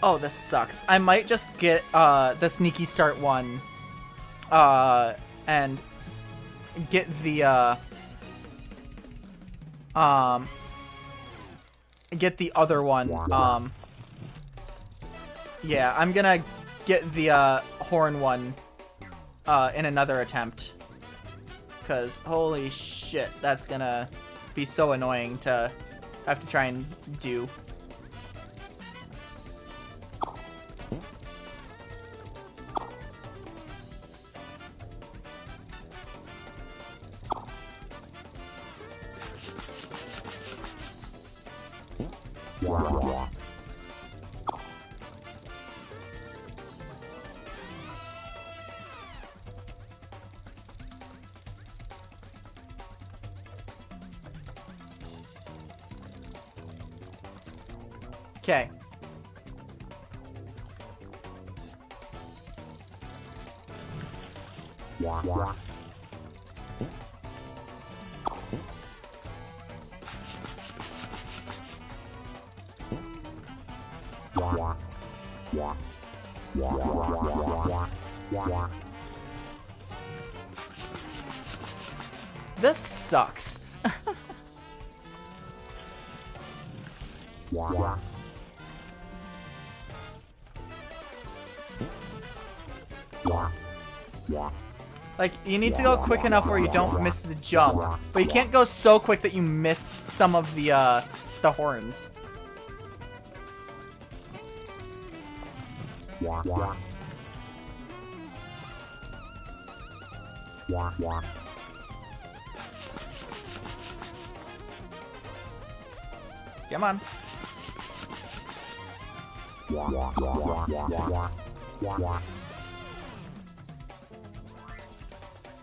Oh, this sucks. I might just get the sneaky start one and get the other one. Yeah, I'm gonna get the horn one in another attempt. Because, holy shit, that's gonna be so annoying to have to try and do. Okay. This sucks. Like, you need to go quick enough where you don't miss the jump, but you can't go so quick that you miss some of the horns. Come on.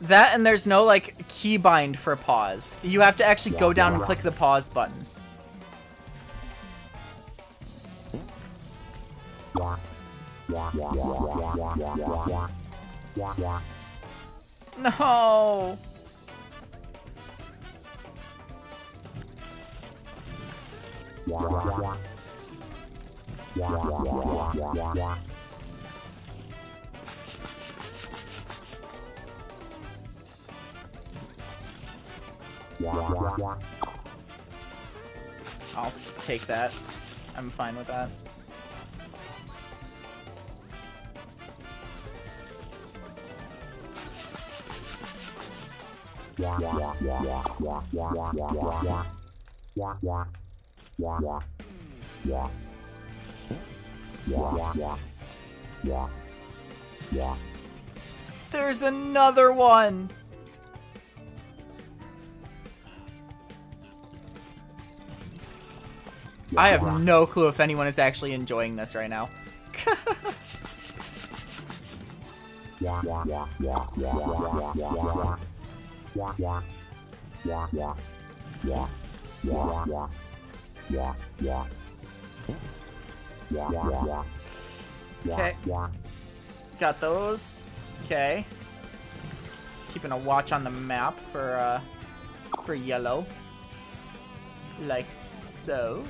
That, and there's no, like, keybind for pause. You have to actually go down and click the pause button. No! I'll take that. I'm fine with that. There's another one! I have no clue if anyone is actually enjoying this right now. Okay. Got those. Okay. Keeping a watch on the map for yellow. Like so.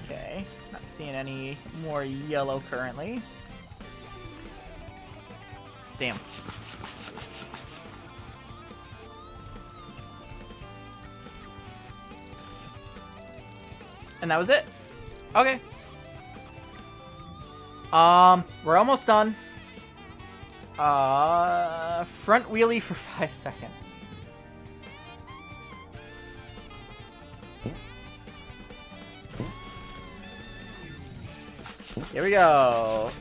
Okay, not seeing any more yellow currently. Damn. And that was it. Okay. We're almost done. Front wheelie for 5 seconds. Here we go.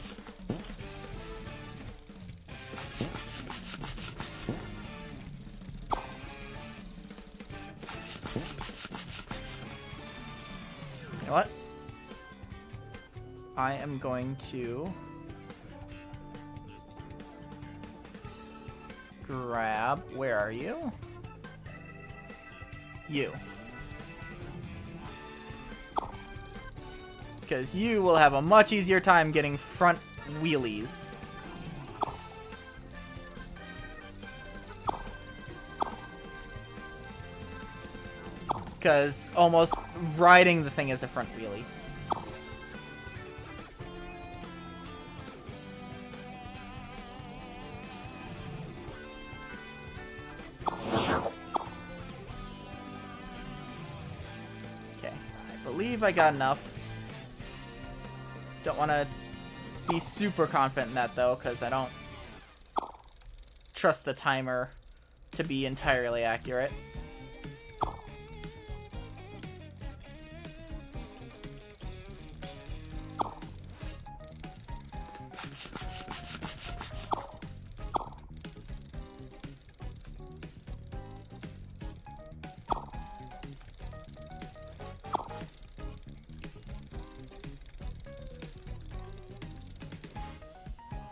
You know what? I am going to grab, where are you? You. Because you will have a much easier time getting front wheelies. Because almost riding the thing is a front wheelie. Okay, I believe I got enough. Don't want to be super confident in that, though, because I don't trust the timer to be entirely accurate.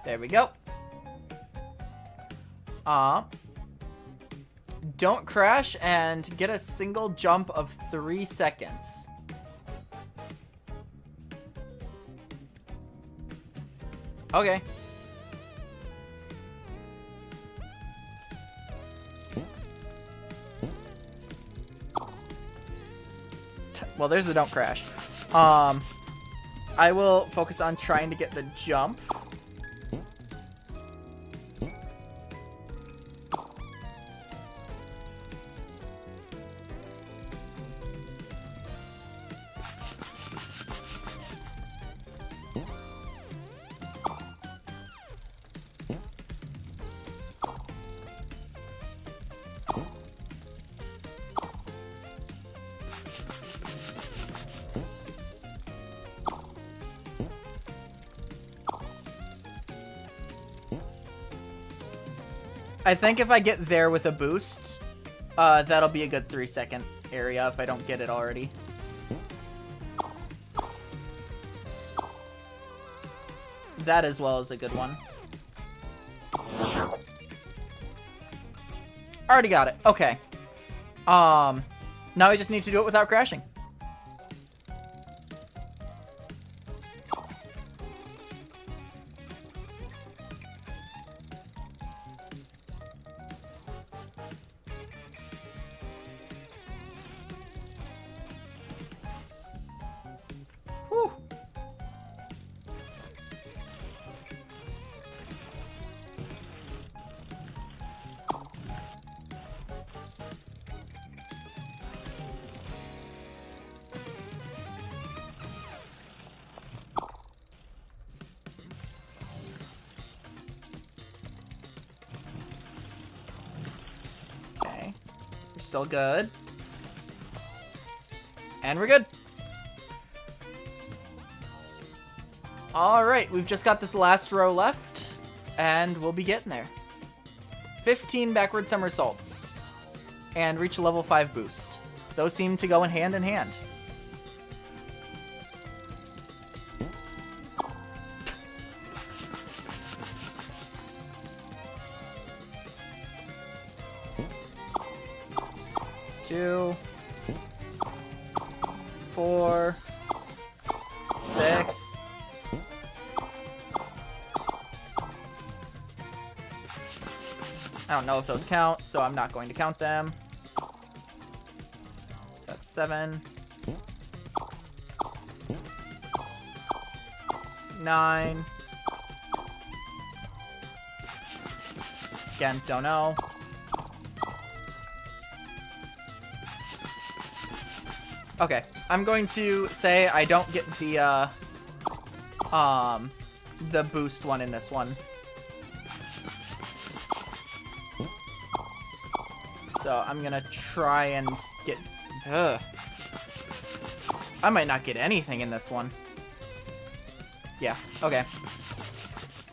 There we go. Don't crash and get a single jump of 3 seconds. Okay. Well, there's the don't crash. I will focus on trying to get the jump. I think if I get there with a boost, that'll be a good 3-second area if I don't get it already. That as well is a good one. Already got it. Okay. Now I just need to do it without crashing. Whew. Okay. We're still good. And we're good. Alright, we've just got this last row left, and we'll be getting there. 15 backward somersaults, and reach a level 5 boost. Those seem to go in hand in hand. Two, 4, 6. I don't know if those count, so I'm not going to count them. So that's 7. 9. Again, don't know. Okay, I'm going to say I don't get the boost one in this one. So I'm gonna try and get... Ugh. I might not get anything in this one. Yeah, okay.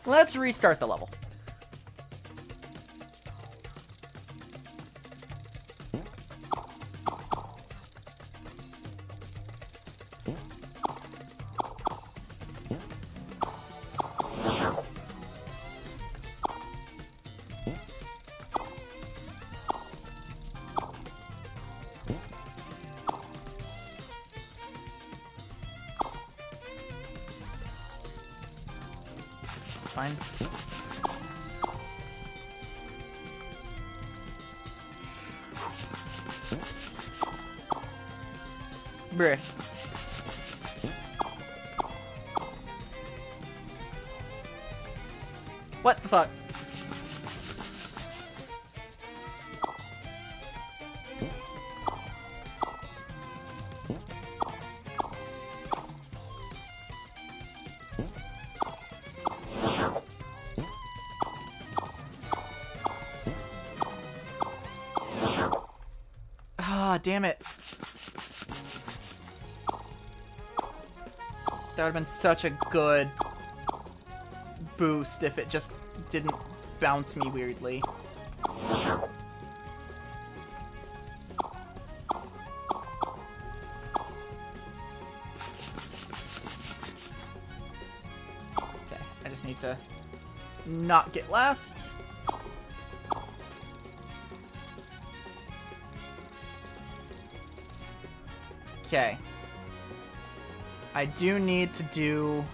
Let's restart the level. Fine. Bruh. What the fuck? Ah, damn it. That would have been such a good boost if it just didn't bounce me weirdly. Okay, I just need to not get last. Okay. I do need to do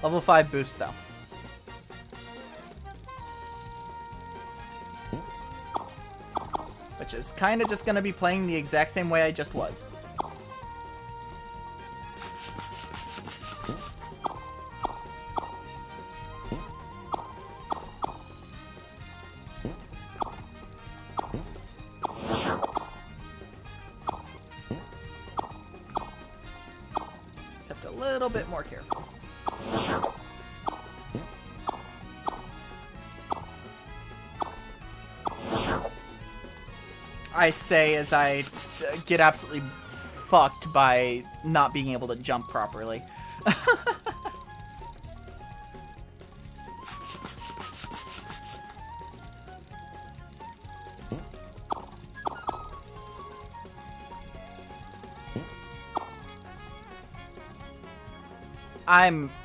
level 5 boost though. Which is kind of just going to be playing the exact same way I just was. Except a little bit more careful. I say as I get absolutely fucked by not being able to jump properly.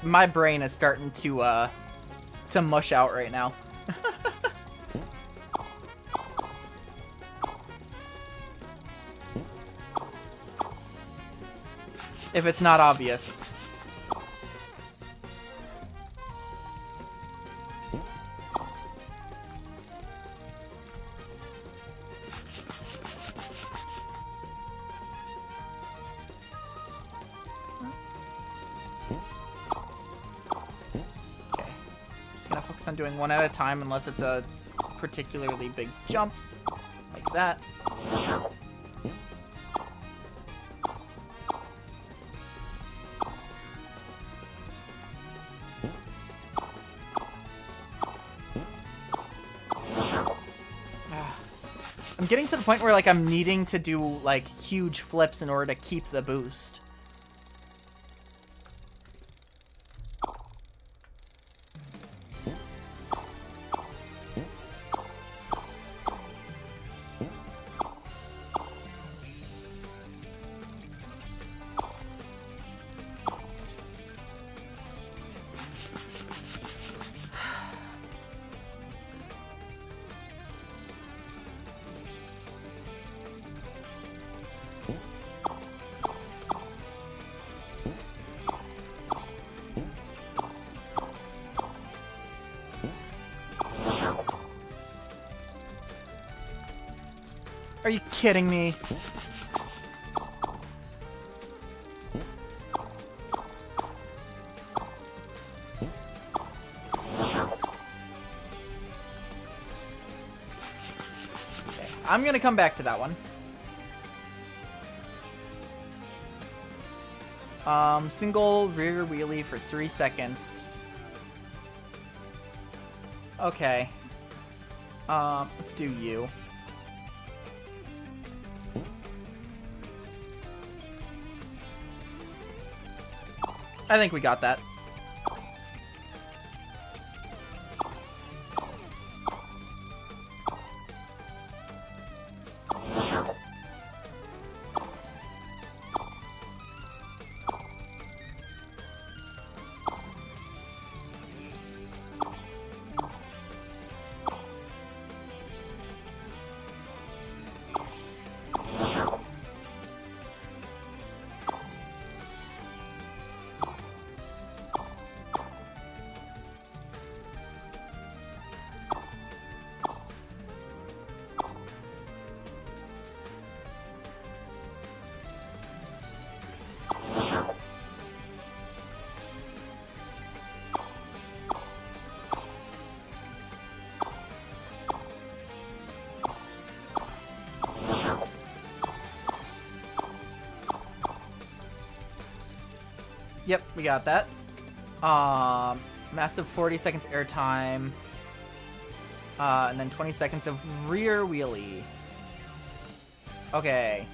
My brain is starting to mush out right now. If it's not obvious. On doing one at a time unless it's a particularly big jump like that. I'm getting to the point where like I'm needing to do like huge flips in order to keep the boost. Are you kidding me? Okay, I'm gonna come back to that one. Single rear wheelie for 3 seconds. Okay. Let's do you. I think we got that. Yep, we got that. Massive 40 seconds airtime. And then 20 seconds of rear wheelie. Okay.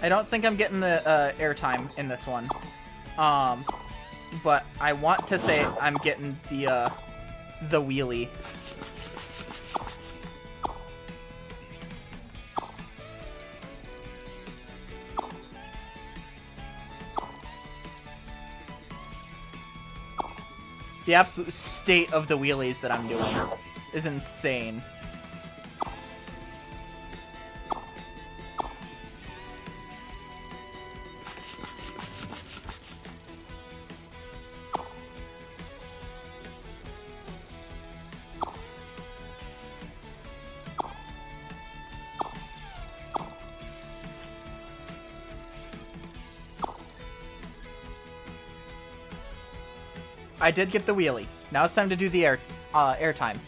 I don't think I'm getting the airtime in this one. But I want to say I'm getting the wheelie. The absolute state of the wheelies that I'm doing is insane. I did get the wheelie. Now it's time to do the air time.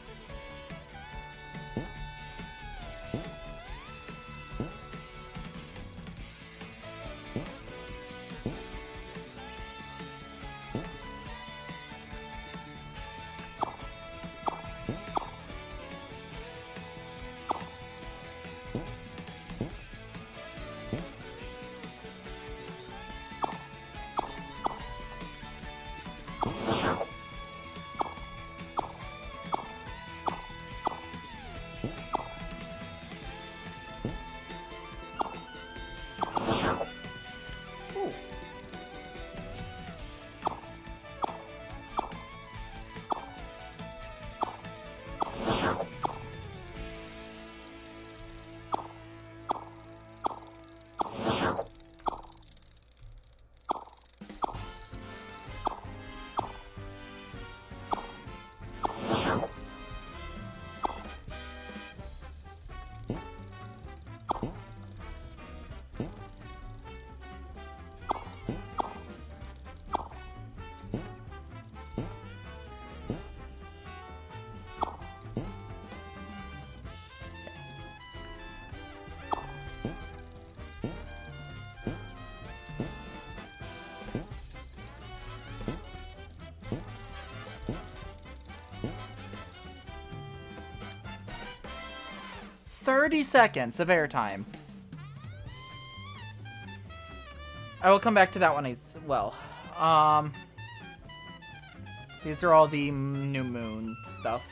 "30 seconds of airtime." I will come back to that one as well. These are all the new moon stuff.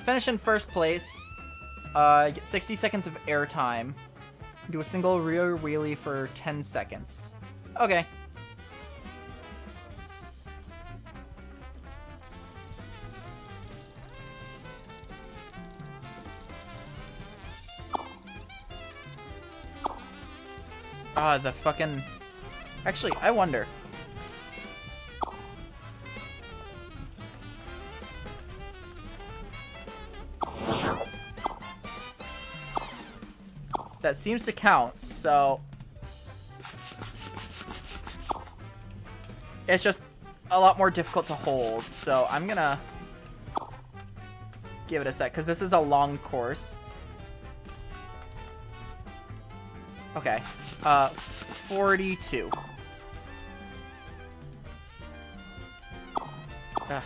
Finish in first place. Get 60 seconds of airtime. Do a single rear wheelie for 10 seconds. Okay. The fucking... Actually, I wonder. That seems to count, so... It's just a lot more difficult to hold, so I'm gonna give it a sec, because this is a long course. Okay. 42. Ugh.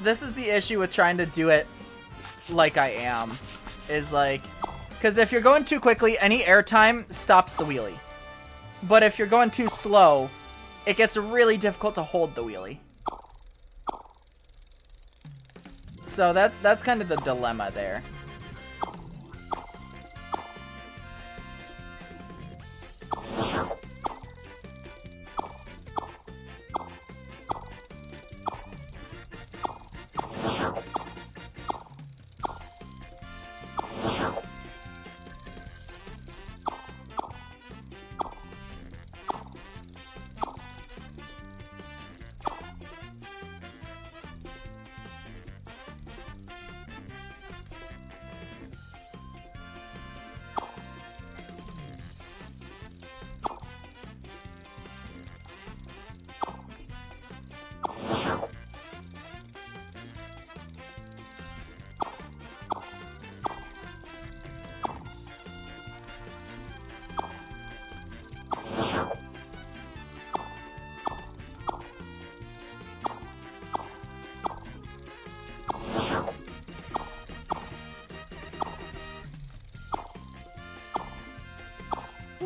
This is the issue with trying to do it like I am. Is like... Because if you're going too quickly, any airtime stops the wheelie. But if you're going too slow... It gets really difficult to hold the wheelie. So that's kind of the dilemma there.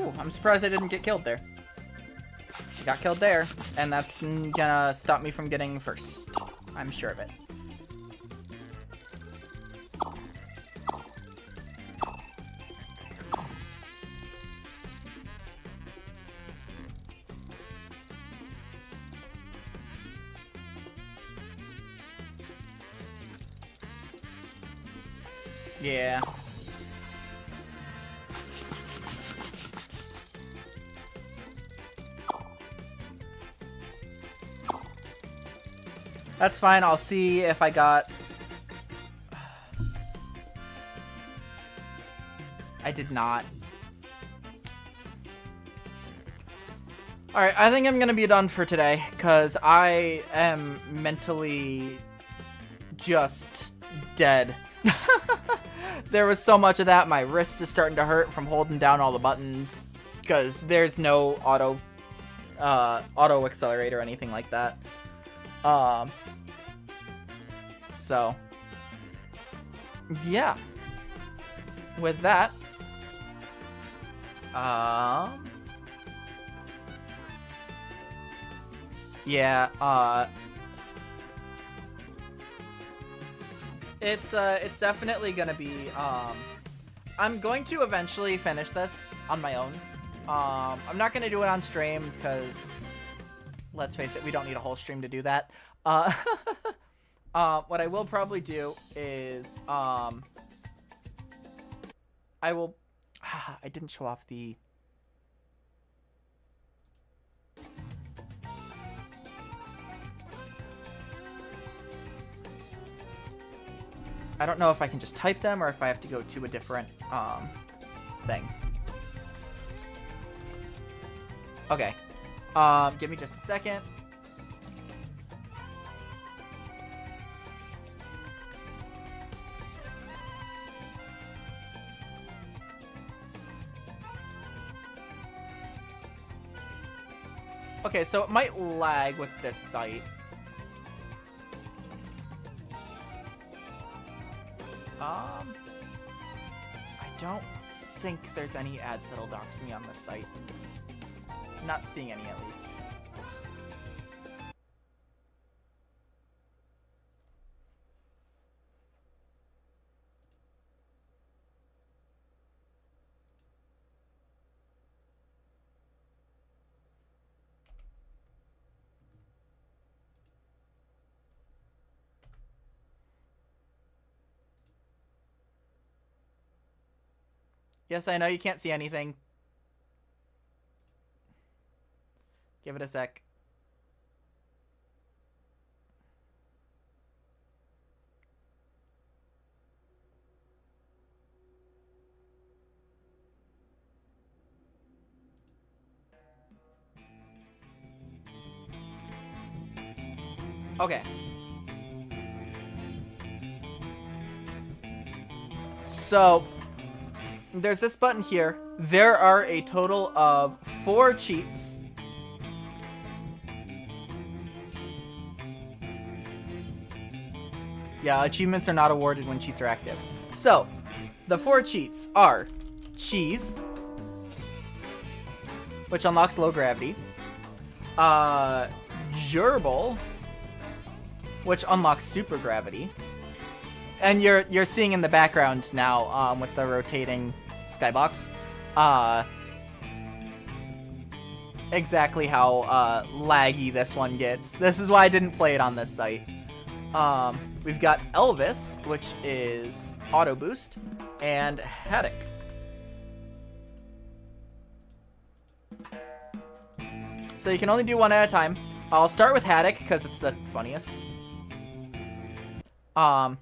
Ooh, I'm surprised I didn't get killed there. I got killed there, and that's gonna stop me from getting first. I'm sure of it. Yeah. That's fine. I'll see if I got... I did not. Alright, I think I'm gonna be done for today, because I am mentally just dead. There was so much of that. My wrist is starting to hurt from holding down all the buttons, because there's no auto accelerate or anything like that. So, yeah. With that, yeah, it's definitely gonna be, I'm going to eventually finish this on my own. I'm not gonna do it on stream, because, let's face it, we don't need a whole stream to do that. What I will probably do is, I will, I didn't show off the, I don't know if I can just type them or if I have to go to a different, thing. Okay. Give me just a second. Okay, so it might lag with this site. I don't think there's any ads that'll dox me on this site. Not seeing any, at least. Yes, I know you can't see anything. Give it a sec. Okay. So, there's this button here. There are a total of 4 cheats. Yeah, achievements are not awarded when cheats are active. So, the 4 cheats are cheese, which unlocks low gravity, gerbil, which unlocks super gravity, and you're seeing in the background now with the rotating skybox exactly how laggy this one gets. This is why I didn't play it on this site. We've got Elvis, which is auto boost, and Haddock. So you can only do one at a time. I'll start with Haddock because it's the funniest. But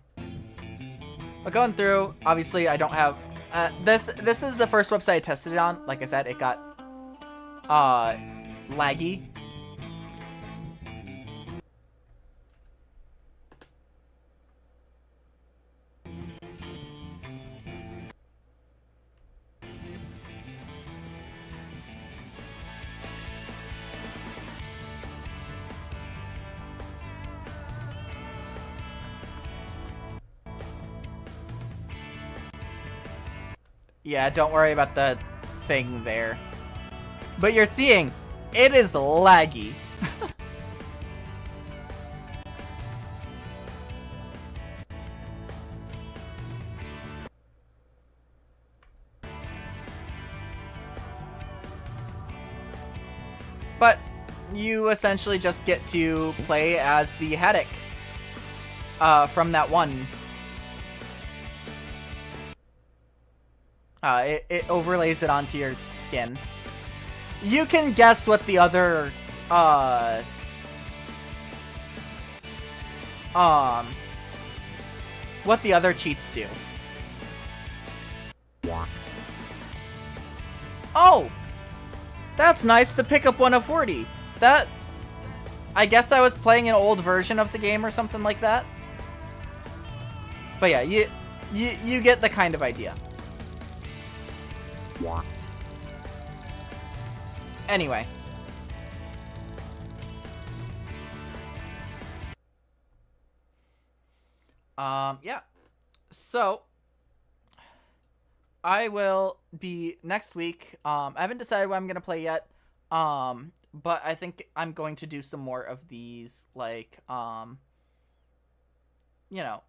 going through, obviously I don't have this is the first website I tested it on. Like I said, it got laggy. Yeah, don't worry about the thing there. But you're seeing, it is laggy. But you essentially just get to play as the Haddock from that one. It overlays it onto your skin. You can guess what the other what the other cheats do. Oh! That's nice, the pickup 1 of 40. That... I guess I was playing an old version of the game or something like that. But yeah, you get the kind of idea. Anyway. Yeah. So... I will be next week. I haven't decided what I'm gonna play yet. But I think I'm going to do some more of these, like, you know,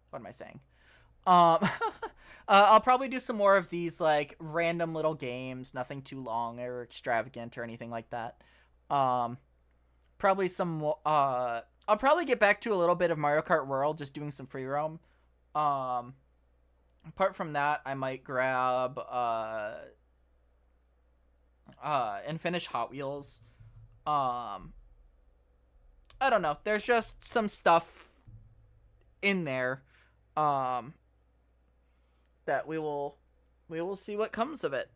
what am I saying? I'll probably do some more of these, like, random little games, nothing too long or extravagant or anything like that. Probably some, I'll probably get back to a little bit of Mario Kart World, just doing some free roam. Apart from that, I might grab, and finish Hot Wheels. I don't know, there's just some stuff in there, that we will see what comes of it.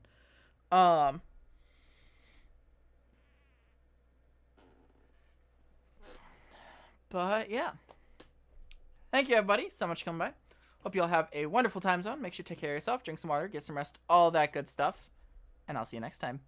But yeah. Thank you, everybody, so much for coming by. Hope you all have a wonderful time zone. Make sure to take care of yourself, drink some water, get some rest, all that good stuff. And I'll see you next time.